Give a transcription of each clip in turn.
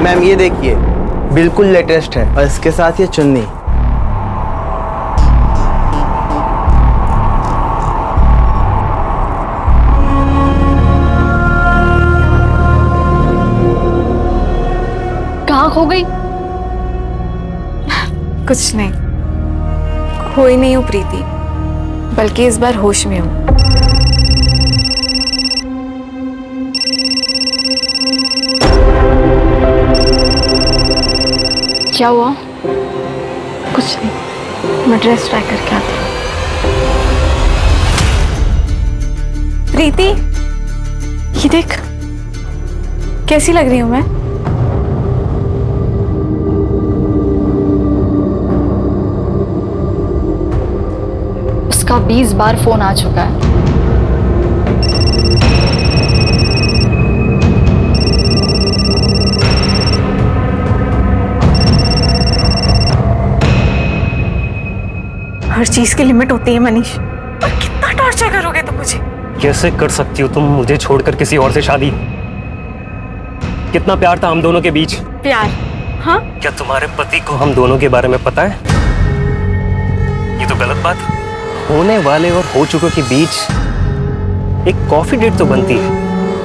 Ma'am ये देखिए, बिल्कुल लेटेस्ट है और इसके साथ ये चुन्नी। कहाँ खो गई? कुछ नहीं, खोई नहीं हूँ प्रीति, बल्कि इस बार होश में हूँ। क्या हुआ? कुछ नहीं, मैं ड्रेस ट्राई करके आती हूँ। प्रीति, ये देख, कैसी लग रही हूँ मैं? उसका 20 बार फोन आ चुका है। हर चीज की लिमिट होती है मनीष, और कितना टॉर्चर करोगे तुम मुझे? कैसे कर सकती हो तुम मुझे छोड़कर किसी और से शादी? कितना प्यार था हम दोनों के बीच। प्यार? हाँ? क्या तुम्हारे पति को हम दोनों के बारे में पता है? ये तो गलत बात है। होने वाले और हो चुके के बीच एक कॉफी डेट तो बनती है,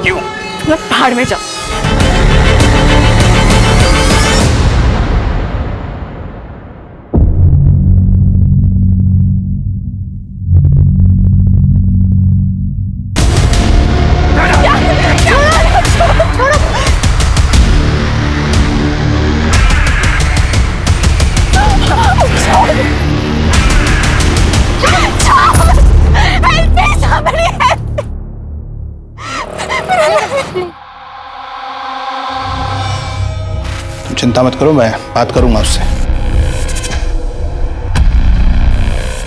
क्यों? तुम पहाड़ में जाओ। चिंता मत करो, मैं बात करूंगा उससे।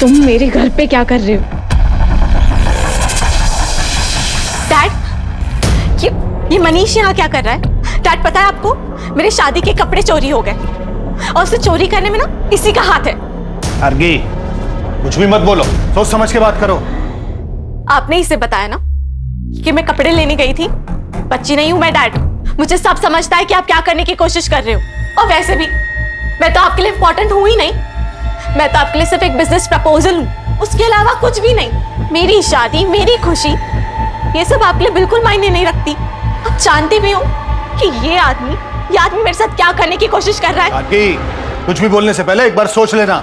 तुम मेरे घर पे क्या कर रहे हो? डैड, ये मनीष यहाँ क्या कर रहा है? डैड, पता है आपको, मेरे शादी के कपड़े चोरी हो गए, और उसे चोरी करने में ना इसी का हाथ है। अर्गी, कुछ भी मत बोलो, सोच समझ के बात करो। आपने इसे बताया ना कि मैं कपड़े लेने गई थी। बच्ची नहीं हूं मैं डैड, मुझे सब समझता है कि आप क्या करने की कोशिश कर रहे हो। और वैसे भी मैं तो आपके लिए इंपॉर्टेंट हूं ही नहीं, मैं तो आपके लिए सिर्फ एक बिजनेस प्रपोजल हूं, उसके अलावा कुछ भी नहीं। मेरी शादी, मेरी खुशी, ये सब आपके लिए बिल्कुल मायने नहीं रखती। आप जानते भी हो कि ये आदमी मेरे साथ क्या करने की कोशिश कर रहा है। अर्गी, कुछ भी बोलने से पहले एक बार सोच लेना।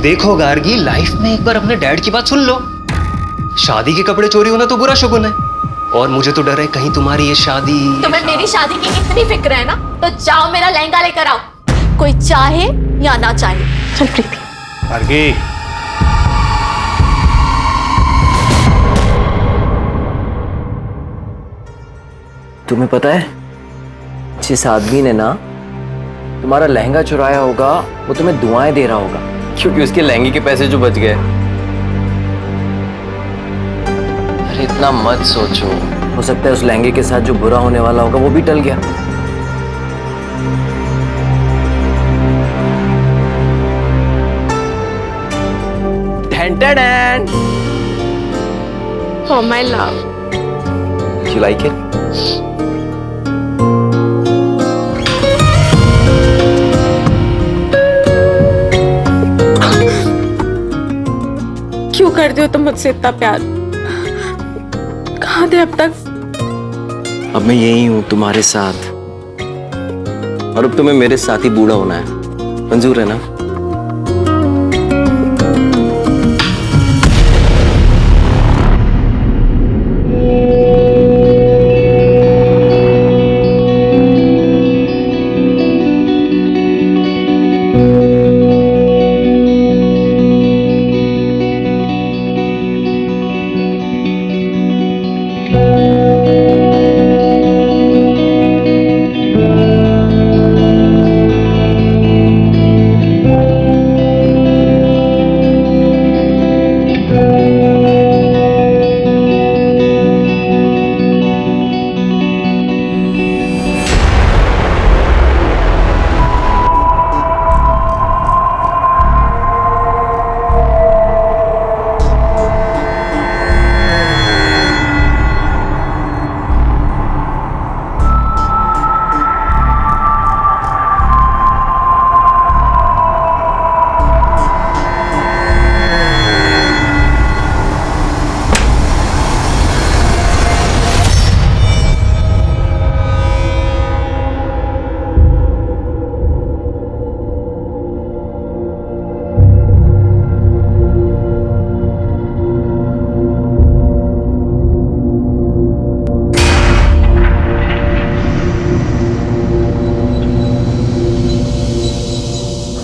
देखो गार्गी, लाइफ में एक बार अपने डैड की बात सुन लो। शादी के कपड़े चोरी होना तो बुरा शगुन है, और मुझे तो डर है कहीं तुम्हारी ये शादी। तुम्हें मेरी शादी की इतनी फिक्र है ना, तो जाओ मेरा लहंगा लेकर आओ, कोई चाहे या ना चाहे। चल प्रीति। अर्गी, तुम्हें पता है, जिस आदमी ने ना तुम्हारा लहंगा चुराया होगा, वो तुम्हें दुआएं दे रहा होगा, क्योंकि उसके लहंगे के पैसे जो बच गए। अरे इतना मत सोचो, हो सकता है उस लहंगे के साथ जो बुरा होने वाला होगा वो भी टल गया। Dun-dun-dun. Oh my love. You like it? क्यों करते हो तुम मुझसे इतना प्यार? कहाँ थे अब तक? अब मैं यही हूँ तुम्हारे साथ, और अब तुम्हें मेरे साथ ही बूढ़ा होना है। मंजूर है ना?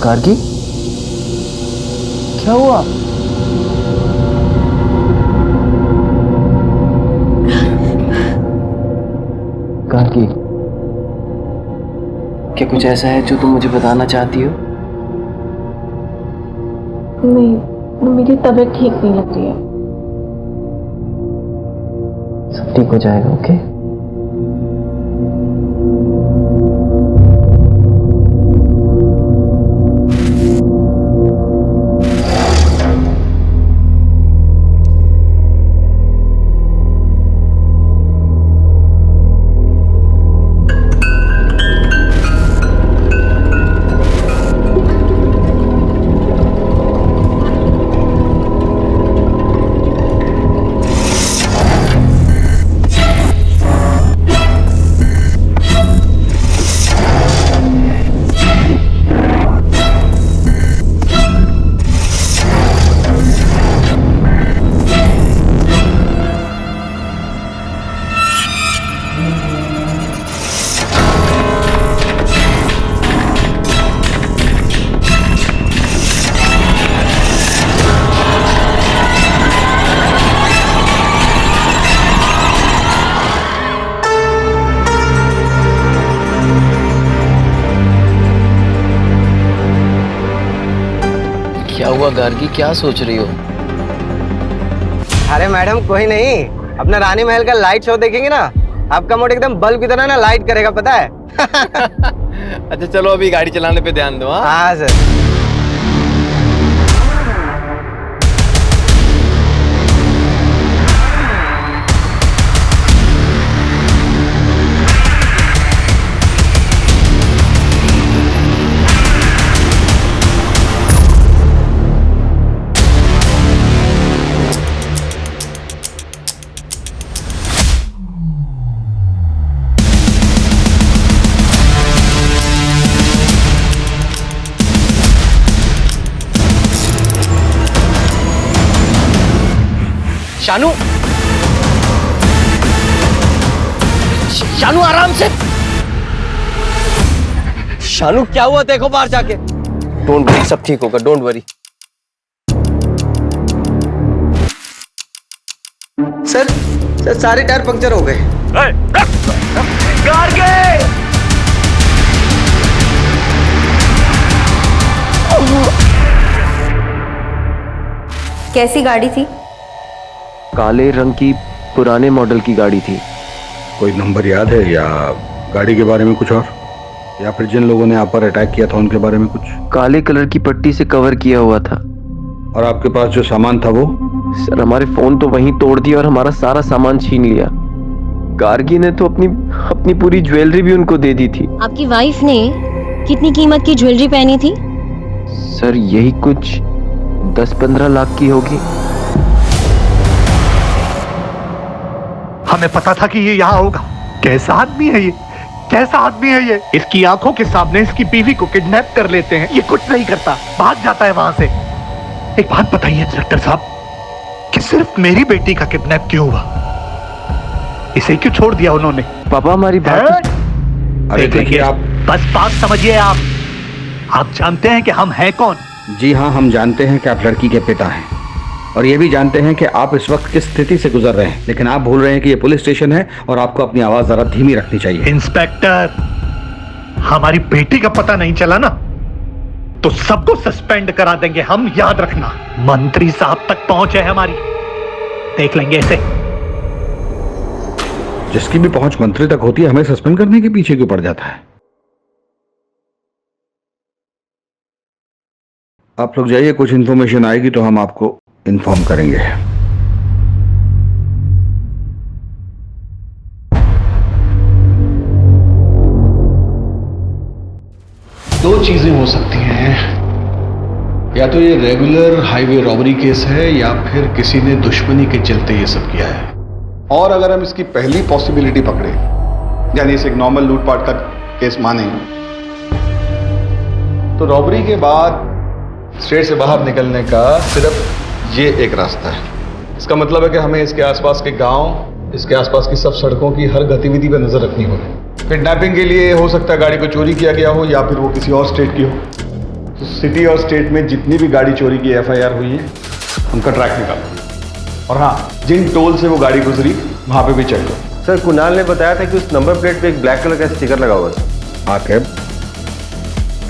गार्गी, क्या हुआ? गार्गी, क्या कुछ ऐसा है जो तुम मुझे बताना चाहती हो? नहीं, मेरी तबीयत ठीक नहीं लग रही है। सब ठीक हो जाएगा, ओके? क्या हुआ गार्गी, क्या सोच रही हो? अरे मैडम कोई नहीं, अपना रानी महल का लाइट शो देखेंगे ना, आपका मूड एकदम बल्ब की तरह ना लाइट करेगा, पता है? अच्छा चलो अभी गाड़ी चलाने पे ध्यान दो। हाँ सर। शानू, शानू आराम से। शानू क्या हुआ, देखो बाहर जाके। डोंट वरी, सब ठीक होगा, डोंट वरी। सर सारे टायर पंक्चर हो गए। कैसी गाड़ी थी? काले रंग की पुराने मॉडल की गाड़ी थी। कोई नंबर याद है या गाड़ी के बारे में कुछ और, या फिर जिन लोगों ने आप पर अटैक किया था उनके बारे में कुछ? काले कलर की पट्टी से कवर किया हुआ था। और आपके पास जो सामान था वो? सर हमारे फोन तो वहीं तोड़ दिया और हमारा सारा सामान छीन लिया। गार्गी ने तो अपनी पूरी ज्वेलरी भी उनको दे दी थी। आपकी वाइफ ने कितनी कीमत की ज्वेलरी पहनी थी? सर यही कुछ 10-15 लाख की होगी। हमें पता था कि ये यहाँ होगा। कैसा आदमी है ये, कैसा आदमी है ये? इसकी आंखों के सामने इसकी बीवी को किडनैप कर लेते हैं, ये कुछ नहीं करता, भाग जाता है वहां से। एक बात बताइए इंस्पेक्टर साहब, कि सिर्फ मेरी बेटी का किडनैप क्यों हुआ? इसे क्यों छोड़ दिया उन्होंने? पापा हमारी बात। अरे देखिए आप, बस बात समझिए। आप जानते हैं कि हम हैं कौन? जी हाँ, हम जानते हैं कि आप लड़की के पिता हैं और ये भी जानते हैं कि आप इस वक्त किस स्थिति से गुजर रहे हैं, लेकिन आप भूल रहे हैं कि ये पुलिस स्टेशन है और आपको अपनी आवाज जरा धीमी रखनी चाहिए। इंस्पेक्टर, हमारी बेटी का पता नहीं चला ना तो सबको सस्पेंड करा देंगे हम, याद रखना। मंत्री साहब तक पहुंच है हमारी, देख लेंगे इसे। जिसकी भी पहुंच मंत्री तक होती है, हमें सस्पेंड करने के पीछे क्यों पड़ जाता है? आप लोग जाइए, कुछ इंफॉर्मेशन आएगी तो हम आपको इन्फॉर्म करेंगे। दो चीजें हो सकती हैं, या तो ये रेगुलर हाईवे रॉबरी केस है या फिर किसी ने दुश्मनी के चलते ये सब किया है। और अगर हम इसकी पहली पॉसिबिलिटी पकड़े, यानी इसे एक नॉर्मल लूटपाट का केस माने, तो रॉबरी के बाद स्टेट से बाहर निकलने का सिर्फ ये एक रास्ता है। इसका मतलब है कि हमें इसके आसपास के गांव, इसके आसपास की सब सड़कों की हर गतिविधि पर नजर रखनी होगी। किडनैपिंग के लिए हो सकता है गाड़ी को चोरी किया गया हो या फिर वो किसी और स्टेट की हो। तो सिटी और स्टेट में जितनी भी गाड़ी चोरी की FIR हुई है उनका ट्रैक निकालो। और हाँ, जिन टोल से वो गाड़ी गुजरी वहां पे भी चेक करो। सर कुणाल ने बताया था कि उस नंबर प्लेट पे एक ब्लैक कलर का स्टिकर लगा हुआ था। आकिब,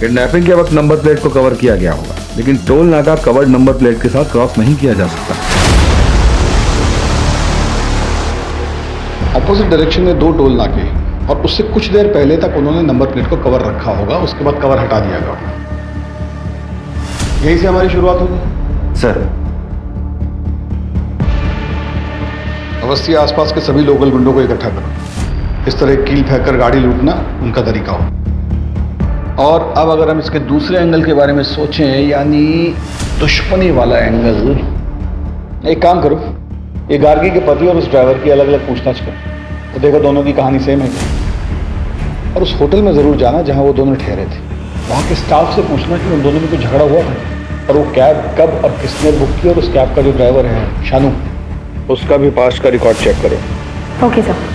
किडनैपिंग के वक्त नंबर प्लेट को कवर किया गया होगा, लेकिन टोल नाका कवर्ड नंबर प्लेट के साथ क्रॉस नहीं किया जा सकता। अपोजिट डायरेक्शन में 2 टोल नाके और उससे कुछ देर पहले तक उन्होंने नंबर प्लेट को कवर रखा होगा, उसके बाद कवर हटा दिया गया। यहीं से हमारी शुरुआत होगी। सर, अवस्थी आसपास के सभी लोकल गुंडों को इकट्ठा करो। इस तरह कील फेंक कर गाड़ी लूटना उनका तरीका हो। और अब अगर हम इसके दूसरे एंगल के बारे में सोचें, यानी दुश्मनी वाला एंगल, एक काम करो, ये गार्गी के पति और उस ड्राइवर की अलग अलग पूछताछ करो तो देखो दोनों की कहानी सेम है क्या। और उस होटल में जरूर जाना जहां वो दोनों ठहरे थे, वहां के स्टाफ से पूछना कि उन दोनों में कोई झगड़ा हुआ था और वो कैब कब और किसने बुक की, और उस कैब का जो ड्राइवर है शानू, उसका भी पास्ट का रिकॉर्ड चेक करो। Okay sir.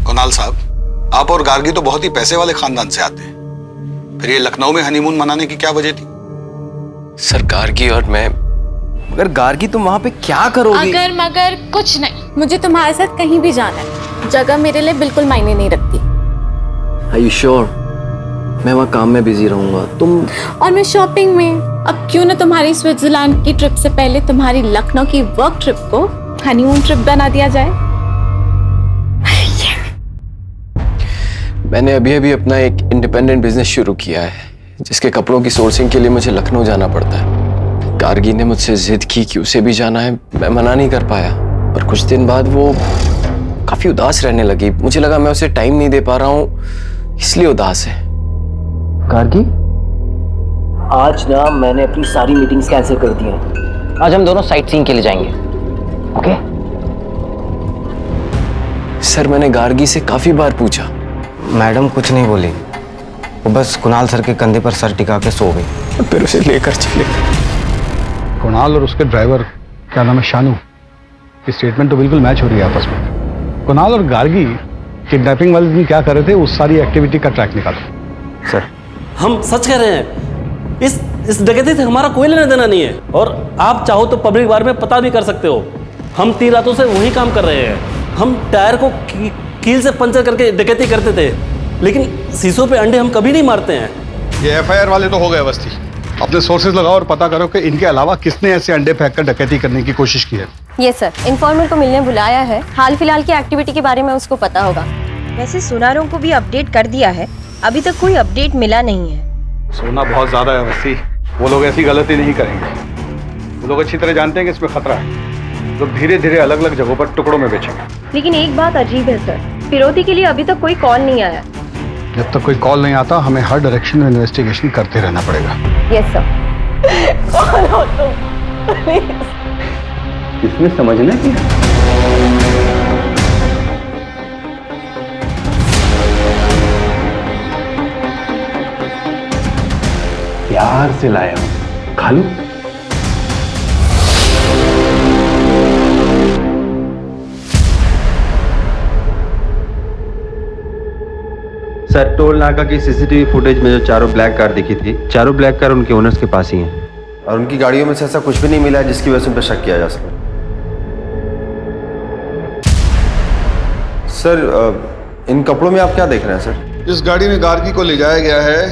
कुणाल साहब, आप और गार्गी तो बहुत ही पैसे वाले खानदान से आते हैं, फिर ये लखनऊ में हनीमून मनाने की क्या वजह थी? सर, गार्गी और मैं, मगर गार्गी तुम वहां पे क्या करोगी? अगर मगर कुछ नहीं, मुझे तुम्हारे साथ कहीं भी जाना है, जगह मेरे लिए बिल्कुल मायने नहीं रखती। Are you sure? मैं वहाँ काम में बिजी रहूंगा, तुम। और मैं शॉपिंग में। अब क्यों ना तुम्हारी स्विट्जरलैंड की ट्रिप से पहले तुम्हारी लखनऊ की वर्क ट्रिप को हनीमून ट्रिप बना दिया जाए। मैंने अभी अभी अपना एक इंडिपेंडेंट बिजनेस शुरू किया है, जिसके कपड़ों की सोर्सिंग के लिए मुझे लखनऊ जाना पड़ता है। गार्गी ने मुझसे जिद की कि उसे भी जाना है, मैं मना नहीं कर पाया। और कुछ दिन बाद वो काफी उदास रहने लगी। मुझे लगा मैं उसे टाइम नहीं दे पा रहा हूँ, इसलिए उदास है। गार्गी, आज ना मैंने अपनी सारी मीटिंग्स कैंसिल कर दी हैं। आज हम दोनों साइट सीइंग के लिए जाएंगे, ओके? सर, मैंने गार्गी से काफी बार पूछा। मैडम कुछ नहीं बोली, वो बस कुणाल सर के कंधे पर सर टिका के सो गई। फिर उसे लेकर चले। कुणाल और उसके ड्राइवर, क्या नाम है, शानू, की स्टेटमेंट तो बिल्कुल मैच हो रही है आपस में। कुणाल और गार्गी किडनैपिंग वाले दिन क्या कर रहे थे, उस सारी एक्टिविटी का ट्रैक निकालो। सर, हम सच कह रहे हैं, इस डकैती से हमारा कोई लेना देना नहीं है, और आप चाहो तो पब्लिक बारे में पता भी कर सकते हो। हम 3 रातों से वही काम कर रहे हैं। हम टायर को कील से पंचर करके डकैती करते थे, लेकिन शीशों पे अंडे हम कभी नहीं मारते हैं। ये FIR वाले तो हो गए अवस्थी। अपने सोर्सेज लगाओ और पता करो कि इनके अलावा किसने ऐसे अंडे फेंक कर डकैती करने की कोशिश की है। ये सर, इन्फॉर्मर को मिलने बुलाया है, हाल फिलहाल की एक्टिविटी के बारे में उसको पता होगा। वैसे सुनारों को भी अपडेट कर दिया है, अभी तक कोई अपडेट मिला नहीं है। सोना बहुत ज्यादा है अवस्थी, वो लोग ऐसी गलती नहीं करेंगे। वो लोग अच्छी तरह जानते हैं कि इसमें खतरा है, लोग धीरे धीरे अलग अलग जगहों पर टुकड़ों में बेचेंगे। लेकिन एक बात अजीब है सर, फिरौती के लिए अभी तक कोई कॉल नहीं आया। जब तक कोई कॉल नहीं आता, हमें हर डायरेक्शन में इन्वेस्टिगेशन करते रहना पड़ेगा। Yes sir. इसमें समझना क्या? प्यार से लाया हूं, खा लो। सर, टोल नाका की CCTV फुटेज में जो चारों ब्लैक कार दिखी थी, चारों ब्लैक कार उनके ओनर्स के पास ही हैं, और उनकी गाड़ियों में से ऐसा कुछ भी नहीं मिला है जिसकी वजह से उन पर शक किया जा सके। सर, इन कपड़ों में आप क्या देख रहे हैं सर? जिस गाड़ी में गार्गी को ले जाया गया है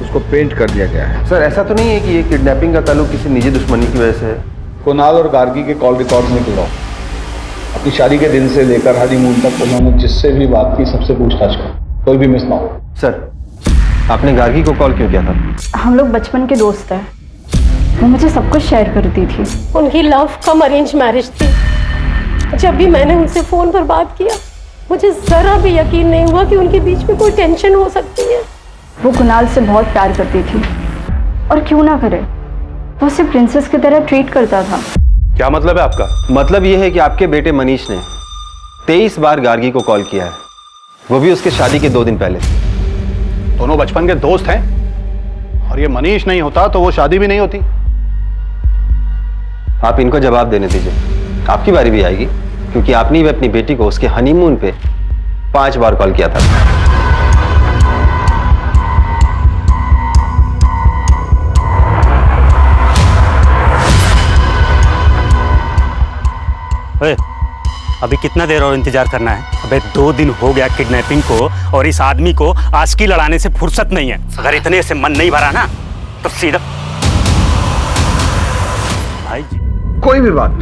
उसको पेंट कर दिया गया है। सर, ऐसा तो नहीं है कि ये किडनैपिंग का ताल्लुक किसी निजी दुश्मनी की वजह से है? कुणाल और गार्गी के कॉल रिकॉर्ड्स निकलवाओ। अपनी शादी के दिन से लेकर हनीमून तक उन्होंने जिससे भी बात की सबसे पूछताछ करो, कोई भी मिस ना हो। सर, आपने गार्गी को कॉल क्यों किया था? हम लोग बचपन के दोस्त हैं, वो मुझे सब कुछ शेयर करती थी। उनकी लव कम अरेंज मैरिज थी। जब भी मैंने उनसे फोन पर बात किया, मुझे जरा भी यकीन नहीं हुआ कि उनके बीच में कोई टेंशन हो सकती है। वो कुणाल से बहुत प्यार करती थी, और क्यों ना करे, वो उसे प्रिंसेस की तरह ट्रीट करता था। क्या मतलब है आपका? मतलब यह है कि आपके बेटे मनीष ने 23 बार गार्गी को कॉल किया है, वो भी उसके शादी के 2 दिन पहले। दोनों बचपन के दोस्त हैं, और ये मनीष नहीं होता तो वो शादी भी नहीं होती। आप इनको जवाब देने दीजिए, आपकी बारी भी आएगी, क्योंकि आपने भी अपनी बेटी को उसके हनीमून पे 5 बार कॉल किया था। ओए, अभी कितना देर और इंतजार करना है? अबे 2 दिन हो गया किडनैपिंग को, और इस आदमी को आशिकी लड़ाने से फुर्सत नहीं है। अगर इतने से मन नहीं भरा ना तो सीधा भाई जी। कोई भी बात,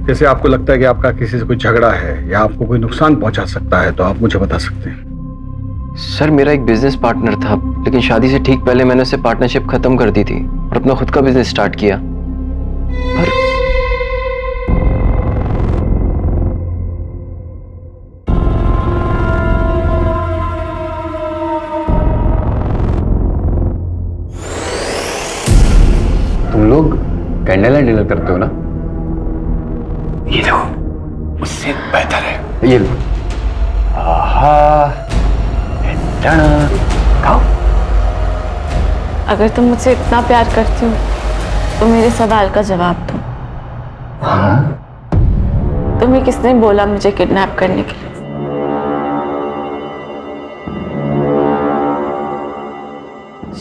जैसे आपको लगता है कि आपका किसी से कोई झगड़ा है या आपको कोई नुकसान पहुंचा सकता है, तो आप मुझे बता सकते हैं। सर, मेरा एक बिजनेस पार्टनर था, लेकिन शादी से ठीक पहले मैंने उससे पार्टनरशिप खत्म कर दी थी और अपना खुद का बिजनेस स्टार्ट किया। पर तुम लोग कैंडल लाइट डिनर करते हो ना? ये देखो, उससे बेहतर है। ये लो। आहा, खाओ। अगर तुम मुझसे इतना प्यार करती हो तो मेरे सवाल का जवाब दो। तुम्हें किसने बोला मुझे किडनैप करने के लिए?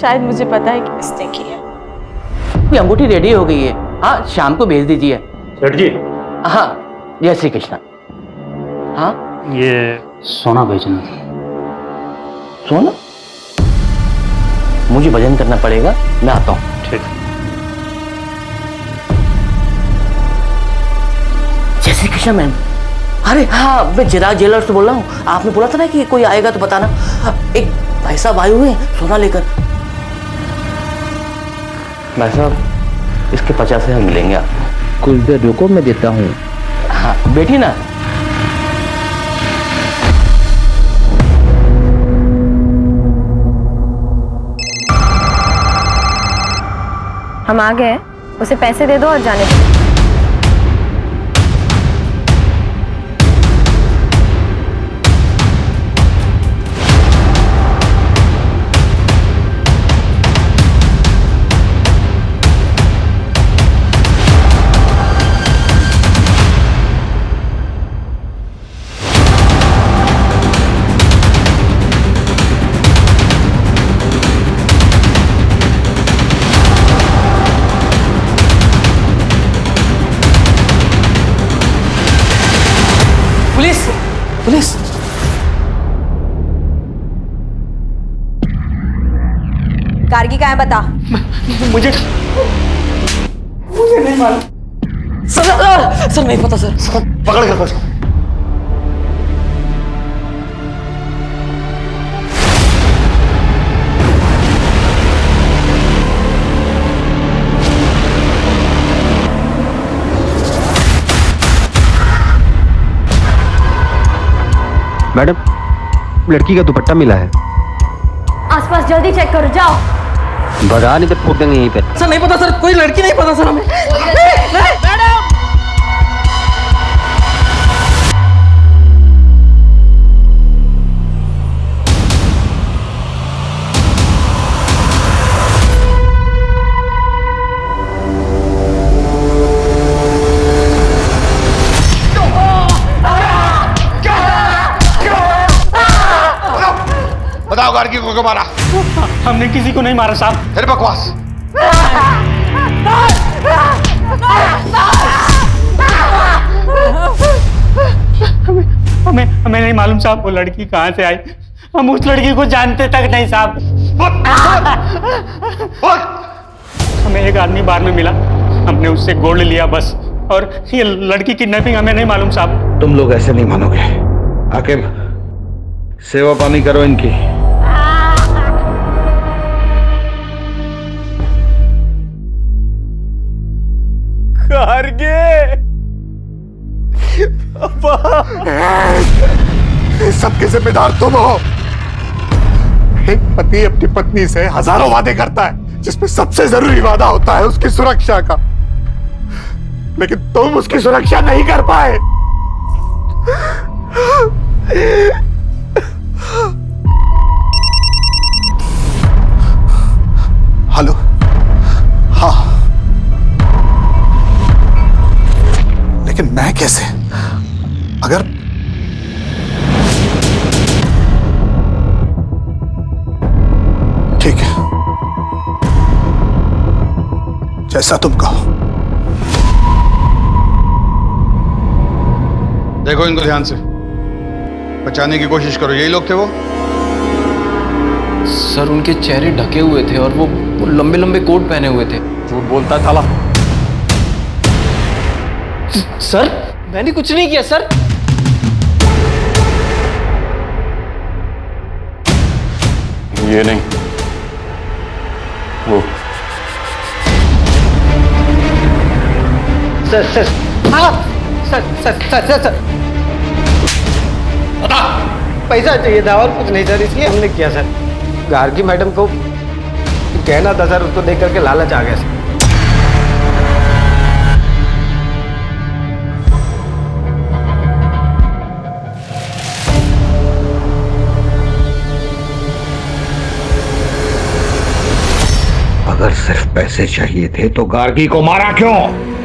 शायद मुझे पता है कि किसने किया। अंगूठी रेडी हो गई है, हाँ शाम को भेज दीजिए। सेठ जी। हाँ, जय श्री कृष्ण। हाँ, ये सोना बेचना था। सोना? मुझे वजन करना पड़ेगा, मैं आता हूँ। ठीक। जय श्री कृष्ण मैम। अरे हाँ, मैं चिराग ज्वेलर्स से बोल रहा हूँ। आपने बोला था ना कि कोई आएगा तो बताना। एक भाई साहब आए हुए हैं सोना लेकर। भाई साहब, इसके 50,000 मिलेंगे आपको। कुछ देर रुको, मैं देता हूँ। हाँ, बैठी ना। हम आ गए, उसे पैसे दे दो और जाने दो। Police, police. गार्गी कहाँ है बता। मुझे नहीं मालूम सर, नहीं पता सर। पकड़ के रखो इसको। मैडम, लड़की का दुपट्टा मिला है। आसपास जल्दी चेक करो, जाओ। भगा नहीं तो फूक देंगे यहीं पे। सर नहीं पता सर, कोई लड़की नहीं पता सर हमें। मैडम, बताओ गार्गी को क्यों मारा? हमने किसी को नहीं मारा साहब। फिर बकवास। हमें नहीं मालूम साहब, वो लड़की कहाँ से आई। हम उस लड़की को जानते तक नहीं साहब। हमें एक आदमी बार में मिला, हमने उससे गोल्ड लिया बस। और ये लड़की किडनैपिंग हमें नहीं मालूम साहब। तुम लोग ऐसे नहीं मानोगे। आकिब, सेवा पानी करो इनकी। सबके जिम्मेदार तुम हो। एक पति अपनी पत्नी से हजारों वादे करता है, जिसमें सबसे जरूरी वादा होता है उसकी सुरक्षा का। लेकिन तुम उसकी सुरक्षा नहीं कर पाए। हेलो, हाँ, लेकिन मैं कैसे? अगर ठीक है, जैसा तुम कहो। देखो इनको ध्यान से, बचाने की कोशिश करो। यही लोग थे वो? सर उनके चेहरे ढके हुए थे और वो लंबे लंबे कोट पहने हुए थे। झूठ बोलता है साला। सर मैंने कुछ नहीं किया सर। ये नहीं, वो। सर सर, हाँ sir sir sir sir sir, बता। पैसा चाहिए था और कुछ नहीं सर, इसलिए हमने किया सर। गार्गी मैडम को कहना था सर, उसको देख करके लालच आ गया सर। अगर सिर्फ पैसे चाहिए थे तो गार्गी को मारा क्यों?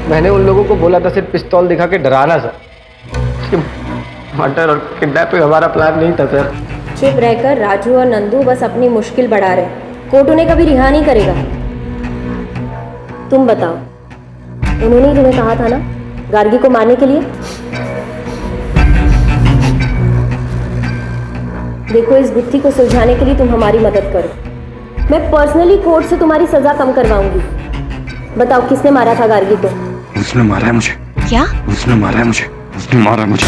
मैंने उन लोगों को बोला था सिर्फ पिस्तौल दिखा के डराना सर। मर्डर और किडनैपिंग हमारा प्लान नहीं था सर। चुप रहकर राजू और नंदू बस अपनी मुश्किल बढ़ा रहे। कोर्ट उन्हें कभी रिहा नहीं करेगा। तुम बताओ, उन्होंने ही तुम्हें कहा था ना गार्गी को मारने के लिए? देखो, इस गुत्थी को सुलझाने के लिए तुम हमारी मदद करो। मैं पर्सनली कोर्ट से तुम्हारी सजा कम करवाऊंगी। बताओ, किसने मारा था गार्गी को? उसने मारा है मुझे। क्या? उसने मारा है मुझे। उसने मारा है मुझे।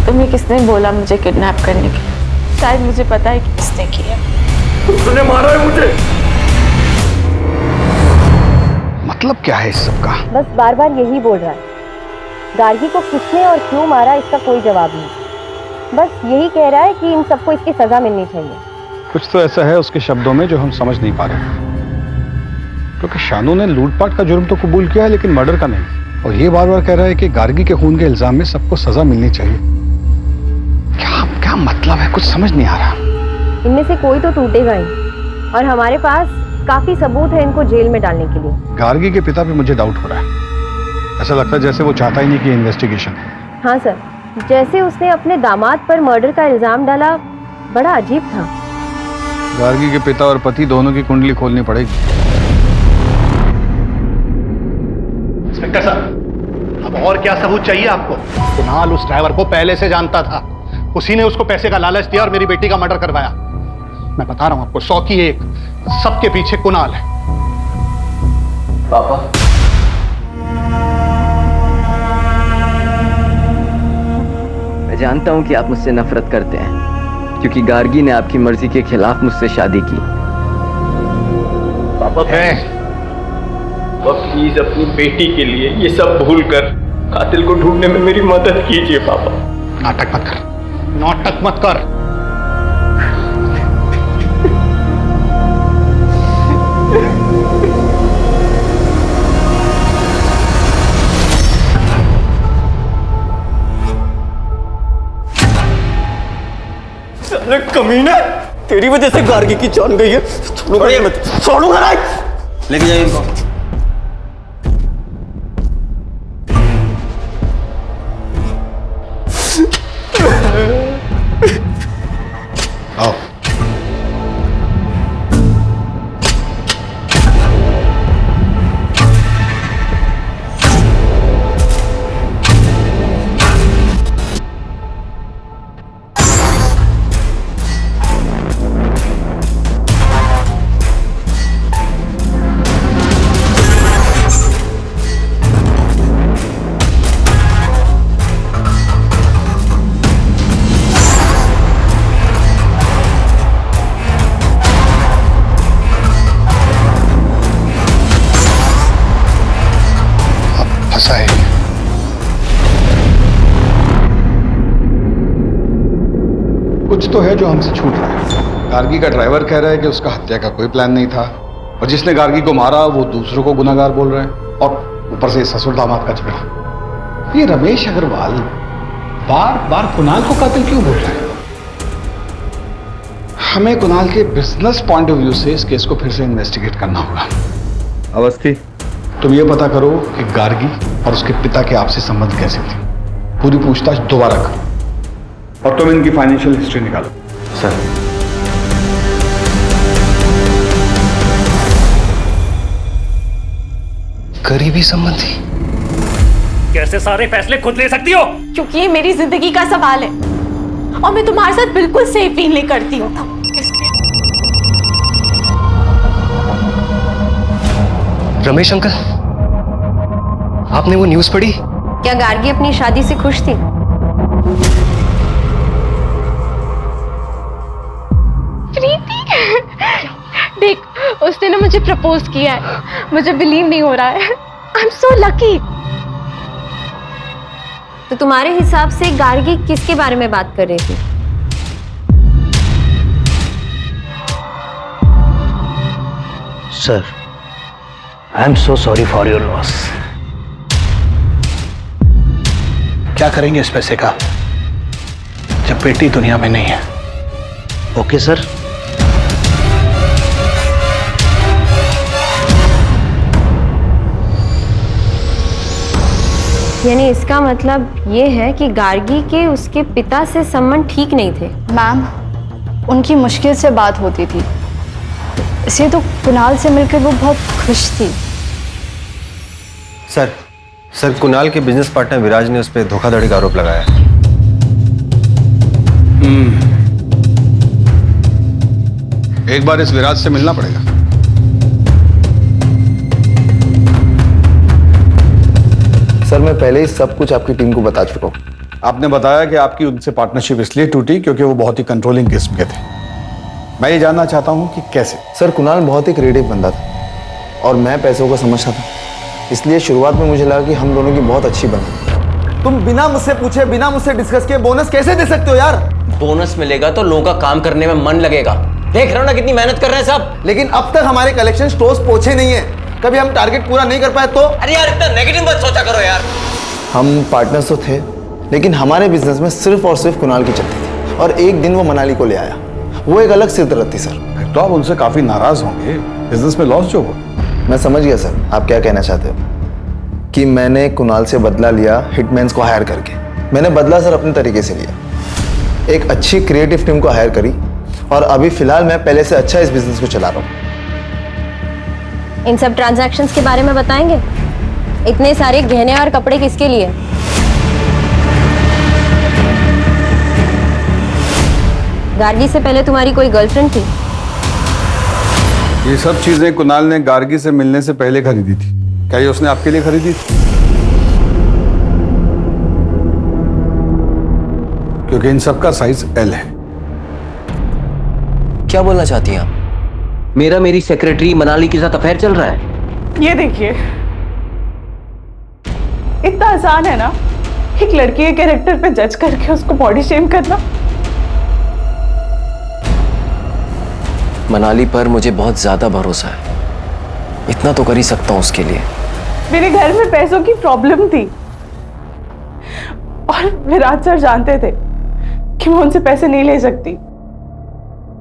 तुम्हें किसने बोला मुझे किडनैप करने के? शायद मुझे पता है कि किसने किया। उसने मारा है मुझे। मतलब क्या है इस सब का? बस बार बार यही बोल रहा है। गार्गी को किसने और क्यों मारा, इसका कोई जवाब नहीं। बस यही कह रहा है कि इन सबको इसकी सजा मिलनी चाहिए। कुछ तो ऐसा है उसके शब्दों में जो हम समझ नहीं पा रहे, क्योंकि शानू ने लूटपाट का जुर्म तो कबूल किया है लेकिन मर्डर का नहीं। और ये बार बार कह रहा है कि गार्गी के खून के इल्जाम में सबको सजा मिलनी चाहिए। क्या क्या मतलब है, कुछ समझ नहीं आ रहा। इनमें से कोई तो टूटेगा ही, और हमारे पास काफी सबूत है इनको जेल में डालने के लिए। गार्गी के पिता पे मुझे डाउट हो रहा है। ऐसा लगता है जैसे वो चाहता ही नहीं कि इन्वेस्टिगेशन। हाँ सर, जैसे उसने अपने दामाद पर मर्डर का इल्जाम डाला, बड़ा अजीब था। गार्गी के पिता और पति दोनों की कुंडली खोलनी पड़ेगी। इंस्पेक्टर साहब, अब और क्या सबूत चाहिए आपको? कुणाल उस ड्राइवर को पहले से जानता था। उसी ने उसको पैसे का लालच दिया और मेरी बेटी का मर्डर करवाया। मैं बता रहा हूं आपको, 100 की 1, सबके पीछे कुणाल है। पापा, मैं जानता हूं कि आप मुझसे नफरत करते हैं क्योंकि गार्गी ने आपकी मर्जी के खिलाफ मुझसे शादी की। पापा प्लीज अपनी बेटी के लिए ये सब भूल कर कातिल को ढूंढने में मेरी मदद कीजिए पापा। नाटक मत कर, नाटक मत कर। अरे कमीना, तेरी वजह से गार्गी की जान गई है। छोड़ूंगा मत, छोड़ूंगा नहीं। लेके जाइए इनको। आओ। कुछ तो है जो हमसे छूट रहा है। गार्गी का ड्राइवर कह रहा है कि उसका हत्या का कोई प्लान नहीं था। और जिसने गार्गी को मारा वो दूसरों को गुनाहगार बोल रहे हैं, और ऊपर से ससुर दामाद का झगड़ा। ये रमेश अग्रवाल बार बार कुणाल को कातिल क्यों बोल रहे हैं? हमें कुणाल के बिजनेस पॉइंट ऑफ व्यू से इस केस को फिर से इन्वेस्टिगेट करना होगा। अवस्थी, तुम ये पता करो कि गार्गी और उसके पिता के आपसी संबंध कैसे थे। पूरी पूछताछ दोबारा करो। और तुम इनकी फाइनेंशियल हिस्ट्री निकालो। सर, करीबी संबंधी? कैसे सारे फैसले खुद ले सकती हो? क्योंकि ये मेरी जिंदगी का सवाल है और मैं तुम्हारे साथ बिल्कुल सेफ फील नहीं करती हूँ। रमेश अंकल, आपने वो न्यूज़ पढ़ी? क्या गार्गी अपनी शादी से खुश थी? प्रीति, देख उसने ना मुझे प्रपोज किया है, मुझे बिलीव नहीं हो रहा है। I am so lucky. तो तुम्हारे हिसाब से गार्गी किसके बारे में बात कर रही थी? Sir, I am so sorry for your loss. क्या करेंगे इस पैसे का जब बेटी दुनिया में नहीं है? Okay sir. यानी इसका मतलब ये है कि गार्गी के उसके पिता से संबंध ठीक नहीं थे। मैम, उनकी मुश्किल से बात होती थी, इसलिए तो कुणाल से मिलकर वो बहुत खुश थी। सर कुणाल के बिजनेस पार्टनर विराज ने उस पर धोखाधड़ी का आरोप लगाया है। एक बार इस विराज से मिलना पड़ेगा। सर, मैं पहले ही सब कुछ आपकी टीम को बता चुका हूँ। आपने बताया कि आपकी उनसे पार्टनरशिप इसलिए टूटी क्योंकि वो बहुत ही कंट्रोलिंग किस्म के थे। मैं ये जानना चाहता हूँ कि कैसे। सर, कुणाल बहुत ही क्रिएटिव बंदा था और मैं पैसों को समझता था, इसलिए शुरुआत में मुझे लगा कि हम दोनों की बहुत अच्छी बनी। तुम बिना मुझसे पूछे, बिना मुझसे डिस्कस किए बोनस कैसे दे सकते हो यार? बोनस मिलेगा तो लोगों का काम करने में मन लगेगा। देख रहे हो ना कितनी मेहनत कर रहे हैं सब। लेकिन अब तक हमारे कलेक्शन स्टोर्स पहुंचे नहीं है। कभी हम टारगेट पूरा नहीं कर पाए तो? अरे यार, इतना नेगेटिव मत सोचा करो यार। हम पार्टनर्स तो थे, लेकिन हमारे बिजनेस में सिर्फ और सिर्फ कुणाल की चलती थी और एक दिन वो मनाली को ले आया। वो एक अलग सिरदर्द थी सर। तो आप उनसे काफी नाराज होंगे, बिजनेस में लॉस जो हो। मैं समझ गया सर, आप क्या कहना चाहते हो। कि मैंने कुणाल से बदला लिया हिटमैन्स को हायर करके। मैंने बदला सर अपने तरीके से लिया, एक अच्छी क्रिएटिव टीम को हायर करी और अभी फिलहाल मैं पहले से अच्छा इस बिजनेस को चला रहा हूँ। इन सब ट्रांजैक्शंस के बारे में बताएंगे? इतने सारे गहने और कपड़े किसके लिए? गार्गी से पहले तुम्हारी कोई गर्लफ्रेंड थी? ये सब चीजें कुणाल ने गार्गी से मिलने से पहले खरीदी थी। क्या ये उसने आपके लिए खरीदी थी? क्योंकि इन सब का साइज एल है। क्या बोलना चाहती हैं आप? मेरी सेक्रेटरी मनाली के साथ अफेयर चल रहा है। ये देखिए, इतना आसान है ना एक लड़की के कैरेक्टर पे जज करके उसको बॉडी शेम करना। मनाली पर मुझे बहुत ज्यादा भरोसा है, इतना तो कर ही सकता हूँ उसके लिए। मेरे घर में पैसों की प्रॉब्लम थी और विराज सर जानते थे कि मैं उनसे पैसे नहीं ले सकती,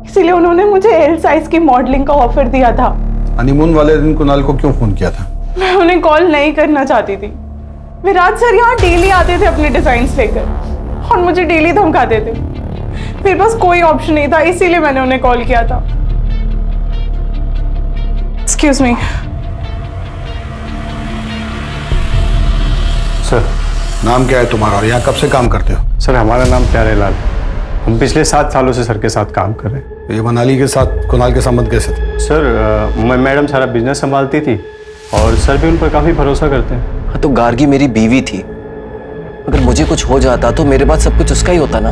इसीलिए उन्होंने मुझे एल साइज की मॉडलिंग का ऑफर दिया था। हनीमून वाले दिन कुणाल को क्यों फोन किया था? मैं उन्हें कॉल नहीं करना चाहती थी। विराज सर यहाँ डेली आते थे अपने डिजाइन्स लेकर और मुझे डेली धमकाते थे। मेरे पास कोई ऑप्शन नहीं था, इसीलिए मैंने उन्हें कॉल किया था। एक्सक्यूज मी सर, नाम क्या है तुम्हारा और यहाँ कब से काम करते हो? सर, हमारा नाम प्यारेलाल। हम पिछले 7 सालों से सर के साथ काम कर रहे हैं। ये मनाली के साथ कुणाल के संबंध कैसे थे? सर, मैडम सारा बिजनेस संभालती थी और सर भी उन पर काफी भरोसा करते हैं। हाँ, तो गार्गी मेरी बीवी थी। अगर मुझे कुछ हो जाता तो मेरे बाद सब कुछ उसका ही होता ना।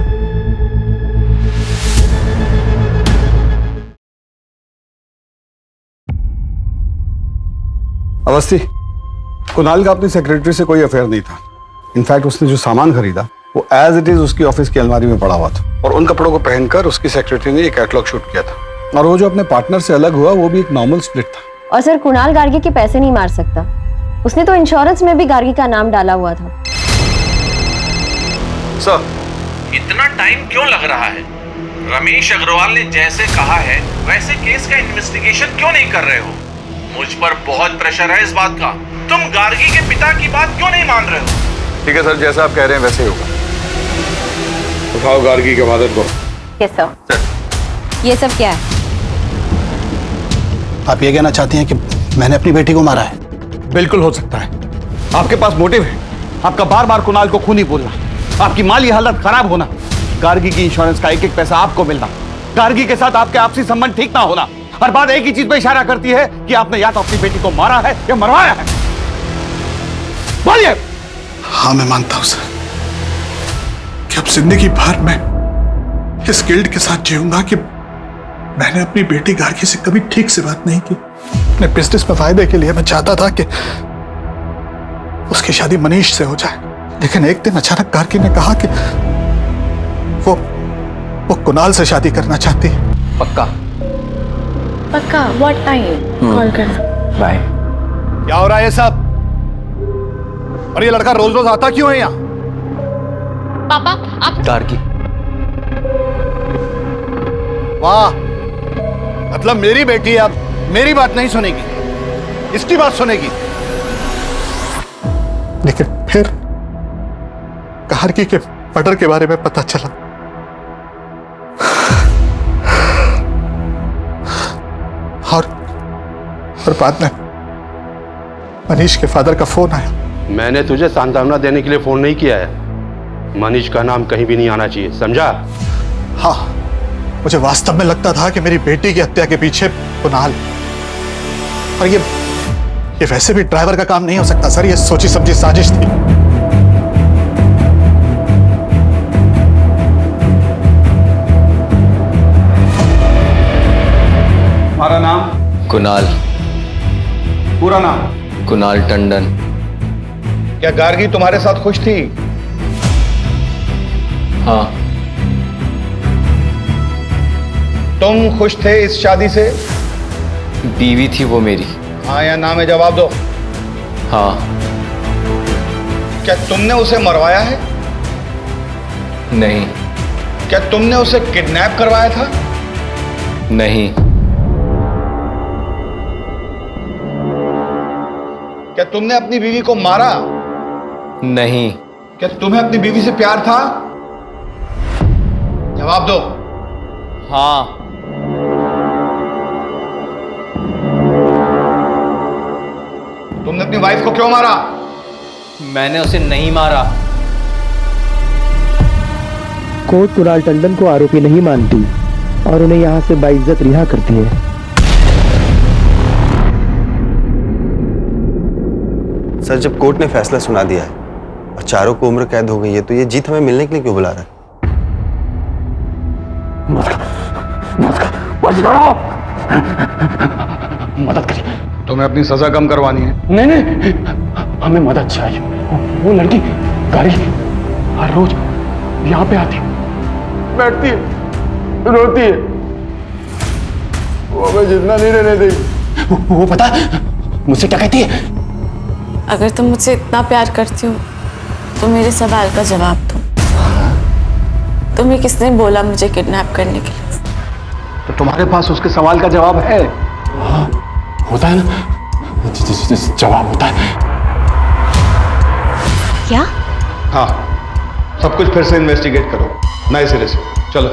अवस्थी, कुणाल का अपनी सेक्रेटरी से कोई अफेयर नहीं था। इनफैक्ट उसने जो सामान खरीदा वो एज इट इज उसकी ऑफिस की अलमारी में पड़ा हुआ था और उन कपड़ों को पहनकर उसकी सेक्रेटरी ने एक कैटलॉग शूट किया था। और वो जो अपने पार्टनर से अलग हुआ वो भी एक नॉर्मल स्प्लिट था। और सर कुणाल गार्गी के पैसे नहीं मार सकता, उसने तो इंश्योरेंस में भी गार्गी का नाम डाला हुआ था। सर, इतना टाइम क्यों लग रहा है? रमेश अग्रवाल ने जैसे कहा है वैसे केस का इन्वेस्टिगेशन क्यों नहीं कर रहे हो? मुझ पर बहुत प्रेशर है इस बात का। तुम गार्गी के पिता की बात क्यों नहीं मान रहे हो? ठीक है सर, जैसा आप कह रहे हैं वैसे ही होगा। उठाओ गार्गी के फादर को। Yes sir. ये सब क्या है? आप ये कहना चाहती हैं कि मैंने अपनी बेटी को मारा है? बिल्कुल हो सकता है। आपके पास मोटिव है, आपका बार बार कुणाल को खूनी बोलना, आपकी माली हालत खराब होना, गार्गी की इंश्योरेंस का एक एक पैसा आपको मिलना, गार्गी के साथ आपके आपसी संबंध ठीक ना होना। हर बात एक ही चीज पे इशारा करती है कि आपने या तो अपनी बेटी को मारा है या मरवाया है। बोलिए। हाँ, मैं मानता हूं सर कि अब जिंदगी भर मैं इस गिल्ट के साथ जीऊंगा कि मैंने अपनी बेटी गार्गी से कभी ठीक से बात नहीं की। अपने बिजनेस में फायदे के लिए मैं चाहता था कि उसकी शादी मनीष से हो जाए, लेकिन एक दिन अचानक गार्गी ने कहा कि वो कुणाल से शादी करना चाहती है। पक्का? पक्का। What time? कॉल करना। बाय। क्या हो रहा है ये सब? और ये लड़का रोज रोज आता क्यों है यहाँ? पापा आप गार्गी। वाह, मतलब मेरी बेटी अब मेरी बात नहीं सुनेगी, इसकी बात सुनेगी। लेकिन फिर गार्गी के मर्डर के बारे में पता चला और बाद में मनीष के फादर का फोन आया। मैंने तुझे सांत्वना देने के लिए फोन नहीं किया है। मनीष का नाम कहीं भी नहीं आना चाहिए, समझा? हाँ, मुझे वास्तव में लगता था कि मेरी बेटी की हत्या के पीछे कुणाल, और ये वैसे भी ड्राइवर का काम नहीं हो सकता सर, ये सोची समझी साजिश थी। हमारा नाम? कुणाल। पूरा नाम? कुणाल टंडन। क्या गार्गी तुम्हारे साथ खुश थी? हाँ। तुम खुश थे इस शादी से? बीवी थी वो मेरी। हाँ या ना में जवाब दो। हाँ। क्या तुमने उसे मरवाया है? नहीं। क्या तुमने उसे किडनैप करवाया था? नहीं। क्या तुमने अपनी बीवी को मारा? नहीं। क्या तुम्हें अपनी बीवी से प्यार था? जवाब दो। हाँ। तुमने अपनी वाइफ को क्यों मारा? मैंने उसे नहीं मारा। कोर्ट कुणाल टंडन को आरोपी नहीं मानती और उन्हें यहां से बाइज्जत रिहा करती है। सर, जब कोर्ट ने फैसला सुना दिया है और चारों को उम्र कैद हो गई है, तो ये जीत हमें मिलने के लिए क्यों बुला रहा है? मदद करिए। तुम्हें अपनी सजा कम करवानी है? नहीं, हमें मदद चाहिए। वो लड़की गार्गी हर रोज यहाँ पे आती, बैठती है, रोती है, वो हमें जितना नहीं रहने देगी। वो पता है मुझसे क्या कहती है? अगर तुम मुझसे इतना प्यार करती हो तो मेरे सवाल का जवाब दो। तुम्हें किसने बोला मुझे किडनैप करने के लिए? तो तुम्हारे पास उसके सवाल का जवाब है? हाँ, होता है ना, जवाब होता है। क्या? हाँ, सब कुछ फिर से इन्वेस्टिगेट करो नए सिरे से। चलो।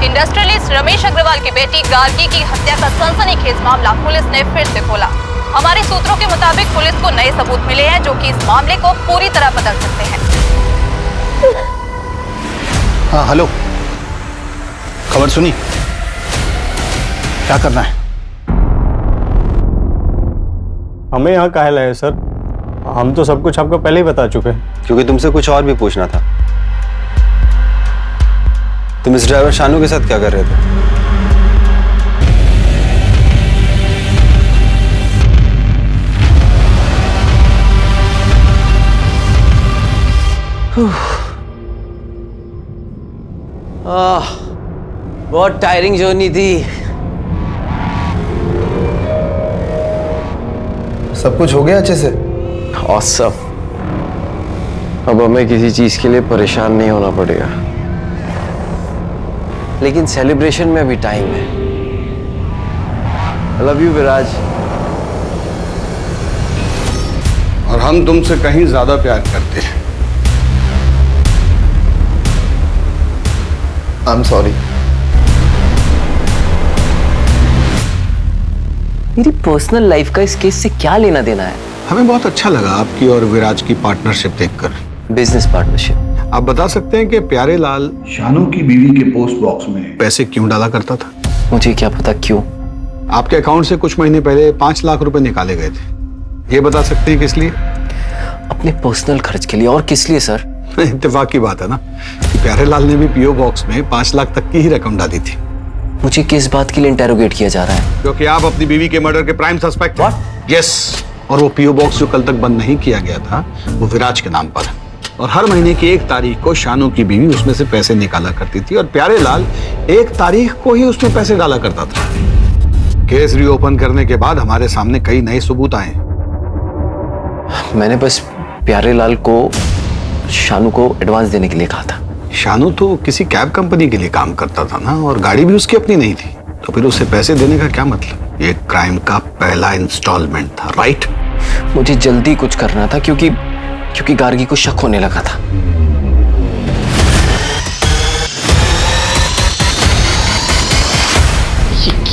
इंडस्ट्रियलिस्ट रमेश अग्रवाल की बेटी गार्गी की हत्या का सनसनीखेज मामला पुलिस ने फिर से खोला। हमारे सूत्रों के मुताबिक पुलिस को नए सबूत मिले हैं जो कि इस मामले को पूरी तरह बदल सकते हैं। हाँ, हेलो, खबर सुनी? क्या करना है? हमें यहाँ काहे लाए सर? हम तो सब कुछ आपको पहले ही बता चुके हैं। क्योंकि तुमसे कुछ और भी पूछना था। तुम इस ड्राइवर शानू के साथ क्या कर रहे थे? बहुत टायरिंग जर्नी थी। सब कुछ हो गया अच्छे से? ऑसम। अब हमें किसी चीज के लिए परेशान नहीं होना पड़ेगा, लेकिन सेलिब्रेशन में भी टाइम है। आई लव यू विराज। और हम तुमसे कहीं ज्यादा प्यार करते हैं। I am sorry. मेरी पर्सनल लाइफ का इस केस से क्या लेना देना है? हमें बहुत अच्छा लगा आपकी और विराज की पार्टनरशिप देखकर। Business partnership. आप बता सकते हैं कि प्यारे लाल शानू की बीवी के पोस्ट बॉक्स में पैसे क्यों डाला करता था? मुझे क्या पता क्यों। आपके अकाउंट से कुछ महीने पहले 5 लाख रुपए निकाले गए थे। ये बता सकते हैं किस लिए? अपने पर्सनल खर्च के लिए। और किस लिए सर? इत्तेफाक की बात है ना कि प्यारे लाल ने भी पीओ बॉक्स में 5 लाख तक की ही रकम डाली थी। मुझे किस बात के लिए इंटेरोगेट किया जा रहा है? क्योंकि आप अपनी बीवी के मर्डर के प्राइम सस्पेक्ट हैं। यस। और वो पीओ बॉक्स जो कल तक बंद नहीं किया गया था वो विराज के नाम पर है। और हर महीने की 1 तारीख को शानू की बीवी उसमें से पैसे निकाला करती थी और प्यारे लाल 1 तारीख को ही उसमें पैसे डाला करता था। केस रीओपन करने के बाद हमारे सामने कई नए सबूत आए। मैंने बस प्यारे लाल को शानू को एडवांस देने के लिए कहा था। शानू तो किसी कैब कंपनी के लिए काम करता था ना, और गाड़ी भी उसकी अपनी नहीं थी, तो फिर उसे पैसे देने का क्या मतलब? ये क्राइम का पहला इंस्टॉलमेंट था, राइट? मुझे जल्दी कुछ करना था क्योंकि गार्गी को शक होने लगा था।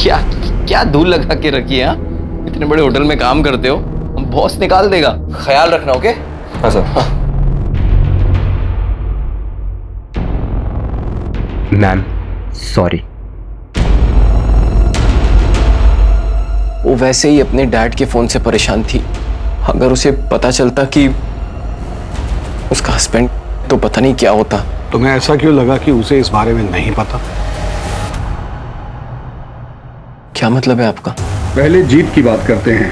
ये क्या धूल लगा के रखी है? इतने बड़े होटल में काम करते हो, बॉस निकाल देगा। ख्याल रखना, ओके? हाँ सर। Ma'am sorry. वो वैसे ही अपने डैड के फोन से परेशान थी। अगर उसे पता चलता कि उसका हस्बैंड, तो पता नहीं क्या होता। तुम्हें ऐसा क्यों लगा कि उसे इस बारे में नहीं पता? क्या मतलब है आपका? पहले जीत की बात करते हैं।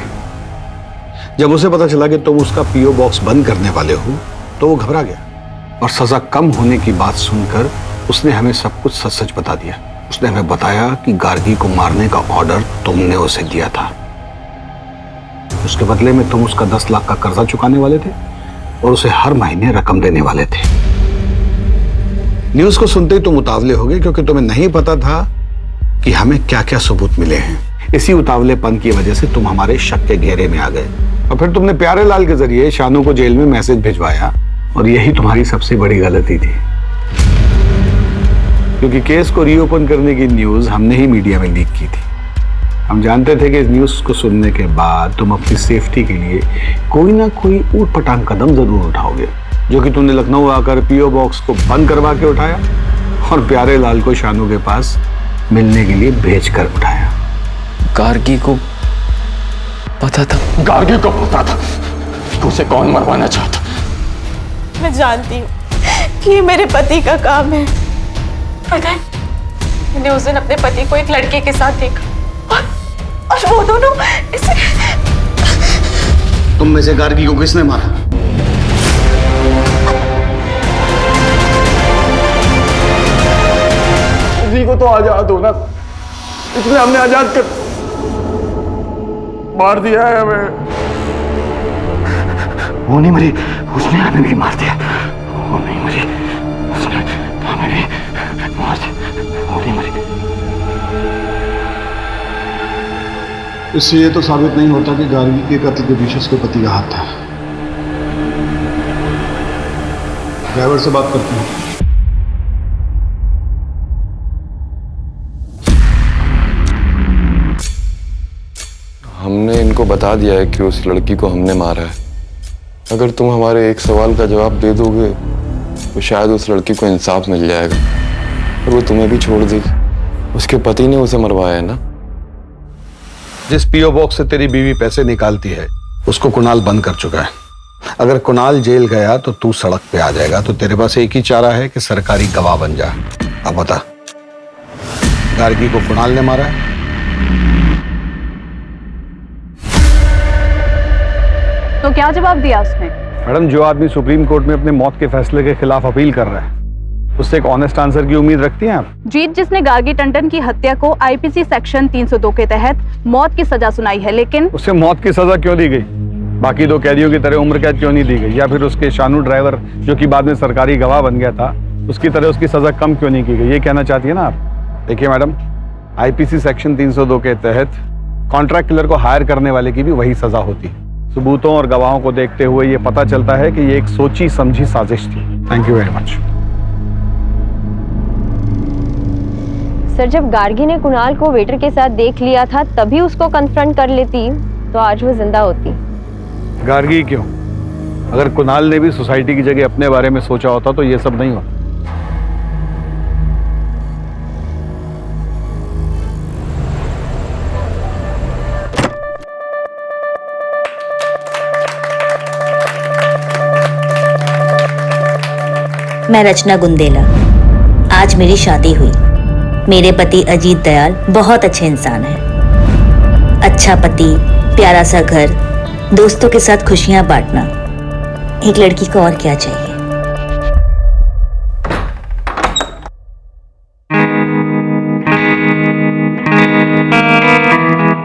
जब उसे पता चला कि तुम उसका पीओ बॉक्स बंद करने वाले हो तो वो घबरा गया और सजा कम होने की बात सुनकर उसने हमें सब कुछ सच सच बता दिया। उसने हमें बताया कि गार्गी को मारने का ऑर्डर तुमने उसे दिया था। उसके बदले में तुम उसका 10 लाख का कर्जा चुकाने वाले थे और उसे हर महीने रकम देने वाले थे। न्यूज़ को सुनते ही तुम उतावले हो गए क्योंकि तुम्हें नहीं पता था कि हमें क्या क्या सबूत मिले हैं। इसी उतावलेपन की वजह से तुम हमारे शक के घेरे में आ गए और फिर तुमने प्यारे लाल के जरिए शानू को जेल में मैसेज भिजवाया, और यही तुम्हारी सबसे बड़ी गलती थी, क्योंकि केस को रीओपन करने की न्यूज़ हमने ही मीडिया में लीक की थी। हम जानते थे कि इस न्यूज़ को सुनने के बाद तुम अपनी सेफ्टी के लिए कोई ना कोई ऊट-पटांग कदम जरूर उठाओगे, जो कि तुमने लखनऊ आकर पीओ बॉक्स को बंद करवा के उठाया और प्यारे लाल को शानू के पास मिलने के लिए भेज कर उठाया। गार्गी को पता था? गार्गी को पता था कि उसे कौन मरवाना चाहता। मैं जानती हूँ कि ये मेरे पति का काम है। पता है, मैंने उस दिन अपने पति को एक लड़के के साथ देखा और वो दोनों इसे। तुम में से गार्गी को किसने मारा? किसी को तो आजाद हो ना, इसलिए हमने आजाद कर मार दिया है हमें। वो नहीं मरी, उसने हमें भी मार दिया। वो नहीं मरी, उसने हमें भी मार दिया। वो नहीं मरी। इससे ये तो साबित नहीं होता कि गार्गी के कत्ल के पीछे उसके पति का हाथ था। ड्राइवर से बात करते हैं। हमने इनको बता दिया है कि उस लड़की को हमने मारा है। अगर तुम हमारे एक सवाल का जवाब दे दोगे तो शायद उस लड़की को इंसाफ मिल जाएगा और वो तुम्हें भी छोड़ देगी। उसके पति ने उसे मरवाया है ना। जिस पीओ बॉक्स से तेरी बीवी पैसे निकालती है उसको कुणाल बंद कर चुका है। अगर कुणाल जेल गया तो तू सड़क पे आ जाएगा, तो तेरे पास एक ही चारा है कि सरकारी गवाह बन जा। अब बता, गार्गी को कुणाल ने मारा है? तो क्या जवाब दिया उसने? मैडम, जो आदमी सुप्रीम कोर्ट में अपने मौत के फैसले के खिलाफ अपील कर रहा है उससे एक ऑनेस्ट आंसर की उम्मीद रखती हैं आप? जीत जिसने गार्गी टंडन की हत्या को आईपीसी सेक्शन 302 के तहत मौत की सजा सुनाई है, लेकिन उसे मौत की सजा क्यों दी गई? बाकी दो कैदियों की तरह उम्र कैद क्यों नहीं दी गई? या फिर उसके शानू ड्राइवर जो कि बाद में सरकारी गवाह बन गया था, उसकी तरह उसकी सजा कम क्यों नहीं की गई? ये कहना चाहती है ना आप? देखिए मैडम, आईपीसी सेक्शन 302 के तहत कॉन्ट्रैक्ट किलर को हायर करने वाले की भी वही सजा होती है। सबूतों और गवाहों को देखते हुए ये पता चलता है कि ये एक सोची समझी साजिश थी। Thank you very much. Sir, जब गार्गी ने कुणाल को वेटर के साथ देख लिया था तभी उसको कन्फ्रंट कर लेती तो आज वो जिंदा होती। गार्गी क्यों? अगर कुणाल ने भी सोसाइटी की जगह अपने बारे में सोचा होता तो ये सब नहीं होता। मैं रचना गुंदेला। आज मेरी शादी हुई। मेरे पति अजीत दयाल बहुत अच्छे इंसान हैं। अच्छा पति, प्यारा सा घर, दोस्तों के साथ खुशियां बांटना, एक लड़की को और क्या चाहिए।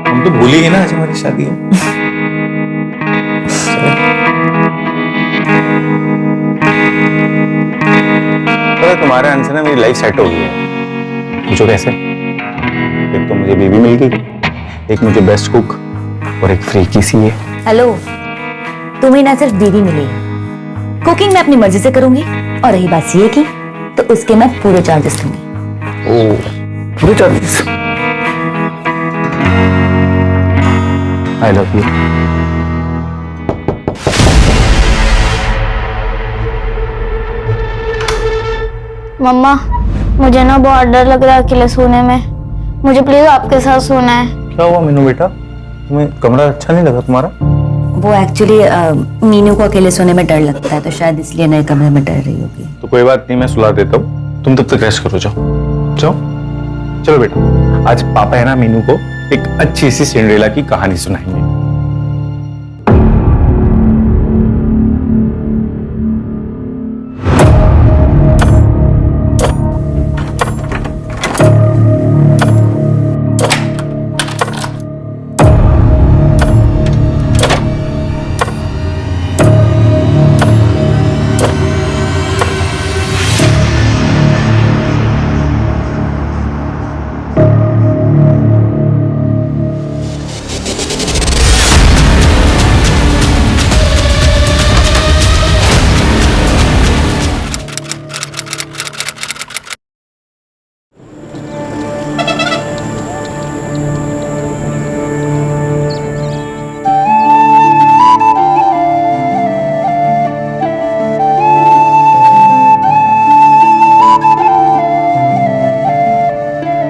हम तो भूल ही गए ना आज हमारी शादी है। तुम्हारे आंसर ना मेरी लाइफ सेट हो गई है। पूछो कैसे? एक तो मुझे बेबी मिल गई, एक मुझे बेस्ट कुक और एक फ्री की सी है। हेलो, तुम्हें ना सिर्फ बीवी मिली, कुकिंग मैं अपनी मर्जी से करूंगी, और रही बात सीए की तो उसके मैं पूरे चार्जेस लूंगी। ओ, पूरे चार्जेस? I love you. मम्मा, मुझे ना बहुत डर लग रहा है अकेले सोने में। मुझे प्लीज आपके साथ सोना है। क्या हुआ मीनू बेटा, तुम्हें कमरा अच्छा नहीं लगा तुम्हारा? वो एक्चुअली मीनू को अकेले सोने में डर लगता है, तो शायद इसलिए नए कमरे में डर रही होगी। तो कोई बात नहीं, मैं सुला देता हूँ, तुम तब तक रेस्ट करो। जाओ जाओ, चलो बेटा। आज पापा है ना मीनू को एक अच्छी सी सिंड्रेला की कहानी सुनाएंगे।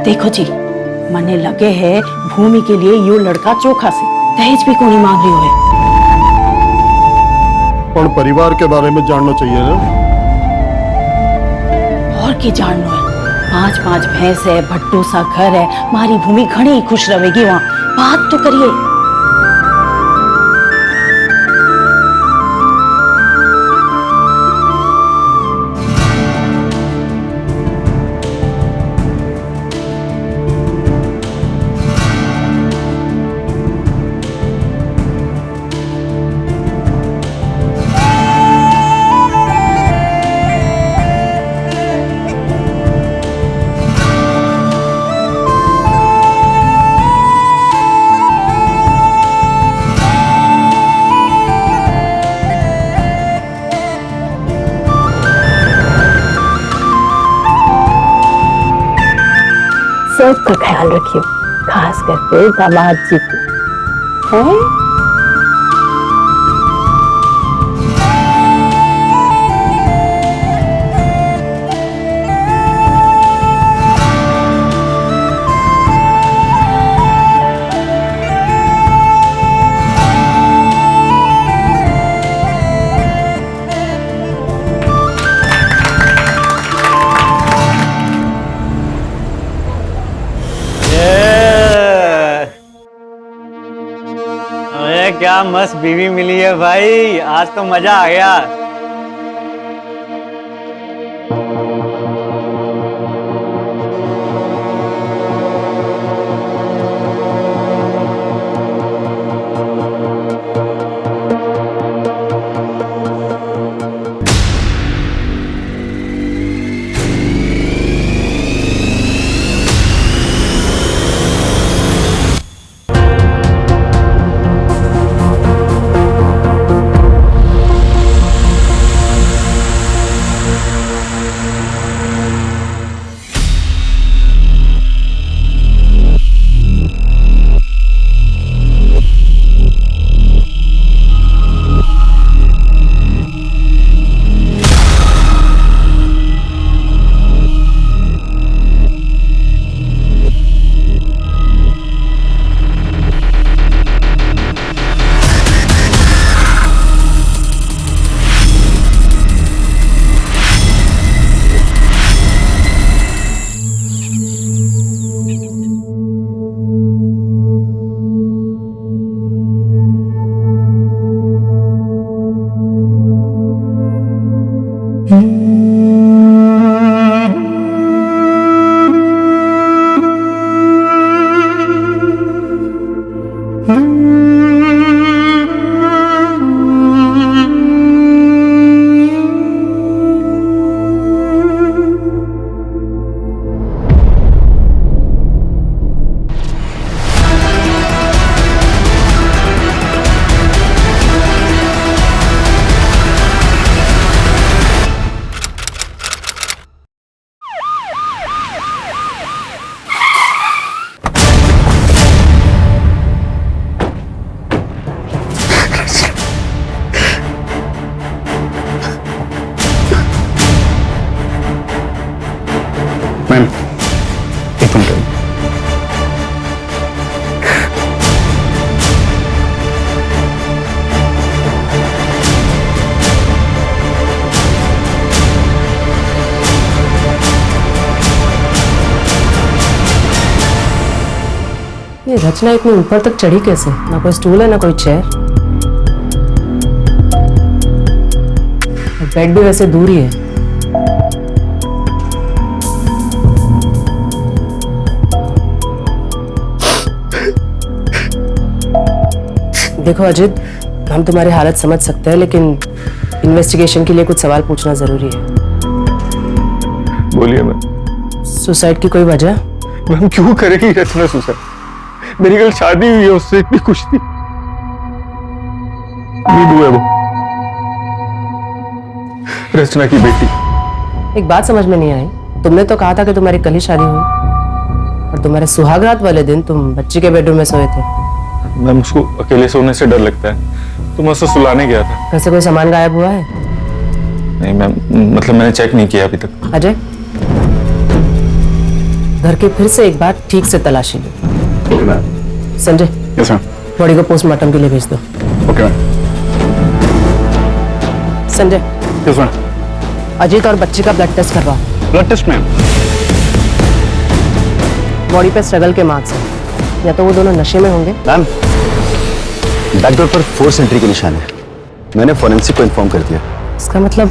देखो जी, मने लगे है भूमि के लिए यो लड़का चोखा से दहेज भी कोनी मांग रही है। पर परिवार के बारे में जानना चाहिए ना। और की जानना है? 5-5 भैंस है, भट्टू सा घर है, मारी भूमि घनी खुश रहेगी वहाँ। बात तो करिए। सबका ख्याल रखियो, खास करके दामाद जी को। हैं? क्या मस्त बीवी मिली है भाई, आज तो मजा आ गया। मैम एक मिनट। ये रचना इतनी ऊपर तक चढ़ी कैसे? ना कोई स्टूल है ना कोई चेयर, बेड भी वैसे दूर ही है। देखो अजित, हम तुम्हारी हालत समझ सकते हैं, लेकिन इन्वेस्टिगेशन के लिए कुछ सवाल पूछना जरूरी है। बोलिए मैम। सुसाइड की कोई वजह? मैम क्यों करेगी रचना सुसाइड? मेरी कल शादी हुई है उससे, इतनी खुश थी। नींबू है वो, रचना की बेटी। एक बात समझ में नहीं आई, तुमने तो कहा था कि तुम्हारी कल ही शादी हुई, और तुम्हारे सुहागरात वाले दिन तुम बच्ची के बेडरूम में सोए थे। मैम उसको अकेले सोने से डर लगता है, तो मैं उसको सुलाने गया था। घर से कोई सामान गायब हुआ है? नहीं मैम, मतलब मैंने चेक नहीं किया अभी तक। अजय, घर की फिर से एक बार ठीक से तलाशी लो। Sanjay, yes ma'am. बॉडी को पोस्टमार्टम के लिए भेज दो। Okay ma'am. Sanjay, yes ma'am. Ajit और बच्ची का ब्लड टेस्ट करवाओ। Blood test ma'am. बॉडी पे स्ट्रगल के मार्क्स हैं, या तो वो दोनों नशे में होंगे। मैम, बैकडोर पर फोर्स एंट्री के निशान है। मैंने फोरेंसिक को इन्फॉर्म कर दिया। इसका मतलब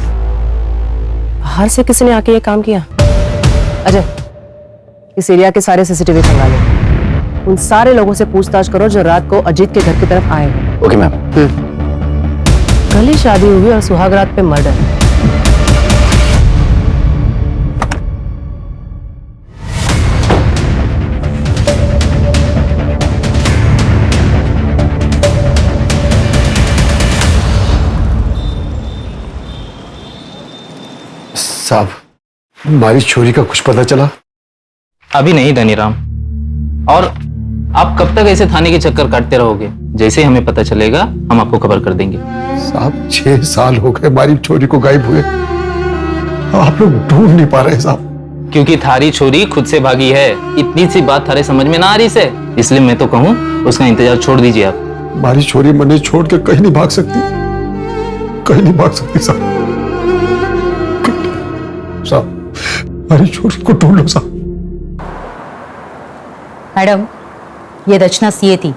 बाहर से किसी ने आके ये काम किया। अजय, इस एरिया के सारे सीसीटीवी खंगालो, उन सारे लोगों से पूछताछ करो जो रात को अजीत के घर की तरफ आए हैं। Okay ma'am. कल ही शादी हुई और सुहागरात पे मर्डर। साहब, हमारी चोरी का कुछ पता चला? अभी नहीं धनीराम, और आप कब तक ऐसे थाने के चक्कर काटते रहोगे? जैसे ही हमें पता चलेगा हम आपको खबर कर देंगे। साहब 6 साल हो गए हमारी चोरी को गायब हुए, आप लोग ढूंढ नहीं पा रहे साहब। क्योंकि थारी छोरी खुद से भागी है। इतनी सी बात थारे समझ में ना आ रही से, इसलिए मैं तो कहूँ उसका इंतजार छोड़ दीजिए आप। हमारी छोरी मने छोड़ के कहीं नहीं भाग सकती, कहीं नहीं भाग सकती साहब। साहब, हमारी छोरी को ढूंढ लो साहब। मैडम, ये रचना सीए थी,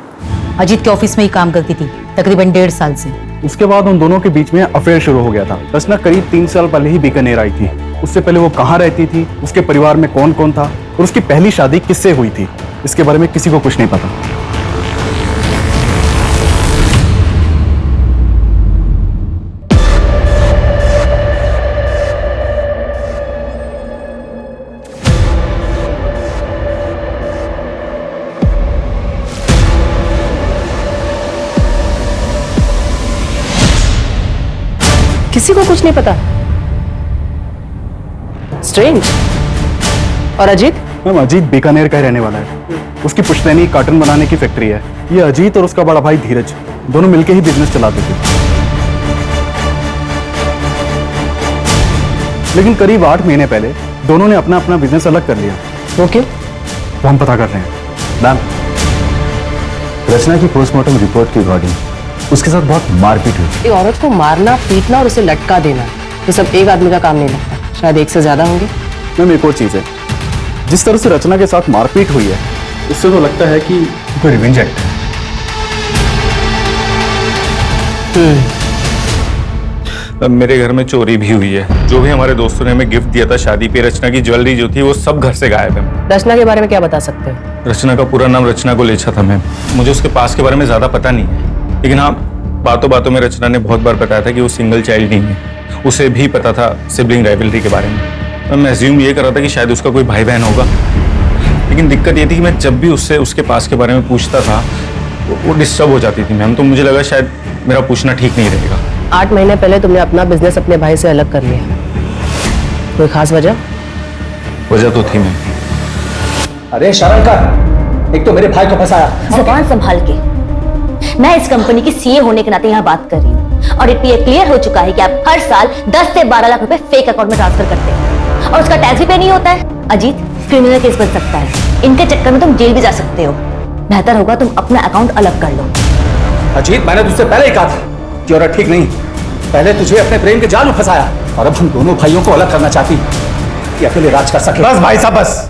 अजीत के ऑफिस में ही काम करती थी तकरीबन 1.5 साल से। उसके बाद उन दोनों के बीच में अफेयर शुरू हो गया था। रचना करीब 3 साल पहले ही बीकानेर आई थी। उससे पहले वो कहाँ रहती थी, उसके परिवार में कौन कौन था, और उसकी पहली शादी किससे हुई थी, इसके बारे में किसी को कुछ नहीं पता। किसी को कुछ नहीं पता। स्ट्रेंज। और अजीत? मैम, अजीत बीकानेर का ही रहने वाला है। उसकी पुश्तैनी कार्टन बनाने की फैक्ट्री है। ये अजीत और उसका बड़ा भाई धीरज दोनों मिलकर ही बिजनेस चलाते थे। लेकिन करीब 8 महीने पहले दोनों ने अपना अपना बिजनेस अलग कर लिया। ओके, वो हम पता कर रहे हैं। मैम, रचना की पोस्टमार्टम रिपोर्ट के अकॉर्डिंग उसके साथ बहुत मारपीट हुई। एक औरत को मारना, पीटना और उसे लटका देना, ये सब एक आदमी का काम नहीं लगता, शायद एक से ज्यादा होंगे। मैम, एक और चीज है, जिस तरह से रचना के साथ मारपीट हुई है, उससे तो लगता है कि कोई रिवेंज एक्ट है। मेरे घर में चोरी भी हुई है। जो भी हमारे दोस्तों ने हमें गिफ्ट दिया था शादी पे, रचना की ज्वेलरी जो थी वो सब घर से गायब है। रचना के बारे में क्या बता सकते हो? रचना का पूरा नाम रचना गोलेछा था मैम। मुझे उसके पास के बारे में ज्यादा पता नहीं है, लेकिन हाँ, बातों बातों में रचना ने बहुत बार बताया था कि वो सिंगल चाइल्ड नहीं है। उसे भी पता था सिबलिंग राइवलरी के बारे में। मैं एज्यूम ये कर रहा था कि शायद उसका कोई भाई बहन होगा, लेकिन दिक्कत ये थी कि मैं जब भी उससे उसके पास के बारे में पूछता था वो डिस्टर्ब हो जाती थी मैम। तो मुझे लगा शायद मेरा पूछना ठीक नहीं रहेगा। 8 महीने पहले तुमने अपना बिजनेस अपने भाई से अलग कर लिया, कोई खास वजह? वजह तो थी मैम। अरे शरण कर, एक तो मेरे भाई को फंसाया। जुबान संभाल के। मैं इस कंपनी की सीए होने के नाते यहाँ बात कर रही हूँ और ये क्लियर हो चुका है कि आप हर साल 10 से 12 लाख रुपए फेक अकाउंट में ट्रांसफर करते हैं और उसका टैक्स भी पे नहीं होता है। अजीत, क्रिमिनल केस बन सकता है, इनके चक्कर में तुम जेल भी जा सकते हो। बेहतर होगा तुम अपना अकाउंट अलग कर लो। अजीत, मैंने तुझसे पहले ही कहा था कि औरत ठीक नहीं। पहले तुझे अपने प्रेम के जाल में फंसाया और अब हम दोनों भाइयों को अलग करना चाहती कि अकेले राज कर सके। बस भाई साहब, बस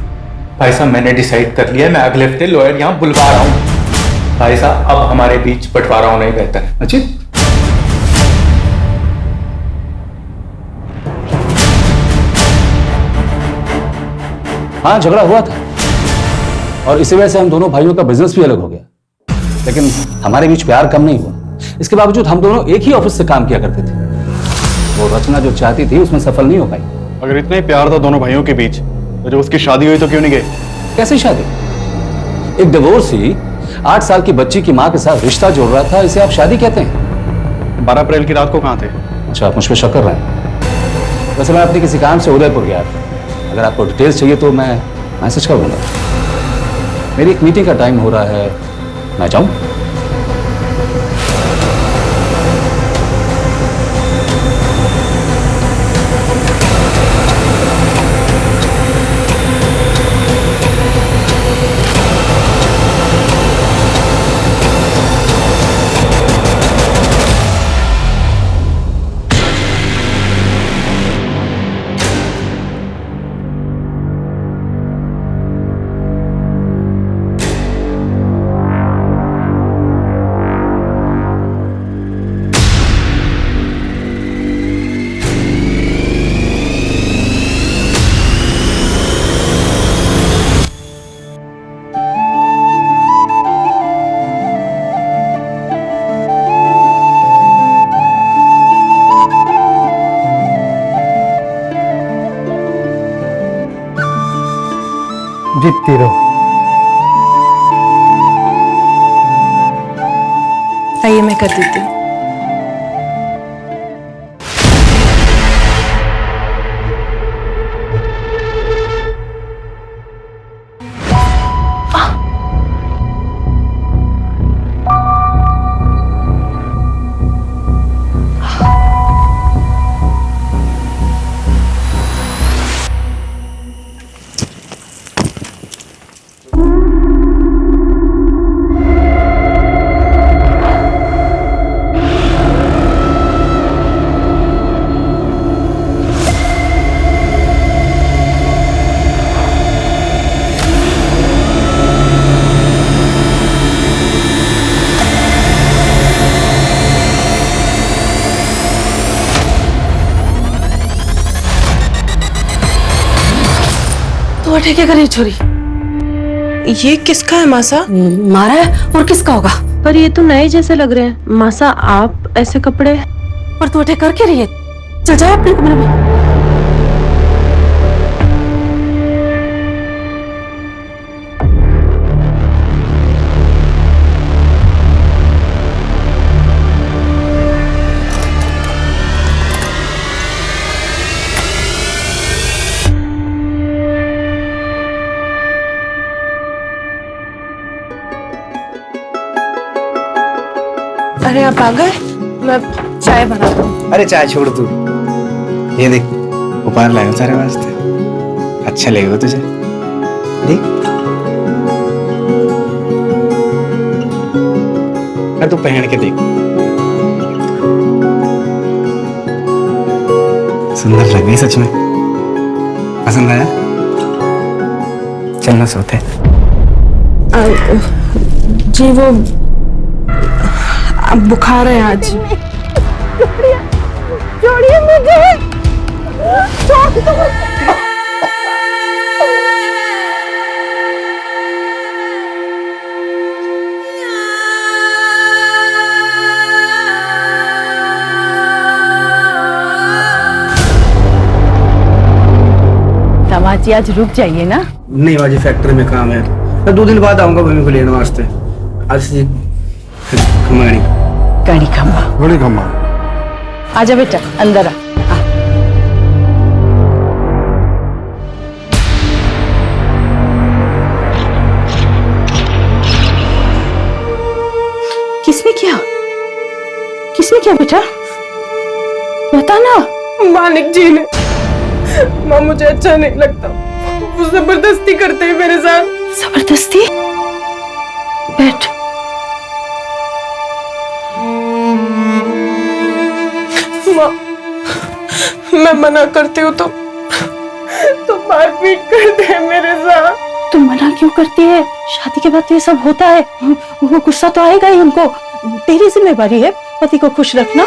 भाई साहब, मैंने डिसाइड कर लिया है। मैं अगले हफ्ते लॉयर यहाँ बुलवा रहा हूँ। भाई साहब, अब हमारे बीच बंटवारा होना ही बेहतर है। अजीत, हाँ, झगड़ा हुआ था और इसी वजह से हम दोनों भाइयों का बिजनेस भी अलग हो गया, लेकिन हमारे बीच प्यार कम नहीं हुआ। इसके बावजूद हम दोनों एक ही ऑफिस से काम किया करते थे। वो रचना जो चाहती थी उसमें सफल नहीं हो पाई। अगर इतना ही प्यार था दोनों भाइयों के बीच, तो जब उसकी शादी हुई तो क्यों नहीं गए? कैसी शादी? एक डिवोर्सी 8 साल की बच्ची की माँ के साथ रिश्ता जोड़ रहा था, इसे आप शादी कहते हैं? 12 अप्रैल की रात को कहाँ थे? अच्छा, आप मुझ पर शक कर रहे हैं? वैसे मैं अपने किसी काम से उदयपुर गया था। अगर आपको डिटेल्स चाहिए तो मैं मैसेज कर दूंगा। मेरी एक मीटिंग का टाइम हो रहा है, मैं जाऊं? जीतती रहो। आइए, मैं कर देती हूँ। तो ठीक है, करे छोरी। ये किसका है मासा? मारा है, और किसका होगा? पर ये तो नए जैसे लग रहे हैं। मासा, आप ऐसे कपड़े? पर तू अटैक कर क्या रही है? चल जाए अपने कमरे में। अरे आप आ गए, मैं चाय बनाता हूँ। अरे चाय छोड़ तू, ये देख उपहार लाया हूं तेरे वास्ते, अच्छा लगेगा तुझे। देख, तू पहन के देख, सुंदर लग रही सच में। पसंद आया? चलना सोते। जी वो अब बुखार है आज। छोड़िए मुझे। बाजी आज रुक जाइए ना। नहीं बाजी, फैक्ट्री में काम है, मैं 2 दिन बाद आऊंगा भूमि को लेने वास्ते। आज से गाड़ी खम्बा बड़ी खम्बा। आजा बेटा अंदर आ। किसने किया? किसने किया बेटा? बता ना। मालिक जी ने। माँ मुझे अच्छा नहीं लगता, वो जबरदस्ती करते हैं मेरे साथ। जबरदस्ती? बैठ। माँ मैं मना करती हूँ तो मारपीट करते हैं मेरे साथ। तुम मना क्यों करती है? शादी के बाद तो ये सब होता है, वो गुस्सा तो आएगा ही उनको। तेरी जिम्मेवारी है पति को खुश रखना।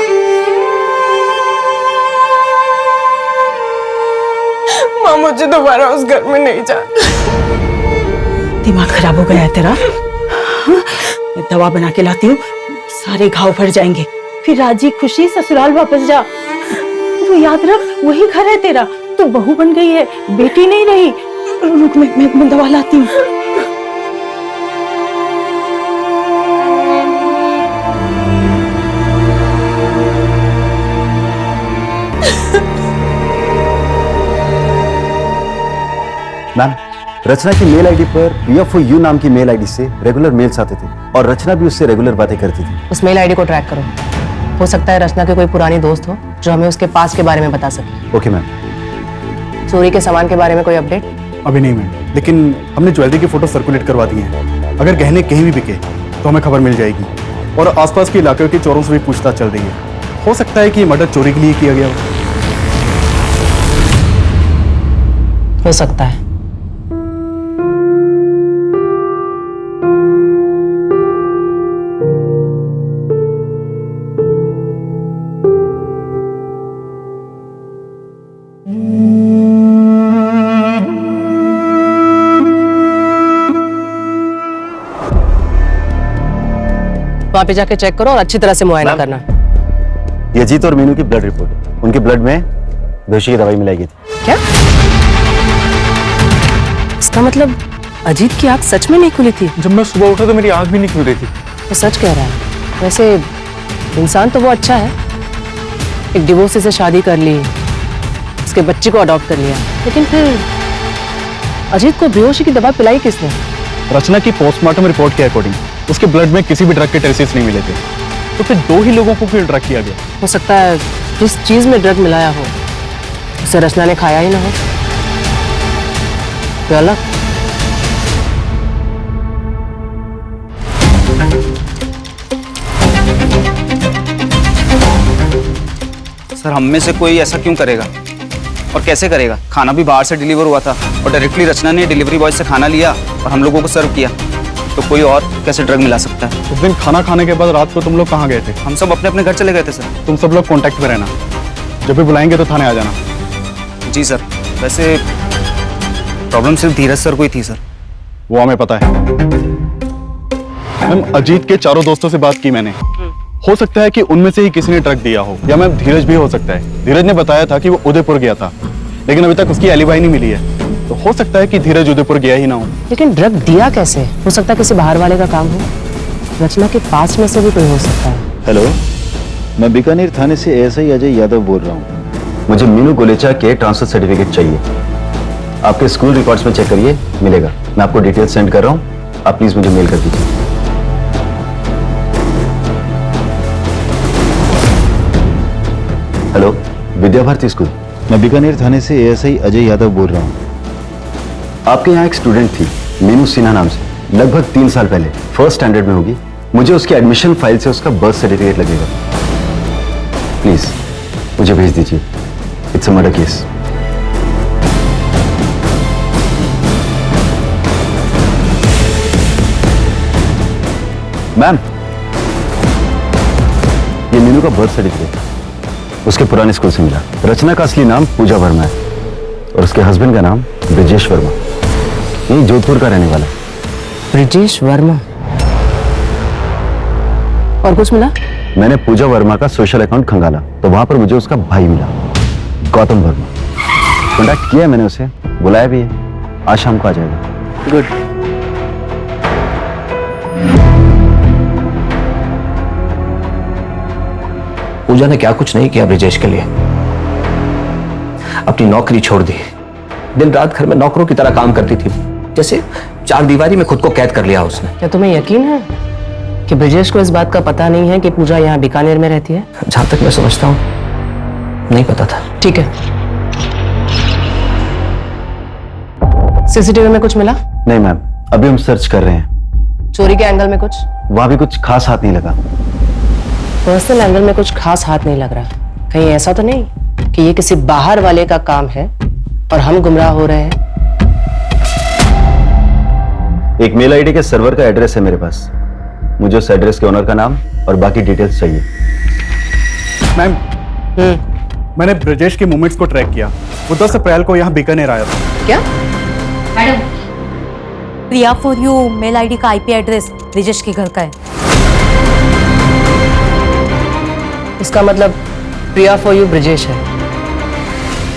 माँ मुझे दोबारा उस घर में नहीं जाना। दिमाग खराब हो गया है तेरा? मैं दवा बना के लाती हूँ, सारे घाव भर जाएंगे, फिर राजी खुशी ससुराल वापस जा। वो याद रख, वही घर है तेरा। तू बहू बन गई है, बेटी नहीं रही। रुक, मैं दवा लाती हूँ। मैम, रचना की मेल आईडी पर UFOU नाम की मेल आईडी से रेगुलर मेल्स आते थे और रचना भी उससे रेगुलर बातें करती थी। उस मेल आईडी को ट्रैक करो, हो सकता है रचना के कोई पुरानी दोस्त हो जो हमें उसके पास के बारे में बता सके। Okay ma'am. चोरी के सामान के बारे में कोई अपडेट? अभी नहीं मैम, लेकिन हमने ज्वेलरी की फोटो सर्कुलेट करवा दी है। अगर गहने कहीं भी बिके तो हमें खबर मिल जाएगी। और आसपास के इलाके के चोरों से भी पूछताछ चल रही है। हो सकता है कि मर्डर चोरी के लिए किया गया हो सकता है। वहां पे जाके चेक करो और अच्छी तरह से मुआयना करना। ये अजीत और मीनू की ब्लड रिपोर्ट, उनके ब्लड में बेहोशी की दवाई मिलाई गई थी। क्या? इसका मतलब अजीत की आंख सच में नहीं खुली थी? जब मैं सुबह उठा तो मेरी आंख भी नहीं खुल रही थी। वो सच कह रहा है। वैसे इंसान तो वो अच्छा है, एक डिवोर्सी से शादी कर ली, उसके बच्चे को अडॉप्ट कर लिया, लेकिन फिर अजीत को बेहोशी की दवा पिलाई किसने? रचना की पोस्टमार्टम रिपोर्ट के अकॉर्डिंग उसके ब्लड में किसी भी ड्रग के ट्रेसेस नहीं मिले थे, तो फिर 2 ही लोगों को क्यों ड्रग किया गया? हो सकता है जिस चीज में ड्रग मिलाया हो उसे रचना ने खाया ही ना हो। तो अलग। सर हम में से कोई ऐसा क्यों करेगा और कैसे करेगा? खाना भी बाहर से डिलीवर हुआ था और डायरेक्टली रचना ने डिलीवरी बॉय से खाना लिया और हम लोगों को सर्व किया, तो कोई और कैसे ड्रग मिला सकता है? उस दिन खाना खाने के बाद रात को तुम लोग कहाँ गए थे? हम सब अपने अपने घर चले गए थे सर। तुम सब लोग कांटेक्ट में रहना, जब भी बुलाएंगे तो थाने आ जाना। जी सर। वैसे प्रॉब्लम सिर्फ धीरज सर को ही थी सर। वो हमें पता है मैम। अजीत के चारों दोस्तों से बात की मैंने, हो सकता है कि उनमें से ही किसी ने ड्रग दिया हो, या मैम धीरज भी हो सकता है। धीरज ने बताया था कि वो उदयपुर गया था, लेकिन अभी तक उसकी एलिबाई नहीं मिली है, तो हो सकता है कि धीरज उदयपुर गया ही ना हो। लेकिन ड्रग दिया कैसे? हो सकता है किसी बाहर वाले का काम हो, रचना के पास में से भी कोई हो सकता है। हेलो, मैं बीकानेर थाने से ASI अजय यादव बोल रहा हूँ। मुझे मीनू गोलेचा के ट्रांसफर सर्टिफिकेट चाहिए। आपके स्कूल रिकॉर्ड्स में चेक करिए, मिलेगा। मैं आपको डिटेल्स सेंड कर रहा हूँ, आप प्लीज मुझे मेल कर दीजिए। Hello, Vidya Bharati school. मैं बीकानेर थाने से ASI अजय यादव बोल रहा हूँ। आपके यहाँ एक स्टूडेंट थी मीनू सिन्हा नाम से, लगभग 3 साल पहले, फर्स्ट स्टैंडर्ड में होगी। मुझे उसकी एडमिशन फाइल से उसका बर्थ सर्टिफिकेट लगेगा। प्लीज मुझे भेज दीजिए, it's a murder case. Ma'am, ये मीनू का बर्थ सर्टिफिकेट उसके पुराने स्कूल से मिला। रचना का असली नाम पूजा वर्मा है और उसके हस्बैंड का नाम ब्रिजेश वर्मा, यही जोधपुर का रहने वाला है। ब्रिजेश वर्मा। और कुछ मिला? मैंने पूजा वर्मा का सोशल अकाउंट खंगाला तो वहां पर मुझे उसका भाई मिला, गौतम वर्मा। कॉन्टैक्ट किया है मैंने उसे, बुलाया भी है, आज शाम को आ जाएगा। गुड। पूजा ने क्या कुछ नहीं किया ब्रिजेश के लिए। अपनी नौकरी छोड़ दी, दिन रात घर में नौकरों की तरह काम करती थी, जैसे चार दीवारी में खुद को कैद कर लिया उसने। क्या तुम्हें यकीन है कि ब्रिजेश को इस बात का पता नहीं है कि पूजा यहाँ बीकानेर में रहती है? जहां तक मैं समझता हूँ नहीं पता था। ठीक है, सीसीटीवी में कुछ मिला? नहीं मैम, अभी हम सर्च कर रहे हैं। चोरी के एंगल में कुछ? वहां भी कुछ खास हाथ नहीं लगा। पर्सनल एंगल में कुछ खास हाथ नहीं लग रहा। कहीं ऐसा तो नहीं कि ये किसी बाहर वाले का काम है और हम गुमराह हो रहे हैं? एक मेल आईडी के सर्वर का एड्रेस है मेरे पास, मुझे उस एड्रेस के ओनर का नाम और बाकी डिटेल्स चाहिए। मैम, मैंने ब्रजेश के मूवमेंट्स को ट्रैक किया। वो 10 अप्रैल को यहाँ बीकानेर आया था। क्या? Madam, Priya for you mail ID का आईपी एड्रेस ब्रिजेश के घर का है। इसका मतलब प्रिया फॉर यू ब्रिजेश है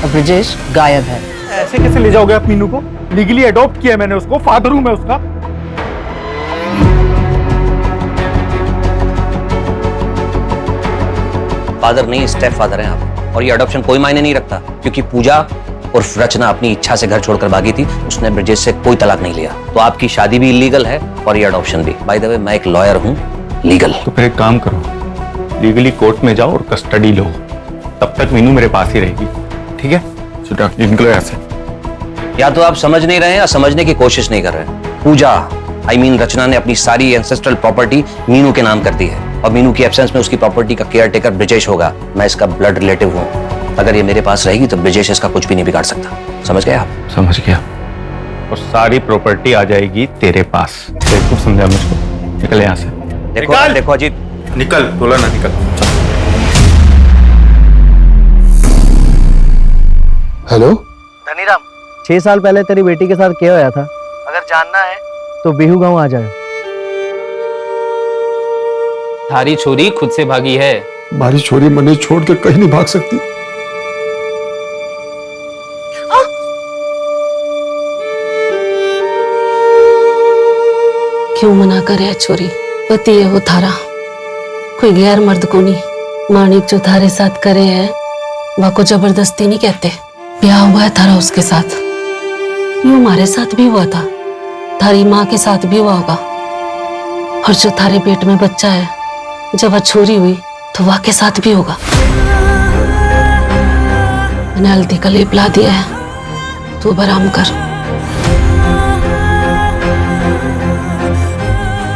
और ब्रिजेश गायब है। ऐसे कैसे ले जाओगे आप मीनू को? लीगली अडॉप्ट किया मैंने उसको, फादर हूं मैं उसका। फादर नहीं, स्टेप फादर हैं आप। और ये अडॉप्शन कोई मायने नहीं रखता, क्योंकि पूजा और रचना अपनी इच्छा से घर छोड़कर भागी थी। उसने ब्रिजेश से कोई तलाक नहीं लिया, तो आपकी शादी भी इलीगल है और ये अडॉप्शन भी। बाय द वे, मैं एक लॉयर हूँ, लीगल। तो फिर एक काम करो, लीगली कोर्ट में जाओ और कस्टडी लो, तब तक मीनू मेरे पास ही रहेगी, ठीक है? सुधा, निकलो यहाँ से। या तो आप समझ नहीं रहे हैं या समझने की कोशिश नहीं कर रहे हैं। पूजा रचना ने अपनी सारी एंसेस्ट्रल प्रॉपर्टी मीनू के नाम कर दी है और मीनू की एब्सेंस में उसकी प्रॉपर्टी का केयर टेकर ब्रिजेश होगा। मैं इसका ब्लड रिलेटिव हूँ। अगर ये मेरे पास रहेगी तो ब्रिजेश इसका कुछ भी नहीं बिगाड़ सकता। समझ गए आप? समझ गया। और सारी प्रॉपर्टी आ जाएगी तेरे पास। देखो, समझा मुझको। निकल यहाँ से। देखो देखो अजीत, निकल, बोला ना निकल। हेलो धनीराम, 6 साल पहले तेरी बेटी के साथ क्या होया था? अगर जानना है तो बिहू गांव आ जाए। थारी छोरी खुद से भागी है। हमारी छोरी मने छोड़ के कहीं नहीं भाग सकती। क्यों मना करे छोरी? पति है वो थारा, कोई गैर मर्द को नहीं। माणिक जो थारे साथ करे है वह को जबरदस्ती नहीं कहते। ब्याह हुआ है थारा उसके साथ, यूं हमारे साथ भी हुआ था, थारी माँ के साथ भी हुआ होगा। और जो थारे पेट में बच्चा है, जब वह छोरी हुई तो वह के साथ भी होगा। मैंने हल्दी का लेप ला दिया है, तू आराम कर।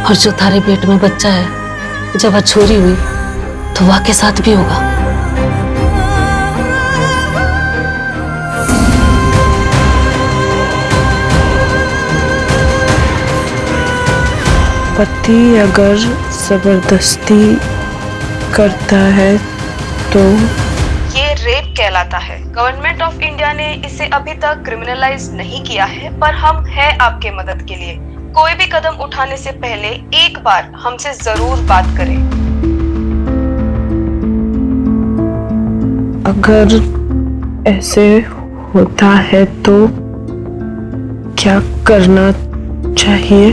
और जो थारे पेट में बच्चा है, जब वह छोरी हुई तो वह के साथ भी होगा। पति अगर जबरदस्ती करता है तो ये रेप कहलाता है। गवर्नमेंट ऑफ इंडिया ने इसे अभी तक क्रिमिनलाइज नहीं किया है, पर हम हैं आपके मदद के लिए। कोई भी कदम उठाने से पहले एक बार हमसे जरूर बात करें। अगर ऐसे होता है तो क्या करना चाहिए?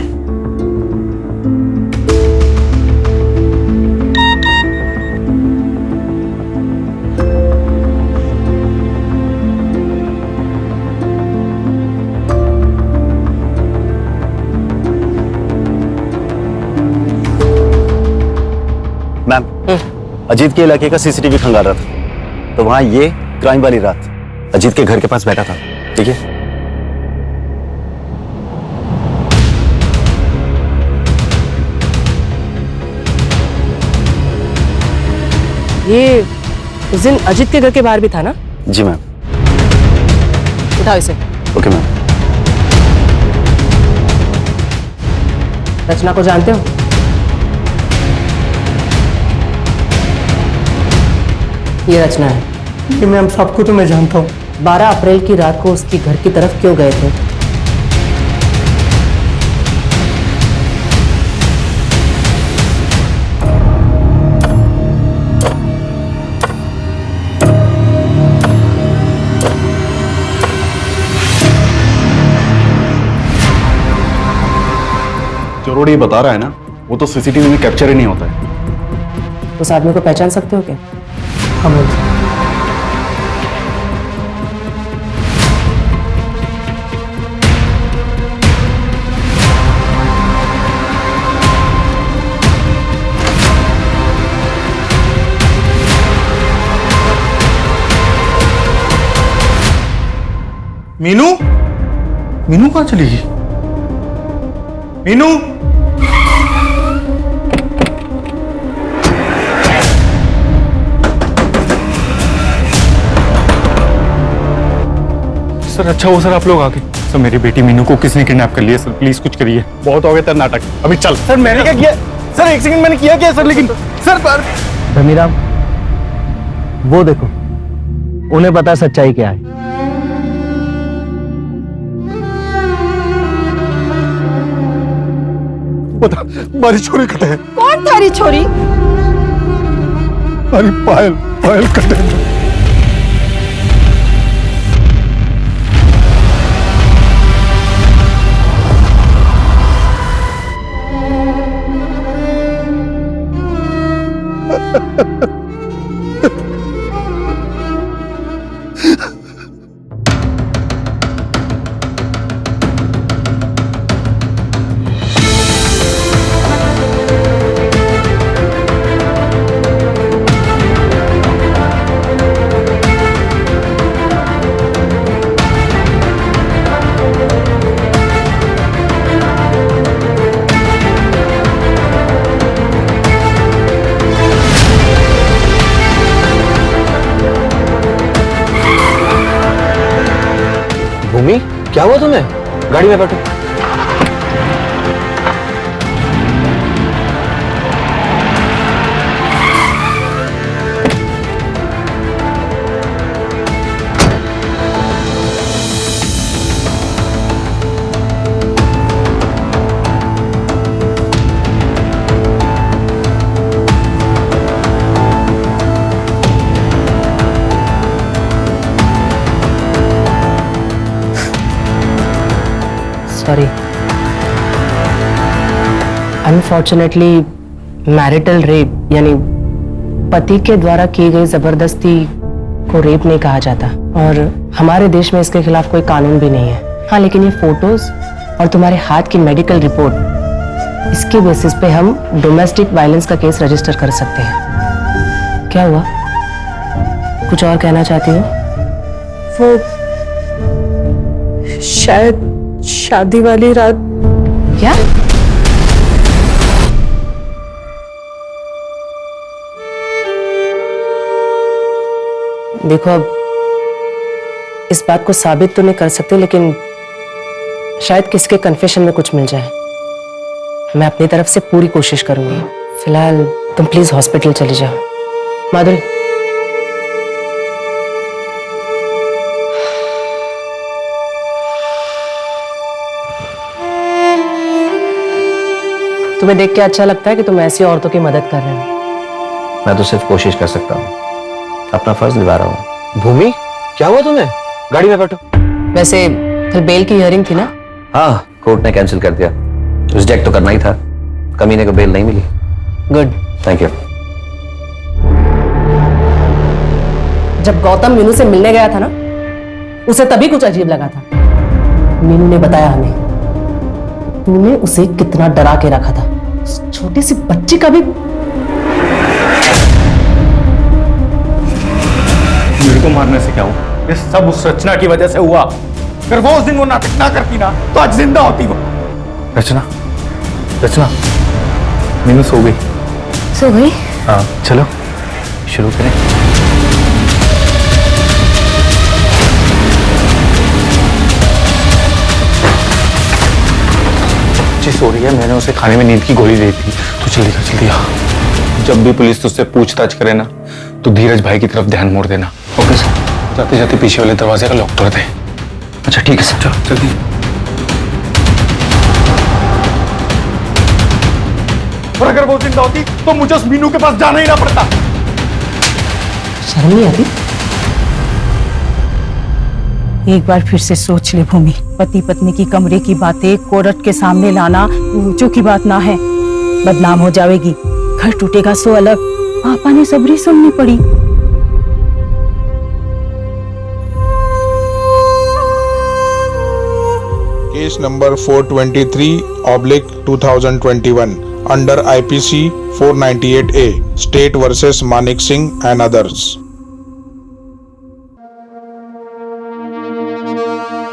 मैम, अजीत के इलाके का सीसीटीवी खंगाल रहा था, तो वहां ये क्राइम वाली रात अजीत के घर के पास बैठा था। ठीक है? ये उस दिन अजीत के घर के बाहर भी था ना? जी मैम। उठाओ इसे। Okay ma'am. रचना को जानते हो? ये रचना है। ये मैम, सबको तो मैं जानता हूँ। 12 अप्रैल की रात को उसके घर की तरफ क्यों गए थे? रोड ये बता रहा है ना, वो तो सीसीटीवी में कैप्चर ही नहीं होता है। उस आदमी को पहचान सकते हो क्या? हाँ बोल। मीनू, मीनू कहाँ चली गई? मीनू, सर अच्छा हो सर आप लोग आ गए। सर मेरी बेटी मीनू को किसने किडनैप कर लिया? सर प्लीज कुछ करिए। बहुत हो गया तेरा नाटक, अभी चल। सर मैंने क्या किया? सर एक सेकंड, मैंने किया क्या सर? लेकिन सर पर धनीराम, वो देखो, उन्हें पता सच्चाई क्या है। बता, हमारी छोरी कटे है। कौन थारी छोरी? अरे पायल, पायल कटे है। भूमि, क्या हुआ तुम्हें? गाड़ी में बैठो। सॉरी, अनफॉर्चुनेटली मैरिटल रेप यानी पति के द्वारा की गई जबरदस्ती को रेप नहीं कहा जाता और हमारे देश में इसके खिलाफ कोई कानून भी नहीं है। हाँ, लेकिन ये फोटोज और तुम्हारे हाथ की मेडिकल रिपोर्ट, इसके बेसिस पे हम डोमेस्टिक वायलेंस का केस रजिस्टर कर सकते हैं। क्या हुआ? कुछ और कहना चाहती हो? वो शायद शादी वाली रात। क्या? देखो, अब इस बात को साबित तो नहीं कर सकते, लेकिन शायद किसके कन्फेशन में कुछ मिल जाए। मैं अपनी तरफ से पूरी कोशिश करूंगी। फिलहाल तुम प्लीज हॉस्पिटल चले जाओ। माधुरी, तुम्हें देख के अच्छा लगता है कि तुम ऐसी औरतों की मदद कर रहे हो? मैं तो सिर्फ कोशिश कर सकता हूँ, अपना फर्ज निभा रहा हूँ। भूमि, क्या हुआ तुम्हें? गाड़ी में बैठो। वैसे कल बेल की हियरिंग थी ना? हाँ, कोर्ट ने कैंसिल कर दिया। रिजेक्ट तो करना ही था, कमीने को बेल नहीं मिली। Good, thank you. जब गौतम मीनू से मिलने गया था ना, उसे तभी कुछ अजीब लगा था। मीनू ने बताया हमें तूने उसे कितना डरा के रखा था। उस छोटी सी बच्ची का भी। मेरे को मारने से क्या हुआ? ये सब उस रचना की वजह से हुआ। अगर वो उस दिन वो नाटक ना करती ना, तो आज जिंदा होती वो। रचना, रचना, मीनू सो गई। सो गई? हाँ, चलो शुरू करें। सो रही है, मैंने उसे खाने में नींद की गोली दी थी। तो जल्दी आ। जब भी पुलिस तुझसे पूछताछ करे ना, तो धीरज भाई की तरफ ध्यान मोड़ देना। Okay sir. जाते जाते पीछे वाले दरवाजे का लॉक तोड़ दे। अच्छा ठीक है सर, चलो जल्दी। और अगर वो जिंदा होती तो मुझे उस मीनू के पास जाना ही ना पड़ता। शर्म नहीं आती? एक बार फिर से सोच ले भूमि, पति पत्नी की कमरे की बातें कोर्ट के सामने लाना ऊंचों की बात ना है। बदनाम हो जाएगी, घर टूटेगा सो अलग। पापा ने सबरी सुननी पड़ी। Case number 423/2021 under IPC 498A state versus Manik Singh and others.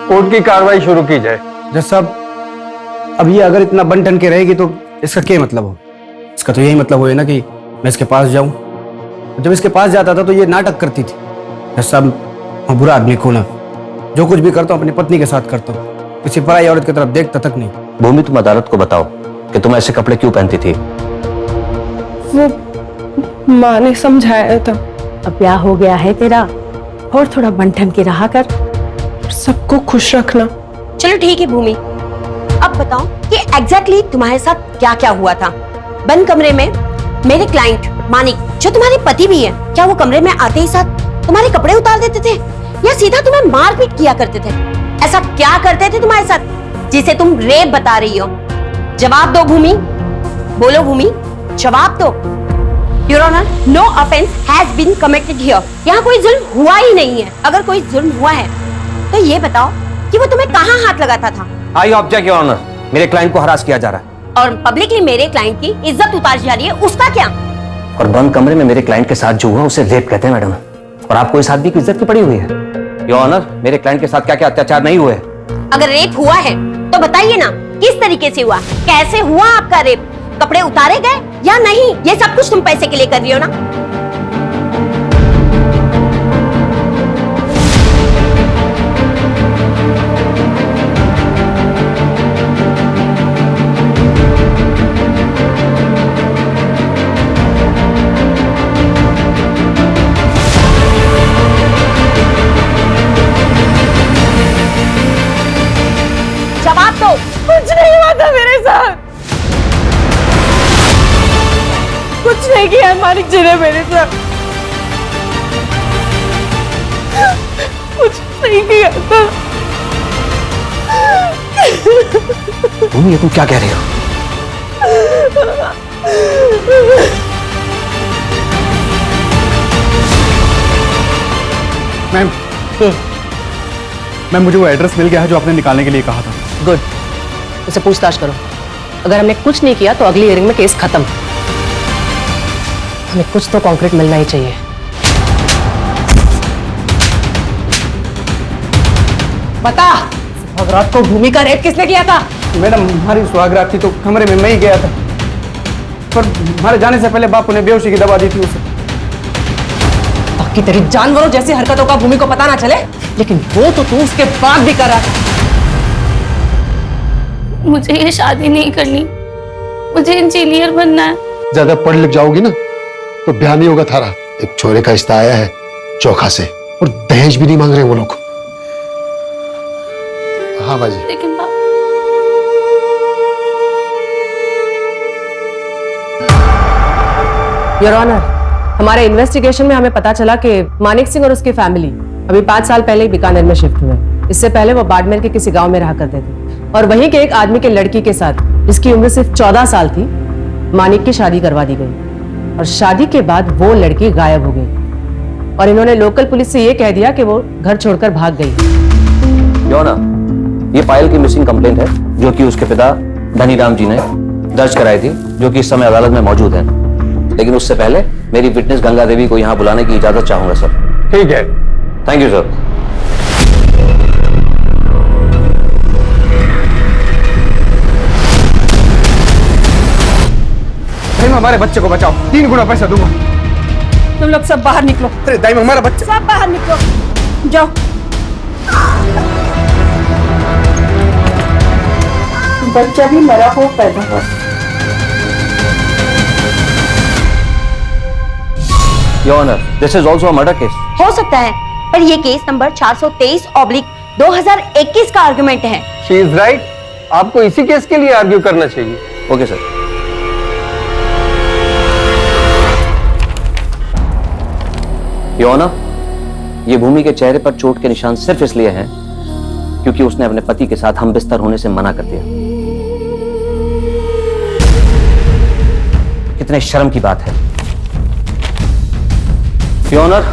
Court की कार्रवाई शुरू की जाए। जज साहब, अब ये अगर इतना बन ठन के रहेगी तो इसका क्या मतलब हो? इसका तो यही मतलब हो ना कि मैं इसके पास जाऊं। जब इसके पास जाता था तो ये नाटक करती थी। जज साहब, मैं बुरा आदमी को ना, जो कुछ भी करता हूँ अपनी पत्नी के साथ करता हूँ, किसी पराई औरत की तरफ देखता तक नहीं। भूमि, तुम अदालत को बताओ कि तुम ऐसे कपड़े क्यों पहनती थी? वो माँ ने समझाया था। अब ब्याह हो गया है तेरा, और थोड़ा बंठन के रहा कर, सबको खुश रखना। चलो ठीक है भूमि, अब बताओ कि एग्जैक्टली तुम्हारे साथ क्या क्या हुआ था। बंद कमरे में मेरे क्लाइंट मानिक, जो तुम्हारे पति भी है, क्या वो कमरे में आते ही साथ तुम्हारे कपड़े उतार देते थे या सीधा तुम्हें मारपीट किया करते थे? ऐसा क्या करते थे तुम्हारे साथ जिसे तुम रेप बता रही हो? जवाब दो भूमि, बोलो भूमि, जवाब दो। Your honour, no offence has been committed here. यहाँ कोई जुल्म हुआ ही नहीं है। अगर कोई जुल्म हुआ है तो ये बताओ कि वो तुम्हें कहाँ हाथ लगाता था? आई ऑब्जेक्ट योर ऑनर, मेरे क्लाइंट को हरास किया जा रहा है और पब्लिकली मेरे क्लाइंट की इज्जत उतारी जा रही है, उसका क्या? और बंद कमरे में मेरे क्लाइंट के साथ जो हुआ उसे रेप कहते हैं मैडम। और आपको इस आदमी की इज्जत की पड़ी हुई है। योर ऑनर, मेरे क्लाइंट के साथ क्या क्या अत्याचार नहीं हुए? अगर रेप हुआ है तो बताइए ना, किस तरीके से हुआ, कैसे हुआ आपका रेप? कपड़े उतारे गए या नहीं? ये सब कुछ तुम पैसे के लिए कर रही हो ना? जवाब दो। कुछ नहीं हुआ था मेरे साथ, कुछ नहीं किया मानिक जी ने मेरे साथ, कुछ नहीं किया था। भूमि, ये तुम क्या कह रही हो? मैम, मुझे वो एड्रेस मिल गया है जो आपने निकालने के लिए कहा था। गुड, उसे पूछताछ करो। अगर हमने कुछ नहीं किया तो अगली हियरिंग में केस खत्म। हमें कुछ तो कॉन्क्रीट मिलना ही चाहिए। बता, रात को भूमि का रेप किसने किया था? मैडम, हमारी सुहागरात थी तो कमरे में मैं ही गया था, पर हमारे जाने से पहले बापू ने बेहोशी की दवा दी थी उसे। बाकी तेरी जानवरों जैसी हरकतों का भूमि को पता ना चले, लेकिन वो तो तू उसके बाद भी कर रहा है। मुझे ये शादी नहीं करनी, मुझे इंजीनियर बनना है। ज्यादा पढ़ लिख जाओगी ना तो ब्याह नहीं होगा थारा। एक छोरे का रिश्ता आया है चोखा से, और दहेज भी नहीं मांग रहे वो लोग। हाँ बाजी। लेकिन योर ऑनर, हमारे इन्वेस्टिगेशन में हमें पता चला कि मानिक सिंह और उसकी फैमिली अभी 5 साल पहले ही बीकानेर में शिफ्ट हुए। इससे पहले वो बाड़मेर के किसी गांव में रहा करते थे और वहीं के एक आदमी के लड़की के साथ, जिसकी उम्र सिर्फ 14 साल थी, मानिक की शादी करवा दी गई। और शादी के बाद वो लड़की गायब हो गई और इन्होंने लोकल पुलिस से ये कह दिया कि वो घर छोड़कर भाग गई। योना, ये पायल की मिसिंग कंप्लेंट है जो कि उसके पिता धनीराम जी ने दर्ज कराई थी, जो कि इस समय अदालत में मौजूद है। लेकिन उससे पहले मेरी विटनेस गंगा देवी को यहाँ बुलाने की इजाजत चाहूंगा सर। ठीक है, थैंक यू सर। हमारे बच्चे को बचाओ, 3 गुना पैसा दूंगा। तुम लोग सब बाहर निकलो। अरे दाई, हमारा बच्चा। सब बाहर निकलो, जाओ। बच्चा भी मरा हो पैदा हो। Your honour, this is also a murder case. हो सकता है, पर ये केस नंबर 423/2021 का आर्गुमेंट है। She is right. आपको इसी केस के लिए आर्ग्यू करना चाहिए। Okay sir. योर ऑनर, ये भूमि के चेहरे पर चोट के निशान सिर्फ इसलिए हैं क्योंकि उसने अपने पति के साथ हम बिस्तर होने से मना कर दिया। कितने शर्म की बात है। योर ऑनर,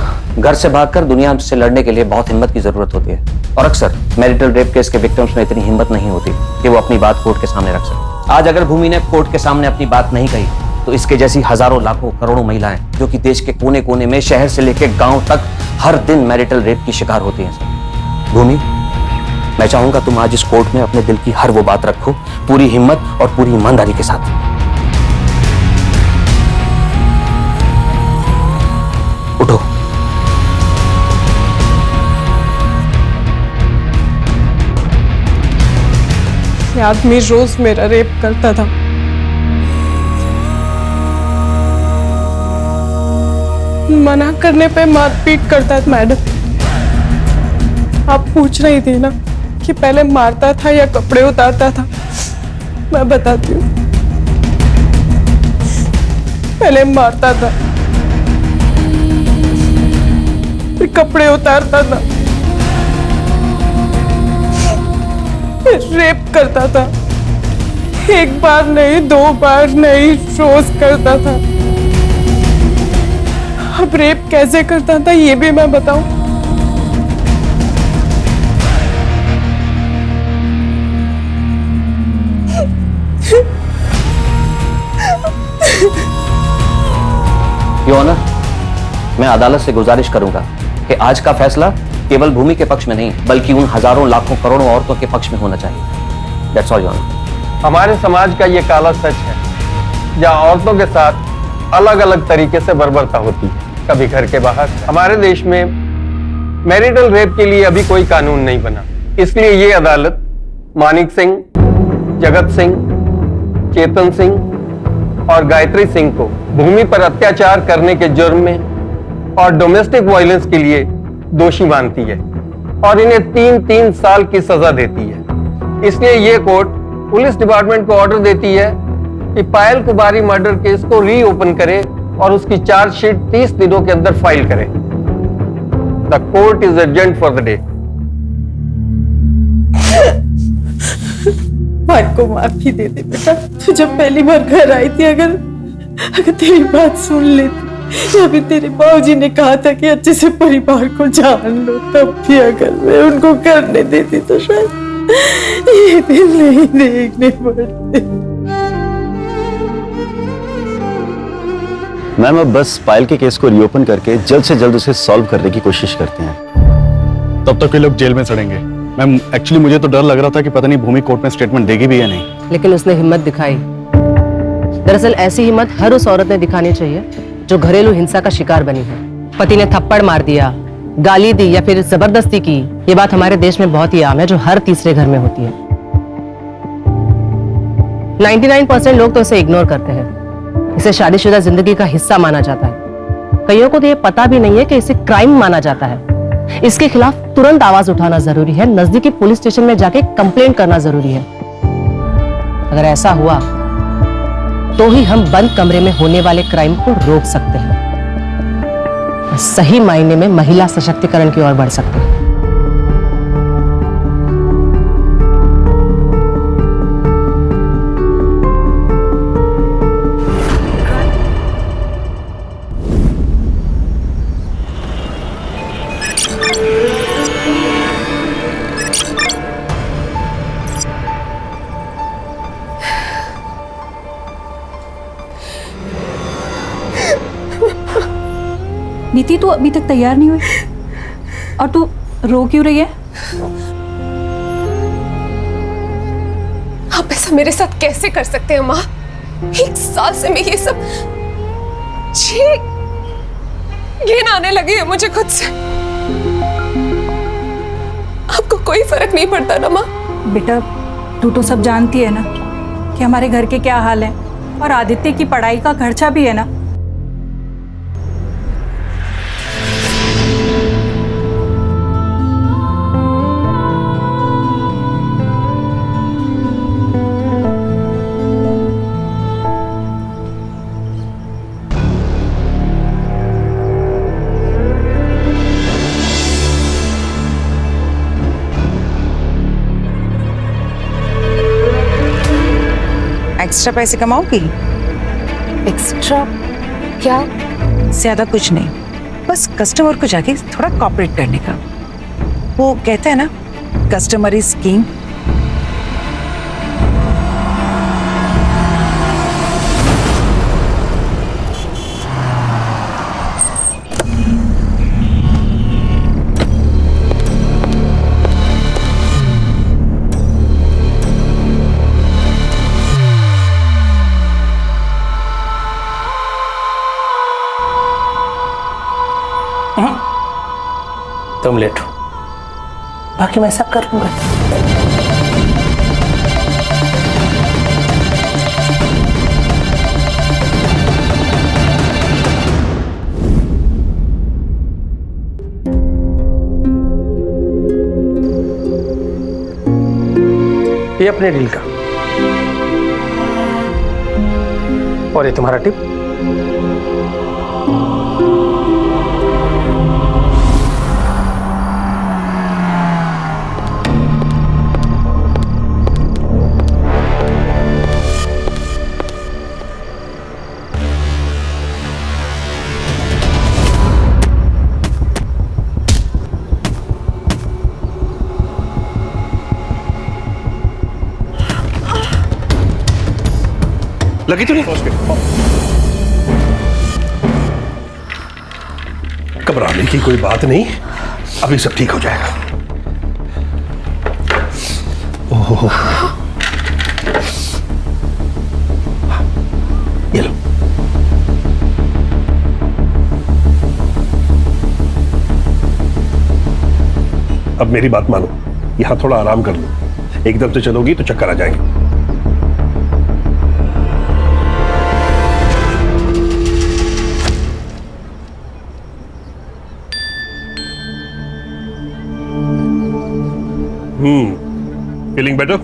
घर से भागकर दुनिया से लड़ने के लिए बहुत हिम्मत की जरूरत होती है और अक्सर मैरिटल रेप केस के विक्टिम्स में इतनी हिम्मत नहीं होती कि वो अपनी बात कोर्ट के सामने रख सके। आज अगर भूमि ने कोर्ट के सामने अपनी बात नहीं कही तो इसके जैसी हजारों लाखों करोड़ों महिलाएं जो कि देश के कोने कोने में शहर से लेकर गांव तक हर दिन मैरिटल रेप की शिकार होती हैं। सर भूमि, मैं चाहूंगा तुम आज इस कोर्ट में अपने दिल की हर वो बात रखो, पूरी हिम्मत और पूरी ईमानदारी के साथ। उठो। ये आदमी रोज मेरा रेप करता था। मना करने पे मारपीट करता था। मैडम, आप पूछ रही थी ना कि पहले मारता था या कपड़े उतारता था। मैं बताती हूँ, पहले मारता था, फिर कपड़े उतारता था, फिर रेप करता था। एक बार नहीं, 2 बार नहीं, रोज करता था। अब रेप कैसे करता था ये भी मैं बताऊं? योर ऑनर, मैं अदालत से गुजारिश करूंगा कि आज का फैसला केवल भूमि के पक्ष में नहीं बल्कि उन हजारों लाखों करोड़ों औरतों के पक्ष में होना चाहिए। That's all your honour. हमारे समाज का ये काला सच है, जहां औरतों के साथ अलग अलग तरीके से बर्बरता होती है, कभी घर के बाहर। हमारे देश में मैरिटल रेप के लिए अभी कोई कानून नहीं बना, इसलिए ये अदालत मानिक सिंह, जगत सिंह, चेतन सिंह और गायत्री सिंह को भूमि पर अत्याचार करने के जुर्म में और डोमेस्टिक वायलेंस के लिए दोषी मानती है और इन्हें 3-3 साल की सजा देती है। इसलिए ये कोर्ट पुलिस डिपार्टमेंट को ऑर्डर देती है कि पायल कुमारी मर्डर केस को रीओपन करे और उसकी चार्जशीट 30 दिनों के अंदर फाइल करे। The court is adjourned for the day. भाई को माफी दे दे बेटा, तू जब पहली बार घर आई थी, अगर तेरी बात सुन लेती या फिर तेरे बाबूजी ने कहा था कि अच्छे से परिवार को जान लो, तब भी अगर मैं उनको करने देती तो शायद ये दिन नहीं देखने पड़ते। मैम, अब बस पायल के केस को रीओपन करके जल्द से जल्द उसे सॉल्व करने की कोशिश करते हैं। तब तक ये लोग जेल में सड़ेंगे। मैम, एक्चुअली मुझे तो डर लग रहा था कि पता नहीं भूमि कोर्ट में स्टेटमेंट देगी भी या नहीं। लेकिन उसने हिम्मत दिखाई। दरअसल ऐसी हिम्मत हर उस औरत ने दिखानी चाहिए जो घरेलू हिंसा का शिकार बनी है। पति ने थप्पड़ मार दिया, गाली दी या फिर जबरदस्ती की, ये बात हमारे देश में बहुत ही आम है, जो हर तीसरे घर में होती है। 99% लोग तो इसे इग्नोर करते हैं। इसे शादीशुदा जिंदगी का हिस्सा माना जाता है। कईयों को तो ये पता भी नहीं है कि इसे क्राइम माना जाता है। इसके खिलाफ तुरंत आवाज उठाना जरूरी है, नजदीकी पुलिस स्टेशन में जाके कंप्लेंट करना जरूरी है। अगर ऐसा हुआ तो ही हम बंद कमरे में होने वाले क्राइम को रोक सकते हैं, सही मायने में महिला सशक्तिकरण की ओर बढ़ सकते हैं। नीति, तू अभी तक तैयार नहीं हुई और तू रो क्यों रही है? आप ऐसा मेरे साथ कैसे कर सकते हैं माँ? 1 साल से मैं ये सब घिन आने लगी है मुझे खुद से। आपको कोई फर्क नहीं पड़ता ना माँ? बेटा, तू तो सब जानती है ना कि हमारे घर के क्या हाल है, और आदित्य की पढ़ाई का खर्चा भी है ना। एक्स्ट्रा पैसे कमाओगी? एक्स्ट्रा क्या? ज्यादा कुछ नहीं, बस कस्टमर को जाके थोड़ा कॉपरेट करने का। वो कहते हैं ना, कस्टमर इज किंग। तुम लेटो, बाकी मैं सब कर लूंगा। ये अपने डील का, और ये तुम्हारा टिप। लगी तो नहीं? घबराने की कोई बात नहीं, अभी सब ठीक हो जाएगा। ओहो, ये लो। अब मेरी बात मानो, यहां थोड़ा आराम कर लो। एकदम से चलोगी तो चक्कर आ जाएंगे। Feeling better?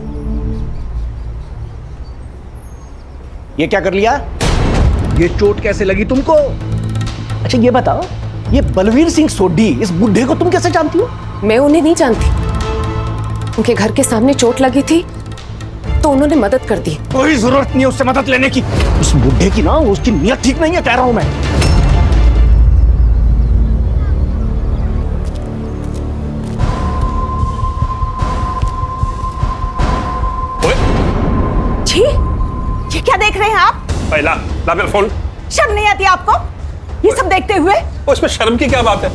ये क्या कर लिया? ये चोट कैसे लगी तुमको? अच्छा ये बताओ, ये बलवीर सिंह सोढ़ी, इस बुढ़े को तुम कैसे जानती हो? मैं उन्हें नहीं जानती। उनके घर के सामने चोट लगी थी तो उन्होंने मदद कर दी। कोई जरूरत नहीं है उससे मदद लेने की। उस बुढ़े की ना, उसकी नीयत ठीक नहीं है, कह रहा हूं मैं। छी, ये क्या देख रहे हैं आप? पहला ला मेरा फोन। शर्म नहीं आती आपको ये सब देखते हुए? उसमें शर्म की क्या बात है?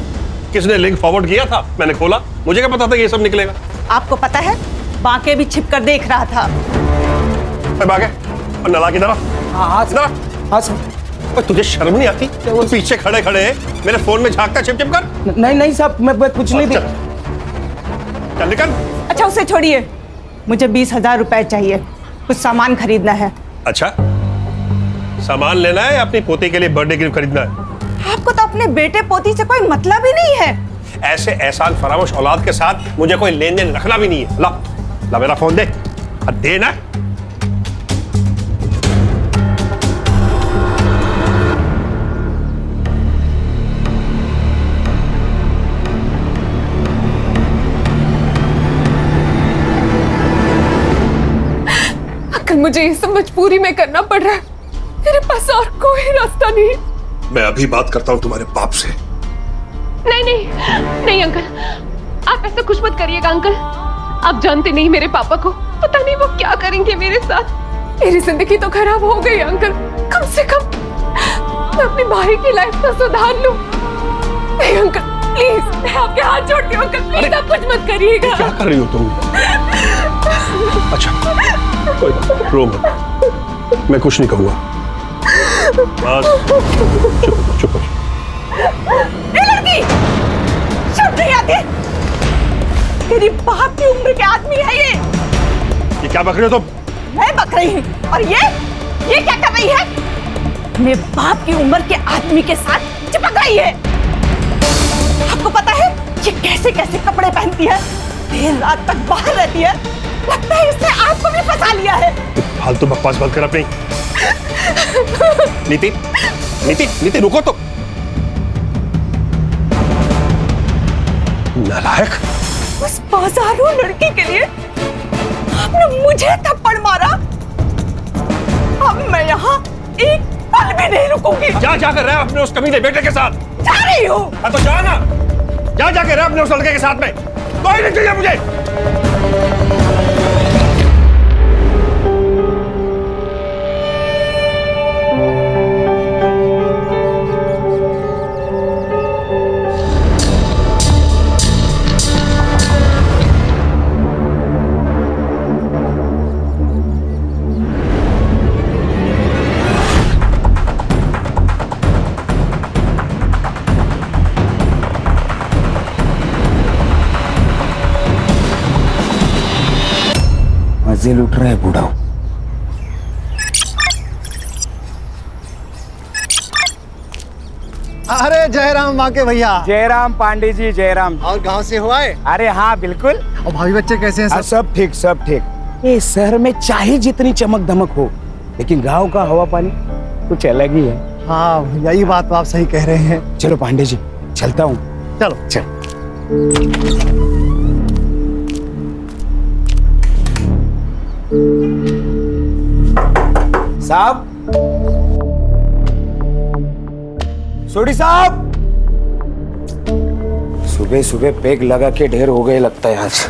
किसने लिंक फॉरवर्ड किया था? मैंने खोला, मुझे क्या पता था कि ये सब निकलेगा। आपको पता है, बांके भी छिप कर देख रहा था। बांके और नला की तरफ। हाँ सर। तुझे शर्म नहीं आती? वो पीछे खड़े खड़े मेरे फोन में झांकता छिप छिप कर। नहीं साहब, मैं कुछ नहीं। चल निकल। अच्छा उसे छोड़िए, मुझे 20,000 रुपए चाहिए, कुछ सामान खरीदना है। अच्छा, सामान लेना है या अपनी पोती के लिए बर्थडे गिफ्ट खरीदना है? आपको तो अपने बेटे पोती से कोई मतलब ही नहीं है। ऐसे एहसान फरामोश औलाद के साथ मुझे कोई लेन देन रखना भी नहीं है। ला ला मेरा फोन दे। दे ना। अंकल, मुझे ये सब मजबूरी में करना पड़ रहा है, मेरे पास और कोई रास्ता नहीं। मैं अभी बात करता हूँ तुम्हारे बाप से। नहीं अंकल, आप ऐसा कुछ मत करिएगा अंकल। आप जानते नहीं मेरे पापा को, पता नहीं वो क्या करेंगे मेरे साथ। मेरी जिंदगी तो खराब हो गई अंकल, कम से कम मैं अपने भाई की लाइफ तो सुधार लूं। नहीं अंकल प्लीज, मैं आपके हाथ जोड़ती हूँ अंकल, प्लीज आप कुछ मत करिएगा। क्या कर रही हो तुम? अच्छा कोई बात, रो मत, मैं कुछ नहीं कहूंगा। बस चुप। लड़की, शर्म नहीं आती? तेरी बाप की उम्र के आदमी है ये। क्या बक रहे हो तुम? मैं बक रही हूँ, और ये क्या कर रही है? मेरे बाप की उम्र के आदमी के साथ चिपक रही है। आपको पता है ये कैसे कैसे कपड़े पहनती है, देर रात तक बाहर रहती है, लगता है इसने आपको भी फंसा लिया है। फालतू बकवास बंद कर अपनी। नीति रुको तो। नालायक। उस बाजारू लड़की के लिए आपने मुझे थप्पड़ मारा। अब मैं यहाँ एक पल भी नहीं रुकूंगी। जा कर रहा है अपने उस कमीने बेटे के साथ। जा रही हूँ। तो जा ना, जा के रहा अपने उस लड़के के साथ में। कोई नहीं चाहिए मुझे। मजे लूट रहा है बूढ़ा। अरे जयराम बांके भैया। जयराम पांडे जी, जयराम। और गांव से हुआ है? अरे हाँ बिल्कुल। और भाभी बच्चे कैसे हैं? सब ठीक, सब ठीक। ये शहर में चाहे जितनी चमक धमक हो, लेकिन गांव का हवा पानी कुछ अलग ही है। हाँ भैया, ये बात तो आप सही कह रहे हैं। चलो पांडे जी, चलता हूँ। चलो चल। साहब, सोडी साहब, सुबह सुबह पेग लगा के ढेर हो गए लगता है आज।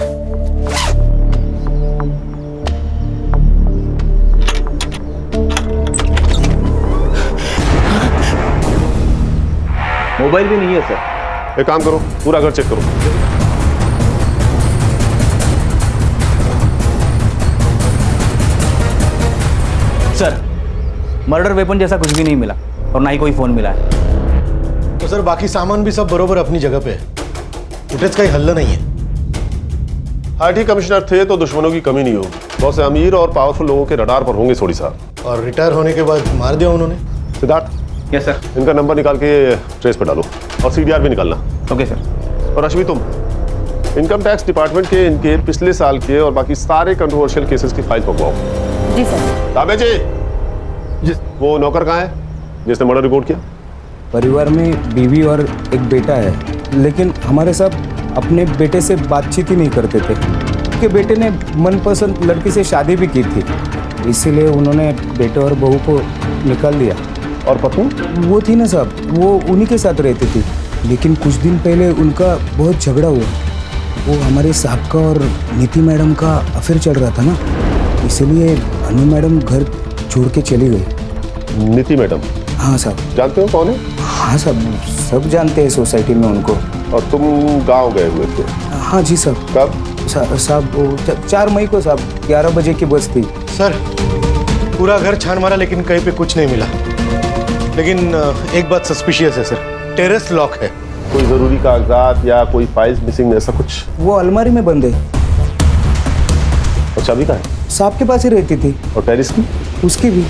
मोबाइल भी नहीं है सर। एक काम करो, पूरा घर चेक करो। सर, मर्डर वेपन जैसा कुछ भी नहीं मिला और ना ही कोई फोन मिला है। तो सर बाकी सामान भी सब बरोबर अपनी जगह पे है। फुटेज का ही हल्ला नहीं है। आईटी कमिश्नर थे तो दुश्मनों की कमी नहीं होगी। बहुत से अमीर और पावरफुल लोगों के रडार पर होंगे सोडी साहब। और रिटायर होने के बाद मार दिया उन्होंने। सिद्धार्थ। Yes sir. इनका नंबर निकाल के ट्रेस पे डालो और सीडीआर भी निकालना। Okay sir. और अश्वी, तुम इनकम टैक्स डिपार्टमेंट के इनके पिछले साल के और बाकी सारे कंट्रोवर्शियल केसेस की फाइल मंगवाओ। जी सर। ताबे जी, वो नौकर कहाँ है जिसने मर्डर रिपोर्ट किया? परिवार में बीवी और एक बेटा है, लेकिन हमारे साथ अपने बेटे से बातचीत ही नहीं करते थे। उनके बेटे ने मनपसंद लड़की से शादी भी की थी, इसीलिए उन्होंने बेटे और बहू को निकाल दिया। और पत्नी? वो थी ना साहब, वो उन्हीं के साथ रहती थी, लेकिन कुछ दिन पहले उनका बहुत झगड़ा हुआ। वो हमारे साहब का और नीति मैडम का अफेयर चल रहा था ना, इसीलिए अनु मैडम घर छोड़ के चली गई। नीति मैडम? हाँ साहब। जानते हो कौन है? हाँ साहब, सब जानते हैं सोसाइटी में उनको। और तुम गांव गए हुए थे? हाँ जी साहब। कब? साहब 4 मई को साहब, 11 बजे की बस थी। सर पूरा घर छान मारा लेकिन कहीं पे कुछ नहीं मिला। लेकिन एक बात सस्पिशियस है सर, टेरेस लॉक है। कोई जरूरी कागजात या कोई फाइल्स मिसिंग ऐसा कुछ? वो अलमारी में बंद है। और चाबी कहाँ है? साहब के पास ही रहती थी। और टेरेस की? उसकी भी।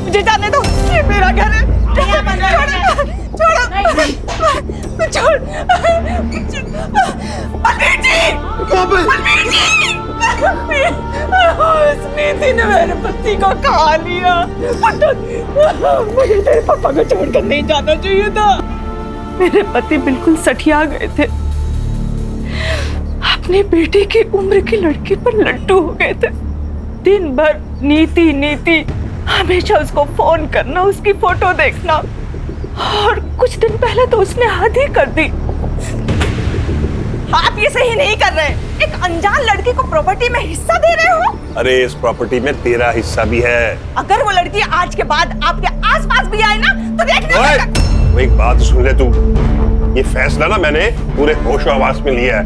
मुझे जाने दो, ये मेरा घर है। छोड़ो, छोड़। बलबीर जी, बलबीर जी, उस नीति ने मेरे पति को खा लिया। मुझे तेरे पापा को छोड़कर नहीं जाना चाहिए था। मेरे पति बिल्कुल सठिया गए थे, अपने बेटे की उम्र की लड़की पर लट्टू हो गए थे। दिन भर नीति नीति, हमेशा उसको फोन करना, उसकी फोटो देखना, और कुछ दिन पहले तो उसने हद ही कर दी। आप ये सही नहीं कर रहे। एक अनजान लड़की को प्रॉपर्टी में हिस्सा दे रहे हो। अरे इस प्रॉपर्टी में तेरा हिस्सा भी है। अगर वो लड़की आज के बाद आपके आसपास भी आए ना तो देखना। एक बात सुन ले तू, ये फैसला ना मैंने पूरे होशो हवास में लिया है,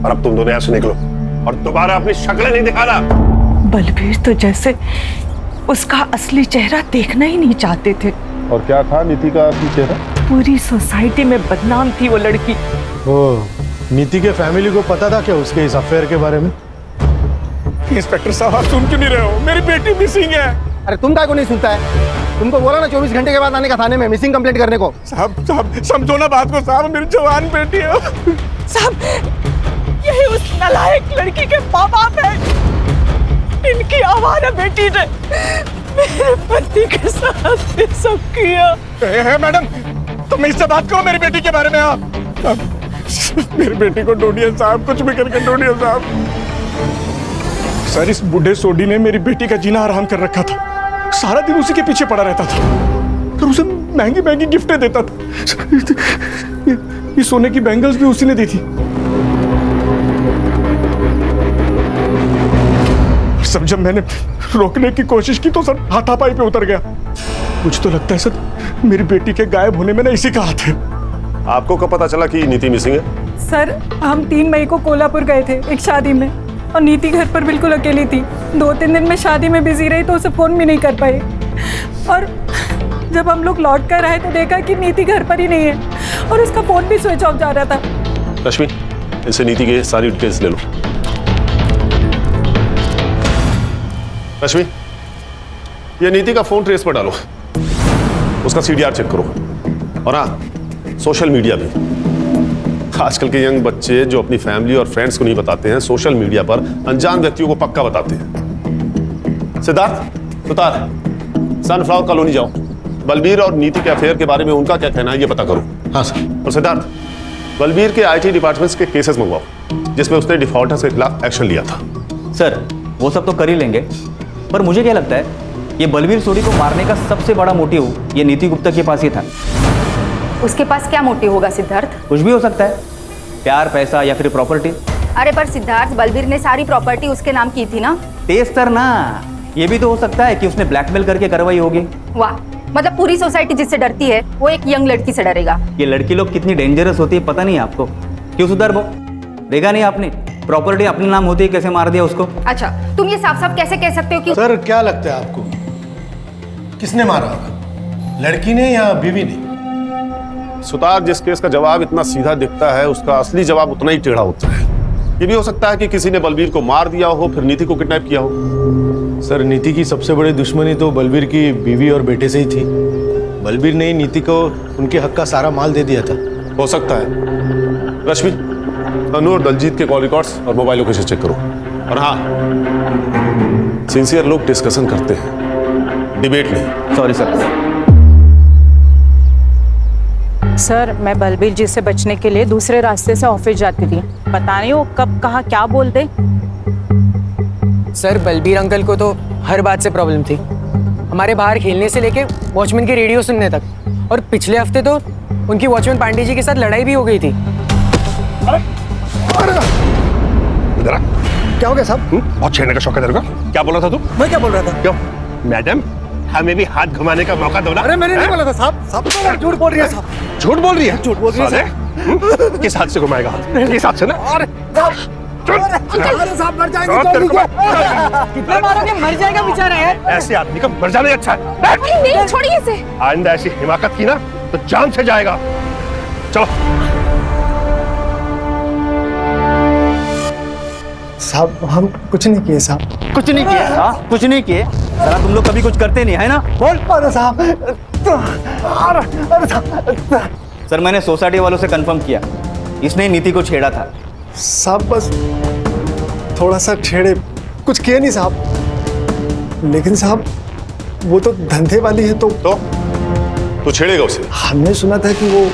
और अब तुम दोनों यहाँ से निकलो और दोबारा अपनी शक्लें नहीं दिखाना। बलबीर तो जैसे उसका असली चेहरा देखना ही नहीं चाहते थे। और क्या था नीति का असली चेहरा? पूरी सोसाइटी में बदनाम थी वो लड़की। नीति के फैमिली को पता था क्या उसके इस अफेयर के बारे में? इंस्पेक्टर साहब आप सुन क्यों नहीं रहे हो? मेरी बेटी मिसिंग है। अरे तुम काय को नहीं सुनता है? तुमको बोला ना 24 घंटे के बाद आने का थाने में मिसिंग कंप्लेंट करने को। साहब समझो ना बात को साहब, मेरी जवान बेटी है। साहब यही उस नालायक लड़की के माँ बाप है। इनकी आवारा बेटी ने मेरे पति के साथ ये सब किया। मैडम तुम इससे बात करो मेरी बेटी के बारे में। आप मेरी बेटी को ढूंढिए साहब, कुछ भी करके ढूंढिए साहब। सर इस बूढ़े सोडी ने मेरी बेटी का जीना हराम कर रखा था। सारा दिन उसी के पीछे पड़ा रहता था और उसे महंगी महंगी गिफ्टें देता था। ये सोने की बैंगल्स भी उसी ने दी थी। सब जब मैंने रोकने की कोशिश की तो सर हाथापाई पे उतर गया। मुझे तो लगता है सर मेरी बेटी के गायब होने में ना इसी का हाथ है। आपको कब पता चला कि नीति मिसिंग है? सर हम 3 मई को कोल्हापुर गए थे एक शादी में और नीति घर पर बिल्कुल अकेली थी। 2-3 दिन में शादी में बिजी रही तो उसे फोन भी नहीं कर पाई और जब हम लोग लौट कर आए तो देखा कि नीति घर पर ही नहीं है और उसका फोन भी स्विच ऑफ जा रहा था। रश्मि इनसे नीति के सारी डिटेल्स ले लो। रश्मि ये नीति का फोन ट्रेस पर डालो, उसका CDR चेक करो और हाँ सोशल मीडिया भी। आजकल के यंग बच्चे जो अपनी फैमिली और फ्रेंड्स को नहीं बताते हैं, सोशल मीडिया पर अनजान व्यक्तियों को पक्का बताते हैं। सिद्धार्थ सुतार सनफ्लावर कॉलोनी जाओ, बलबीर और नीति के अफेयर के बारे में उनका क्या कहना है ये पता करो। हाँ सर। और सिद्धार्थ बलबीर के IT डिपार्टमेंट्स के केसेस मंगवाओ जिसमें उसने डिफॉल्टर्स के खिलाफ एक्शन लिया था। सर वो सब तो कर ही लेंगे, पर मुझे क्या लगता है ये बलबीर सोडी को मारने का सबसे बड़ा मोटिव ये नीति गुप्ता के पास ही था। उसके पास क्या मोटिव होगा सिद्धार्थ? कुछ भी हो सकता है, प्यार, पैसा या फिर प्रॉपर्टी। अरे पर सिद्धार्थ बलबीर ने सारी प्रॉपर्टी उसके नाम की थी ना। तेज तर ना, ये भी तो हो सकता है कि उसने ब्लैकमेल करके करवाई होगी। वाह, मतलब पूरी सोसाइटी जिससे डरती है वो एक यंग लड़की से डरेगा। ये लड़की लोग कितनी डेंजरस होती है पता नहीं आपको। क्यों सुधर वो देखा नहीं आपने, प्रॉपर्टी अपने नाम होती है कैसे मार दिया उसको। अच्छा तुम ये साफ साफ कैसे कह सकते हो कि सर क्या लगता है आपको किसने मारा होगा, लड़की ने या बीवी ने? सुतार जिस केस का जवाब इतना सीधा दिखता है उसका असली जवाब उतना ही टेढ़ा होता है। ये भी हो सकता है कि किसी ने बलबीर को मार दिया हो फिर नीति को किडनैप किया हो। सर नीति की सबसे बड़ी दुश्मनी तो बलबीर की बीवी और बेटे से ही थी। बलबीर ने नीति को उनके हक का सारा माल दे दिया था। हो सकता है। रश्मि तनु और दलजीत के कॉल रिकॉर्ड्स और मोबाइल लोकेशन चेक करो। और हाँ सिंसियर लोग डिस्कशन करते हैं, डिबेट नहीं। Sorry sir. सर मैं बलबीर जी से बचने के लिए दूसरे रास्ते से ऑफिस जाती थी, पता नहीं वो कब कहाँ क्या बोल दे। सर बलबीर अंकल को तो हर बात से प्रॉब्लम थी, हमारे बाहर खेलने से लेके वॉचमैन की रेडियो सुनने तक, और पिछले हफ्ते तो उनकी वॉचमैन पांडे जी के साथ लड़ाई भी हो गई थी। क्या हो गया साहब? बहुत छेड़ने का शौक है तेरे को? क्या बोल रहा था तू? मैं क्या बोल रहा था? क्यों मैडम हमें भी हाथ घुमाने का मौका दो ना। अरे मैंने नहीं बोला था साहब। साहब झूठ बोल रही है साहब। झूठ बोल रही है? झूठ बोल रही है। किस हाथ से घुमाएगा हाथ? किस हाथ से ना? अरे साहब मर जाएंगे। कितना मारोगे? मर जाएगा बेचारा यार। ऐसे आदमी का मर जाना अच्छा है। नहीं छोड़िए इसे। आइंदा ऐसी हिमाकत की ना तो जान से जाएगा। चलो साहब हम कुछ नहीं किए साहब, कुछ नहीं किए। हाँ कुछ नहीं किए। साला तुम लोग कभी कुछ करते नहीं है ना? बोल। अरे साहब अरे साहब। सर मैंने सोसाइटी वालों से कंफर्म किया, इसने नीति को छेड़ा था। साहब बस थोड़ा सा छेड़े, कुछ किए नहीं साहब। लेकिन साहब वो तो धंधे वाली है तो तू छेड़ेगा उसे? हमने सुना था कि वो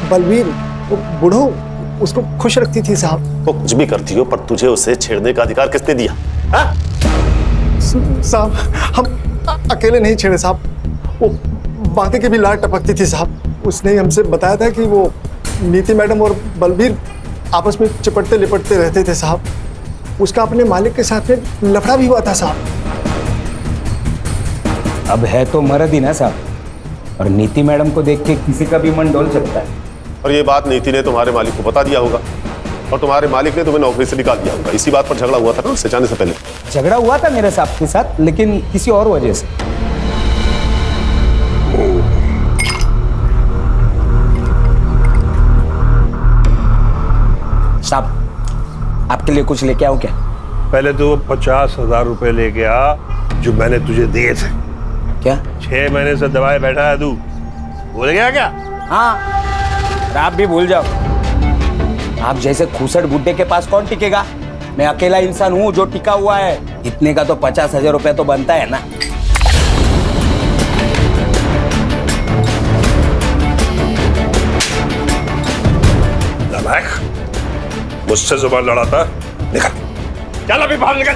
बलबीर वो बूढ़ो उसको खुश रखती थी साहब। वो कुछ भी करती हो पर तुझे उसे छेड़ने का अधिकार किसने दिया? साहब हम अकेले नहीं छेड़े साहब, वो बाकी की भी लाट टपकती थी साहब। उसने हमसे बताया था कि वो नीति मैडम और बलबीर आपस में चिपटते लिपटते रहते थे साहब। उसका अपने मालिक के साथ में लफड़ा भी हुआ था साहब। अब है तो मर्द ही ना साहब, और नीति मैडम को देख के किसी का भी मन डोल सकता है। और ये बात नीति ने तुम्हारे मालिक को बता दिया होगा और तुम्हारे मालिक ने तुम्हें नौकरी से निकाल दिया होगा। इसी बात पर झगड़ा हुआ था ना उससे जाने से पहले? झगड़ा हुआ था मेरे साहब के साथ, लेकिन किसी और वजह से। साहब आपके लिए कुछ लेके आओ क्या? पहले तो 50,000 रुपए लेके आ जो मैंने तुझे दिए थे। क्या? 6 महीने से दबाए बैठा है तू, भूल गया क्या? हाँ आप भी भूल जाओ। आप जैसे खूसट बुड्ढे के पास कौन टिकेगा? मैं अकेला इंसान हूँ जो टिका हुआ है। इतने का तो 50,000 रुपए तो बनता है ना। मुझसे जुबान लड़ाता, निकल, चल अभी बाहर निकल।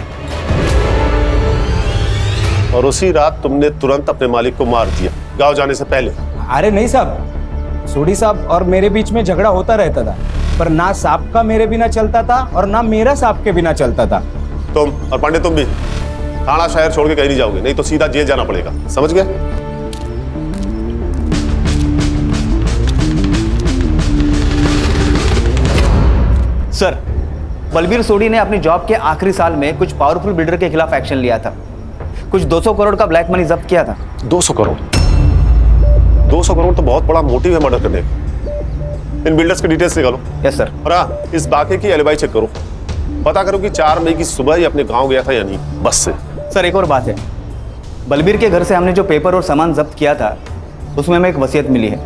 और उसी रात तुमने तुरंत अपने मालिक को मार दिया गांव जाने से पहले। अरे नहीं साहब, सोडी साहब और मेरे बीच में झगड़ा होता रहता था, पर ना साहब का मेरे बिना चलता था और ना मेरा साहब के बिना चलता था। तुम और पांडे तुम भी थाना शहर छोड़ के कहीं नहीं जाओगे, नहीं तो सीधा जेल जाना पड़ेगा, समझ गए? सर, बलबीर सोडी ने अपनी जॉब के आखिरी साल में कुछ पावरफुल बिल्डर के खिलाफ एक्शन लिया था। कुछ 200 करोड़ का ब्लैक मनी जब्त किया था। 200 करोड़? 200 करोड़ तो बहुत बड़ा मोटिव है मर्डर करने का। इन बिल्डर्स के डिटेल्स निकालो। Yes sir. और हाँ, इस बाकी की एलिबाई चेक करो, पता करो कि 4 मई की सुबह ही अपने गांव गया था या नहीं, बस से। सर एक और बात है, बलबीर के घर से हमने जो पेपर और सामान जब्त किया था उसमें हमें एक वसीयत मिली है।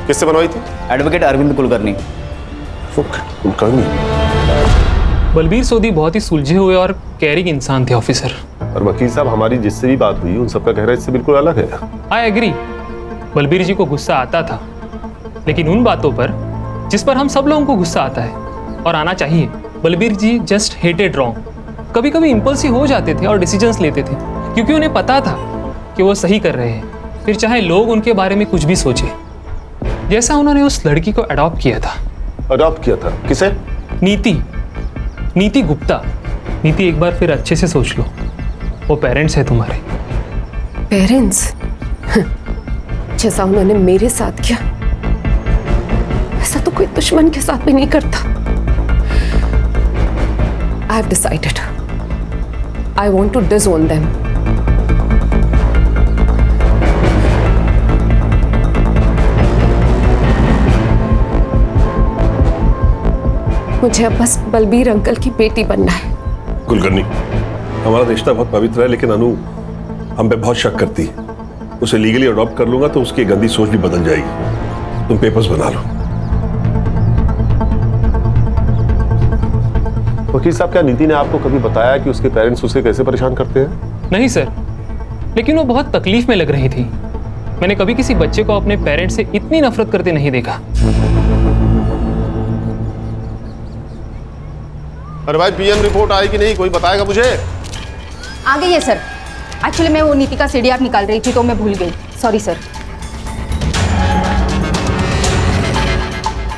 किससे बनवाई थी? एडवोकेट अरविंद कुलकर्णी। बलबीर सोडी बहुत ही सुलझे हुए और कैरिंग इंसान थे ऑफिसर। और वकील साहब, हमारी जिससे भी बात हुई उन सबका कहना इससे बिल्कुल अलग है। आई एग्री, बलबीर जी को गुस्सा आता था, लेकिन उन बातों पर जिस पर हम सब लोगों को गुस्सा आता है और आना चाहिए। बलबीर जी जस्ट हेटेड रॉन्ग। कभी कभी इम्पल्सिव हो जाते थे और डिसीजंस लेते थे, क्योंकि उन्हें पता था कि वो सही कर रहे हैं, फिर चाहे लोग उनके बारे में कुछ भी सोचे। जैसा उन्होंने उस लड़की को अडॉप्ट किया था। अडॉप्ट किया था? किसे? नीति गुप्ता। नीति, एक बार फिर अच्छे से सोच लो, वो पेरेंट्स है तुम्हारे। पेरेंट्स? जैसा उन्होंने मेरे साथ किया ऐसा तो कोई दुश्मन के साथ भी नहीं करता। I have decided. I want to disown them. मुझे अब बस बलबीर अंकल की बेटी बनना है। कुलकर्णी, हमारा रिश्ता बहुत पवित्र है, लेकिन अनु हम पे बहुत शक करती है। उसे लीगली अडॉप्ट कर लूंगा तो उसकी गंदी सोच भी बदल जाएगी। तुम पेपर्स बना लो। वकील साहब, क्या नीति ने आपको कभी बताया कि उसके पेरेंट्स उसे कैसे परेशान करते हैं? नहीं सर, लेकिन वो बहुत तकलीफ में लग रही थी। मैंने कभी किसी बच्चे को अपने पेरेंट्स से इतनी नफरत करते नहीं देखा। अरे भाई, पीएम रिपोर्ट आई कि नहीं, कोई बताएगा मुझे? आ गई है सर। एक्चुअली मैं वो नीति का सीडीआर निकाल रही थी तो मैं भूल गई, सॉरी सर।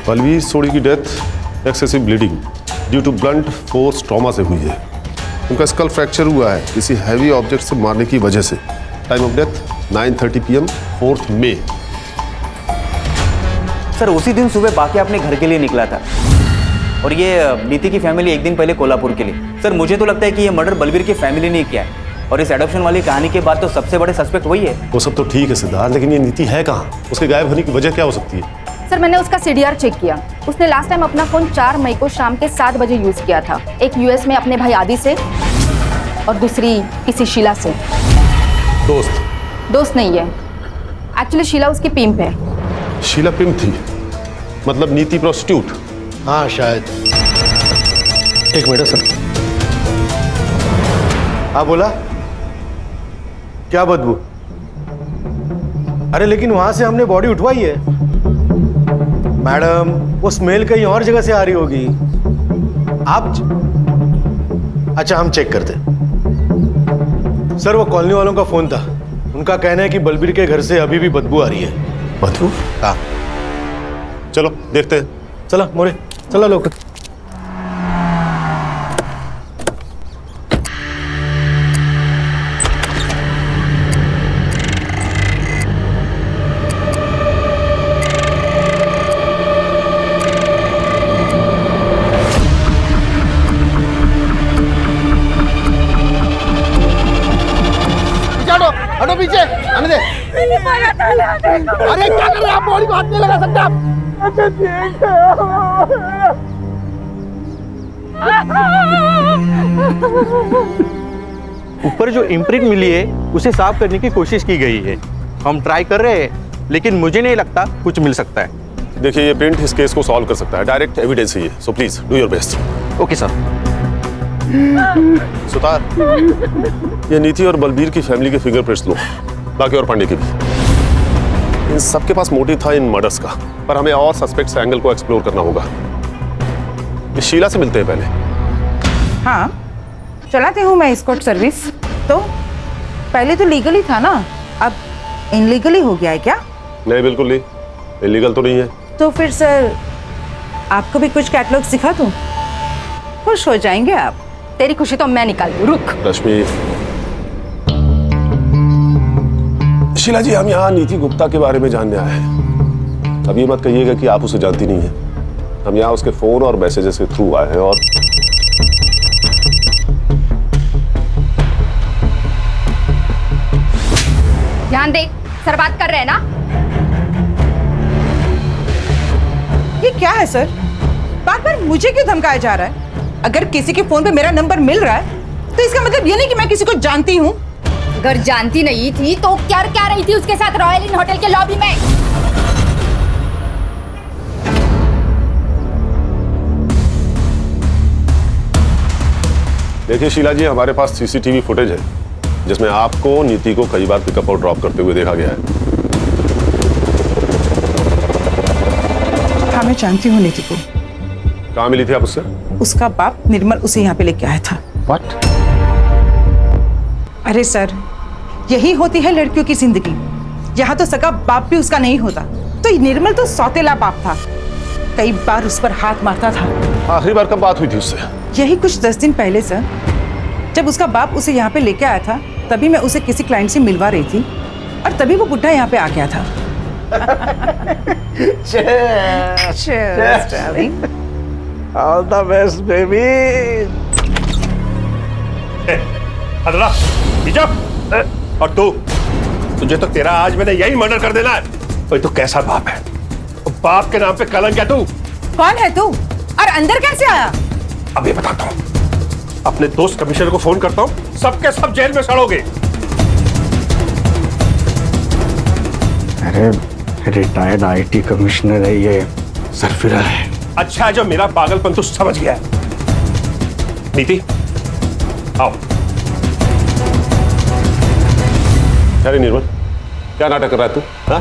बलबीर सोडी की death excessive bleeding due to blunt force trauma से हुई है। उनका स्कल फ्रैक्चर हुआ है किसी हैवी ऑब्जेक्ट से मारने की वजह से। टाइम ऑफ डेथ 9:30 PM 4 मई। सर उसी दिन सुबह बाकी अपने घर के लिए निकला था और ये नीति की फैमिली एक दिन पहले कोल्हापुर के लिए। सर मुझे तो लगता है कि ये मर्डर बलबीर की फैमिली ने किया है और इस एडॉप्शन वाली कहानी के बाद तो सबसे बड़े सस्पेक्ट वही है। वो सब तो ठीक है सिद्धार्थ, लेकिन ये नीति है कहाँ? उसके गायब होने की वजह क्या हो सकती है? सर मैंने उसका सीडीआर चेक किया। उसने लास्ट टाइम अपना फोन 4 मई को शाम के 7 बजे यूज किया था। एक यूएस में अपने भाई आदि से और दूसरी किसी शीला से। दोस्त नहीं है, एक्चुअली शीला उसकी पिंप है। शीला पिंप थी? मतलब नीति प्रोस्टिट्यूट? हाँ शायद। एक मिनट सर। हाँ बोला, क्या बदबू? अरे लेकिन वहां से हमने बॉडी उठवाई है मैडम, वो स्मेल कहीं और जगह से आ रही होगी। आप अच्छा हम चेक करते। सर वो कॉलोनी वालों का फोन था, उनका कहना है कि बलबीर के घर से अभी भी बदबू आ रही है। बदबू? हाँ चलो देखते हैं। चलो मोरे, चलो लोग। हटो पीछे, आने दे। अरे क्या कर रहे हैं आप? बॉडी को हाथ नहीं लगा सकते आप। अच्छा ठीक है। ऊपर जो इम्प्रिंट मिली है उसे साफ करने की कोशिश की गई है। हम ट्राई कर रहे हैं, लेकिन मुझे नहीं लगता कुछ मिल सकता है। देखिए, ये प्रिंट इस केस को सॉल्व कर सकता है। डायरेक्ट एविडेंस है ये, so please do your best. Okay sir. Sutar, ये नीति और बलबीर की फैमिली के फिंगरप्रिंट्स लो, बाकी और पांडे के भी। इन सबके पास मोटिव था इन मर्डर्स का, पर हमें और सस्पेक्ट्स एंगल को एक्सप्लोर करना होगा। ये शीला से मिलते हैं पहले। हाँ, चलाती हूँ मैं एस्कॉर्ट सर्विस। तो पहले तो लीगली था ना, अब इनलीगली हो गया है क्या? नहीं, बिल्कुल नहीं, इलीगल तो नहीं है। तो फिर सर आपको भी कुछ कैटलॉग सिखा दूं, खुश हो जाएंगे आप। तेरी खुशी तो मैं निकाल दूं, रुक। रश्मि, शीला जी, हम यहाँ नीति गुप्ता के बारे में जानने आए हैं। अब ये मत कहिएगा कि आप उसे जानती नहीं है। हम यहाँ उसके फोन और मैसेजेस के थ्रू आए हैं और ध्यान दे, सर बात कर रहे हैं ना। ये क्या है सर? बार बार मुझे क्यों धमकाया जा रहा है? अगर किसी के फोन पे मेरा नंबर मिल रहा है तो इसका मतलब ये नहीं कि मैं किसी को जानती हूँ। अगर जानती नहीं थी तो क्या रही थी उसके साथ रॉयल इन होटल के लॉबी में? देखिए शीला जी, हमारे पास सीसीटीवी फुटेज है जिसमें आपको नीति को कई बार पिकअप और ड्रॉप करते हुए देखा गया है। हाँ, मैं जानती हूँ नीति को। कहाँ मिली थी आप उससे? उसका बाप निर्मल उसे यहाँ पे लेके आया था। What? अरे सर, यही होती है लड़कियों की जिंदगी। यहाँ तो सगा बाप भी उसका नहीं होता, तो निर्मल तो सौतेला बाप था, कई बार उस पर हाथ मारता था। आखिरी बार कब बात हुई थी उससे? यही कुछ 10 दिन पहले सर, जब उसका बाप उसे यहाँ पे लेके आया था, तभी मैं उसे किसी क्लाइंट से मिलवा रही थी और तभी वो बुढ़ा यहाँ पे आ गया था। Cheers, darling. All the best, baby. अदला, और तुझे तो तेरा आज मैंने यही मर्डर कर देना है। तो कैसा बाप है? बाप के नाम पे कलंक है तू। कौन है तू और अंदर कैसे आया? अभी बताता हूँ। अपने दोस्त कमिश्नर को फोन करता हूँ, सबके सब जेल में सड़ोगे। अरे रिटायर्ड आईटी कमिश्नर है ये, सरफिरा है। अच्छा है जो मेरा पागलपन तू समझ गया है। नीति, आओ। अरे निर्मल, क्या नाटक कर रहा है तू? हाँ?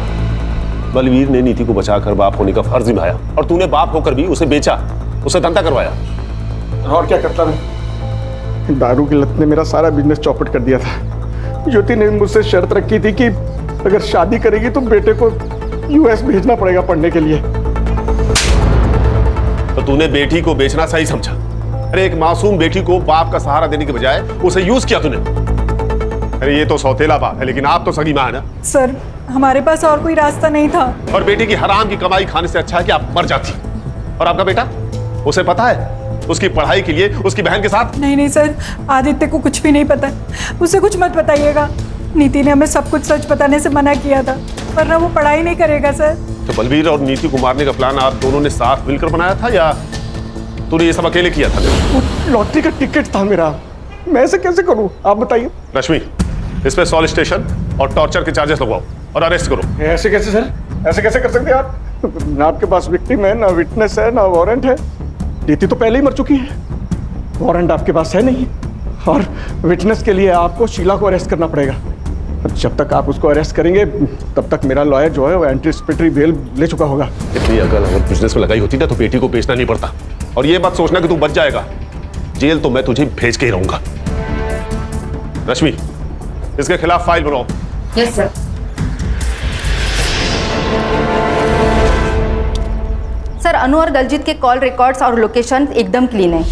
बलवीर ने नीति को बचाकर बाप होने का फर्ज निभाया और तूने बाप होकर भी उसे बेचा, उसे धंधा करवाया। और क्या करता मैं? दारू की लत ने मेरा सारा बिजनेस चौपट कर दिया था। ज्योति ने मुझसे शर्त रखी थी कि अगर शादी करेगी तो बेटे को यूएस भेजना पड़ेगा पढ़ने के लिए। तो तूने बेटी को बेचना सही समझा? अरे एक मासूम बेटी को बाप का सहारा देने के बजाय उसे यूज किया तूने। अरे ये तो सौतेला बाप है, लेकिन आप तो सगी मां है ना। सर, हमारे पास और कोई रास्ता नहीं था। और बेटी की हराम की कमाई खाने से अच्छा है कि आप मर जाती। और आपका बेटा, उसे पता है उसकी पढ़ाई के लिए उसकी बहन के साथ? नहीं सर, आदित्य को कुछ भी नहीं पता, उसे कुछ मत बताइएगा। नीति ने हमें सब कुछ सच बताने से मना किया था, वरना वो पढ़ाई नहीं करेगा सर। तो बलवीर और नीति को मारने का प्लान आप दोनों ने साथ मिलकर बनाया था या तूने ये सब अकेले किया था? लॉटरी का टिकट था मेरा, मैं ऐसे कैसे करूं आप बताइए। रश्मि, इस पे सॉलिड स्टेशन और टॉर्चर के चार्जेस लगवाओ और अरेस्ट करो। ऐसे कैसे सर? ऐसे कैसे कर सकते हैं आप? ना आपके पास विक्टिम है, ना विटनेस है, ना वारंट है। नीति तो पहले ही मर चुकी है, वारंट आपके पास है नहीं, और विटनेस के लिए आपको शीला को अरेस्ट करना पड़ेगा। जब तक आप उसको अरेस्ट करेंगे तब तक मेरा लॉयर जो है वो एंटीसिपेटरी बेल ले चुका होगा। इतनी अकल अगर बिजनेस में लगाई होती ना तो बेटी को बेचना नहीं पड़ता। और ये बात सोचना कि तू बच जाएगा, जेल तो मैं तुझे भेज के ही रहूंगा। रश्मि, इसके खिलाफ फाइल बनाओ। Yes sir. सर, अनु और दलजीत के कॉल रिकॉर्ड्स और लोकेशन एकदम क्लीन है।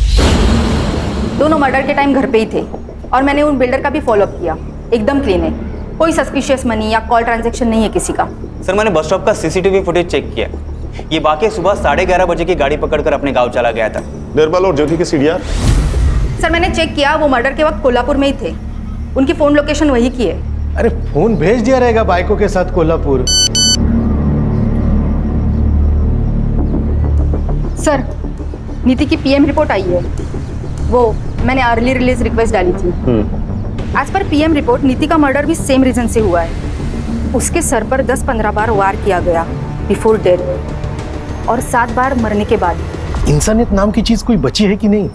दोनों मर्डर के टाइम घर पे ही थे और मैंने उन बिल्डर का भी फॉलोअप किया, एकदम क्लीन है। कोई सस्पिशियस मनी या कॉल ट्रांजैक्शन नहीं है किसी का। सर, मैंने बस स्टॉप का सीसीटीवी फुटेज चेक किया। ये बाकी सुबह 11:30 बजे की गाड़ी पकड़कर अपने गांव चला गया था। निर्मल और ज्योति के सीडीआर? सर, मैंने चेक किया, वो मर्डर के वक्त कोल्हापुर में ही थे। उनकी फोन लोकेशन वही की है। अरे फोन भेज दिया रहेगा बाइकों के साथ कोल्हापुर। सर, नीति की पीएम रिपोर्ट आई है, वो मैंने अर्ली रिलीज रिक्वेस्ट डाली थी। आज पर पीएम रिपोर्ट नीति का मर्डर भी सेम रीजन से हुआ है। उसके सर पर 10-15 बार वार किया गया बिफोर डेथ और 7 बार मरने के बाद। इंसानियत नाम की चीज कोई बची है कि नहीं?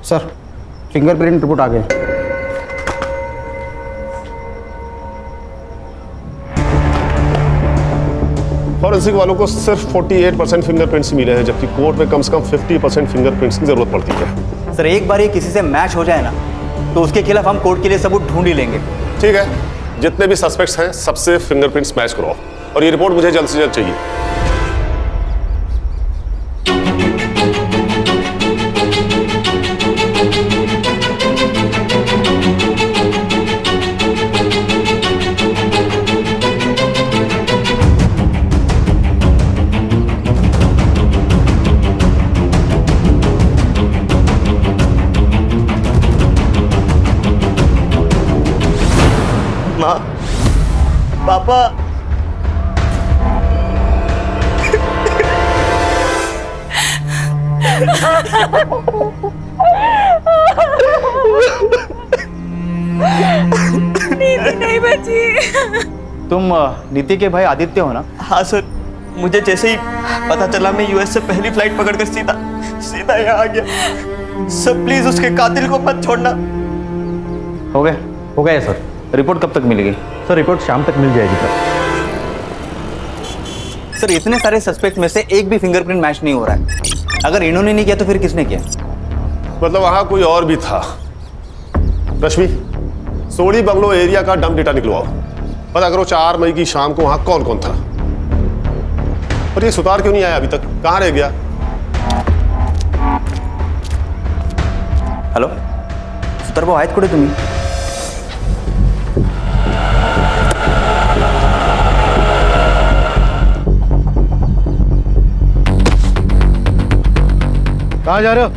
सर, फिंगरप्रिंट रिपोर्ट आ गई। फॉरेंसिक वालों को सिर्फ 48% फिंगरप्रिंट्स मिले हैं, जबकि कोर्ट में कम से कम 50% फिंगरप्रिंट्स की जरूरत पड़ती है। सर, एक बार ये किसी से मैच हो जाए ना तो उसके खिलाफ हम कोर्ट के लिए सबूत ढूंढ ही लेंगे। ठीक है, जितने भी सस्पेक्ट्स हैं सबसे फिंगरप्रिंट्स मैच कराओ और ये रिपोर्ट मुझे जल्द से जल्द चाहिए। माँ, पापा, नीति नहीं बची। तुम नीति के भाई आदित्य हो ना? हाँ सर, मुझे जैसे ही पता चला मैं यूएस से पहली फ्लाइट पकड़कर सीधा यहाँ आ गया। सर प्लीज उसके कातिल को मत छोड़ना। हो गया सर। रिपोर्ट कब तक मिलेगी? सर रिपोर्ट शाम तक मिल जाएगी सर। सर इतने सारे सस्पेक्ट में से एक भी फिंगरप्रिंट मैच नहीं हो रहा है। अगर इन्होंने नहीं किया तो फिर किसने किया? मतलब वहां कोई और भी था। रश्मि, सोडी बंगलो एरिया का डंप डेटा निकलवाओ, पता करो 4 मई की शाम को वहां कौन कौन था। और ये सुतार क्यों नहीं आया अभी तक, कहां रह गया? हॅलो सुतार भाऊ आहेत कुठे तुम्ही? कहाँ जा रहे हो?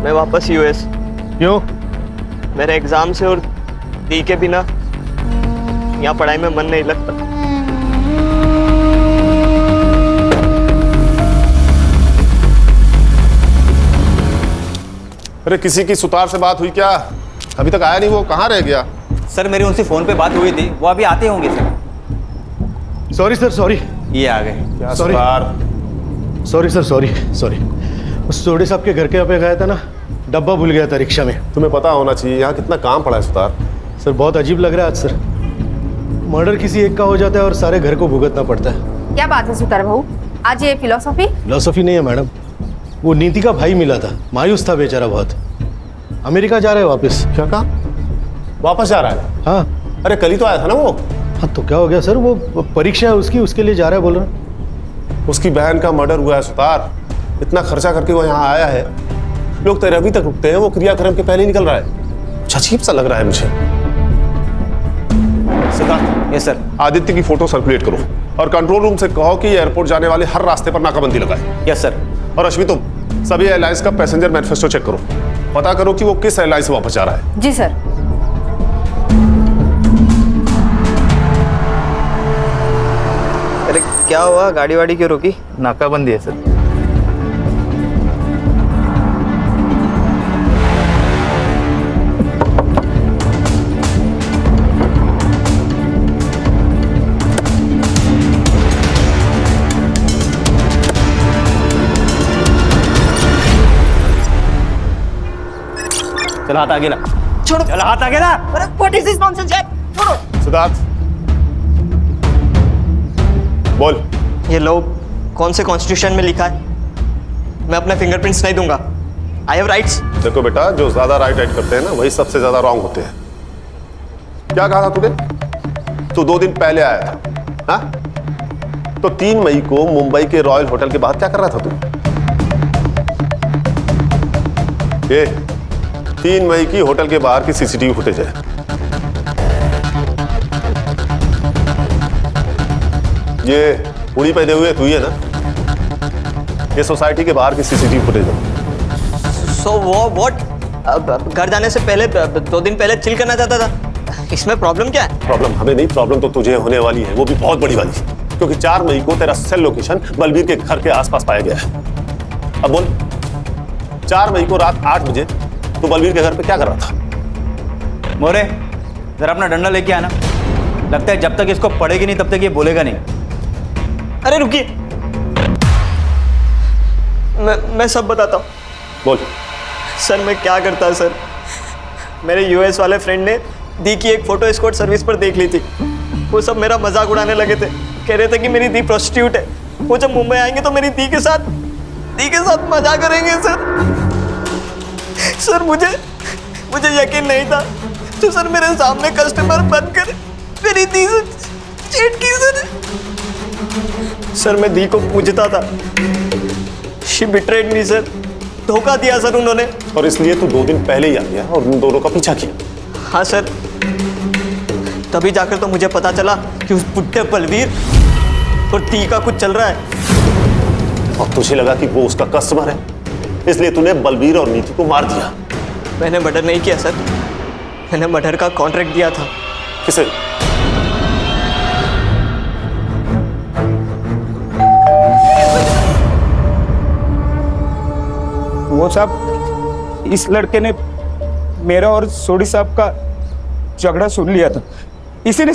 मैं वापस यूएस। क्यों? मेरे एग्जाम से और दी के बिना यहाँ पढ़ाई में मन नहीं लगता। अरे किसी की सुतार से बात हुई क्या? अभी तक आया नहीं, वो कहाँ रह गया? सर मेरी उनसे फोन पे बात हुई थी, वो अभी आते होंगे सर। Sorry sir, sorry. ये आ गए। Sorry sir, sorry. उस सोडी साहब के घर के यहाँ पे गया था ना, डब्बा भूल गया था रिक्शा में। तुम्हें पता होना चाहिए यहाँ कितना काम पड़ा है सुतार। सर बहुत अजीब लग रहा है आज सर। मर्डर किसी एक का हो जाता है और सारे घर को भुगतना पड़ता है। क्या बात है सुतार भाऊ, आज ये फिलोसफी नहीं है मैडम। वो नीति का भाई मिला था, मायूस था बेचारा बहुत। अमेरिका जा रहा है वापस। क्या कहा? वापस जा रहा है? हाँ। अरे कल ही तो आया था ना वो। हाँ तो क्या हो गया सर, वो परीक्षा है उसकी, उसके लिए जा रहा है बोल रहा। उसकी बहन का मर्डर हुआ है सुतार, इतना खर्चा करके वो यहाँ आया है। लोग तेरे अभी तक रुकते हैं, वो क्रियाक्रम के पहले निकल रहा है। कुछ अजीब सा लग रहा है मुझे। सिद्धार्थ। Yes sir. आदित्य की फोटो सर्कुलेट करो और कंट्रोल रूम से कहो कि एयरपोर्ट जाने वाले हर रास्ते पर नाकाबंदी लगाए। Yes sir. और अश्विनी तुम सभी एयरलाइंस का पैसेंजर मैनिफेस्टो चेक करो, पता करो कि वो किस एयरलाइन से वापस जा रहा है। जी सर। अरे क्या हुआ, गाड़ी वाड़ी क्यों रोकी? नाकाबंदी है सर। चल हाथ आगे ला। छोड़ो। चल हाथ आगे ला। अरे व्हाट इज दिस नॉनसेंस यार, छोड़ो। सिद्धार्थ बोल। ये लो, कौन से कॉन्स्टिट्यूशन में लिखा है मैं अपने फिंगरप्रिंट्स नहीं दूंगा? I have rights. देखो बेटा, जो ज्यादा राइट करते हैं ना वही सबसे ज्यादा रॉन्ग होते हैं। क्या कहा था तूने? तू 2 दिन पहले आया था, हाँ? तो 3 मई को मुंबई के रॉयल होटल के बाहर क्या कर रहा था तू? ये 3 मई की होटल के बाहर की सीसीटीवी फुटेज है। ये उड़ी पहने हुए तू ही है ना? ये सोसाइटी के बाहर की सीसीटीवी फुटेज है। सो वो व्हाट? घर जाने से पहले 2 दिन पहले चिल करना चाहता था, इसमें प्रॉब्लम क्या है? प्रॉब्लम हमें नहीं, प्रॉब्लम तो तुझे होने वाली है, वो भी बहुत बड़ी वाली, क्योंकि 4 मई को तेरा सेल लोकेशन बलबीर के घर के आसपास पाया गया है। अब बोल, 4 मई को रात 8 बजे तू बलबीर के घर पे क्या कर रहा था? मोरे जरा अपना डंडा लेके आना। लगता है जब तक इसको पड़ेगी नहीं तब तक ये बोलेगा नहीं। अरे रुकिए, मैं सब बताता हूँ। बोल। सर मैं क्या करता सर, मेरे यूएस वाले फ्रेंड ने दी की एक फोटो एस्कॉर्ट सर्विस पर देख ली थी। वो सब मेरा मजाक उड़ाने लगे थे, कह रहे थे कि मेरी दी प्रोस्टिट्यूट है, वो जब मुंबई आएंगे तो मेरी दी के साथ मजा करेंगे सर। सर मुझे यकीन नहीं था तो सर मेरे सामने कस्टमर बनकर मेरी दी से चीट की सर मैं दी को पूछता था। शी बिट्रेड मी सर, धोखा दिया सर उन्होंने। और इसलिए तू 2 दिन पहले ही आ गया और उन दोनों का पीछा किया। हाँ सर, तभी जाकर तो मुझे पता चला कि उस बुड्ढे बलवीर और दी का कुछ चल रहा है। और तुझे लगा कि वो उसका कस्टमर है, इसलिए तूने बलवीर और नीति को मार दिया। मैंने मर्डर नहीं किया सर, मैंने मर्डर का कॉन्ट्रैक्ट दिया था। किसे? वो साहब, इस लड़के ने मेरा और सोडी साहब का झगड़ा सुन लिया था। इसी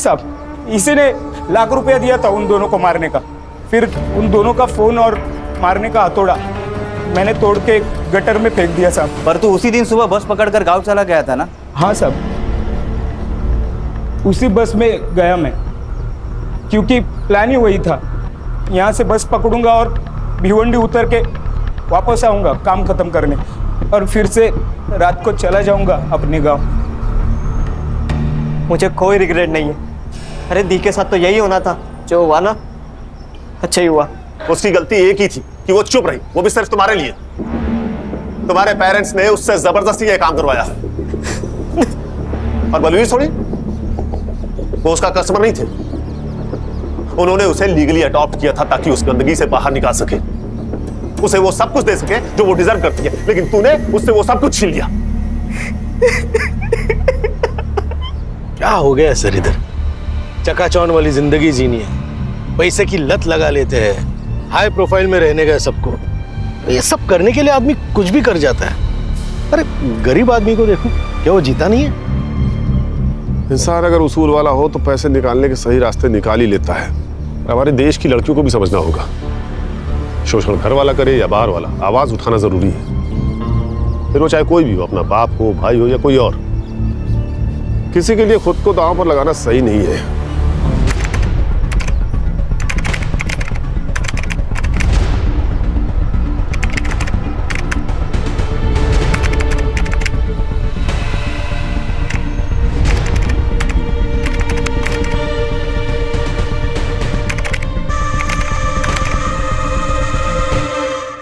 ने लाख रुपया दिया था उन दोनों को मारने का। फिर उन दोनों का फोन और मारने का हथौड़ा मैंने तोड़ के गटर में फेंक दिया साहब। पर तू उसी दिन सुबह बस पकड़कर गांव चला गया था ना? हाँ साहब, उसी बस में गया मैं, क्योंकि प्लान ही वही था। यहाँ से बस पकड़ूंगा और भिवंडी उतर के वापस आऊँगा काम खत्म करने, और फिर से रात को चला जाऊँगा अपने गांव। मुझे कोई रिग्रेट नहीं है। अरे दी के साथ तो यही होना था, जो हुआ ना अच्छा ही हुआ। उसकी गलती एक ही थी कि वो चुप रही, वो भी सिर्फ तुम्हारे लिए। तुम्हारे पेरेंट्स ने उससे जबरदस्ती ये काम करवाया। और बलवीर सोनी, वो उसका कस्टमर नहीं थे। उन्होंने उसे लीगली अडॉप्ट किया था ताकि उस गंदगी से बाहर निकाल सके, उसे वो सब कुछ दे सके जो वो डिजर्व करती है। लेकिन तूने उससे वो सब कुछ छीन लिया। क्या हो गया सर? इधर चकाचौंध वाली जिंदगी जीनी है, पैसे की लत लगा लेते हैं, हाई प्रोफाइल में रहने का सबको। ये सब करने के लिए आदमी कुछ भी कर जाता है। अरे गरीब आदमी को देखो, क्या वो जीता नहीं है? इंसान अगर उसूल वाला हो तो पैसे निकालने के सही रास्ते निकाल ही लेता है। हमारे देश की लड़कियों को भी समझना होगा, शोषण घर वाला करे या बाहर वाला, आवाज उठाना जरूरी है। फिर वो चाहे कोई भी हो, अपना बाप हो, भाई हो या कोई और। किसी के लिए खुद को दांव पर लगाना सही नहीं है।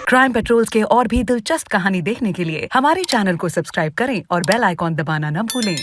क्राइम पेट्रोल्स के और भी दिलचस्प कहानी देखने के लिए हमारे चैनल को सब्सक्राइब करें और बेल आइकॉन दबाना न भूलें।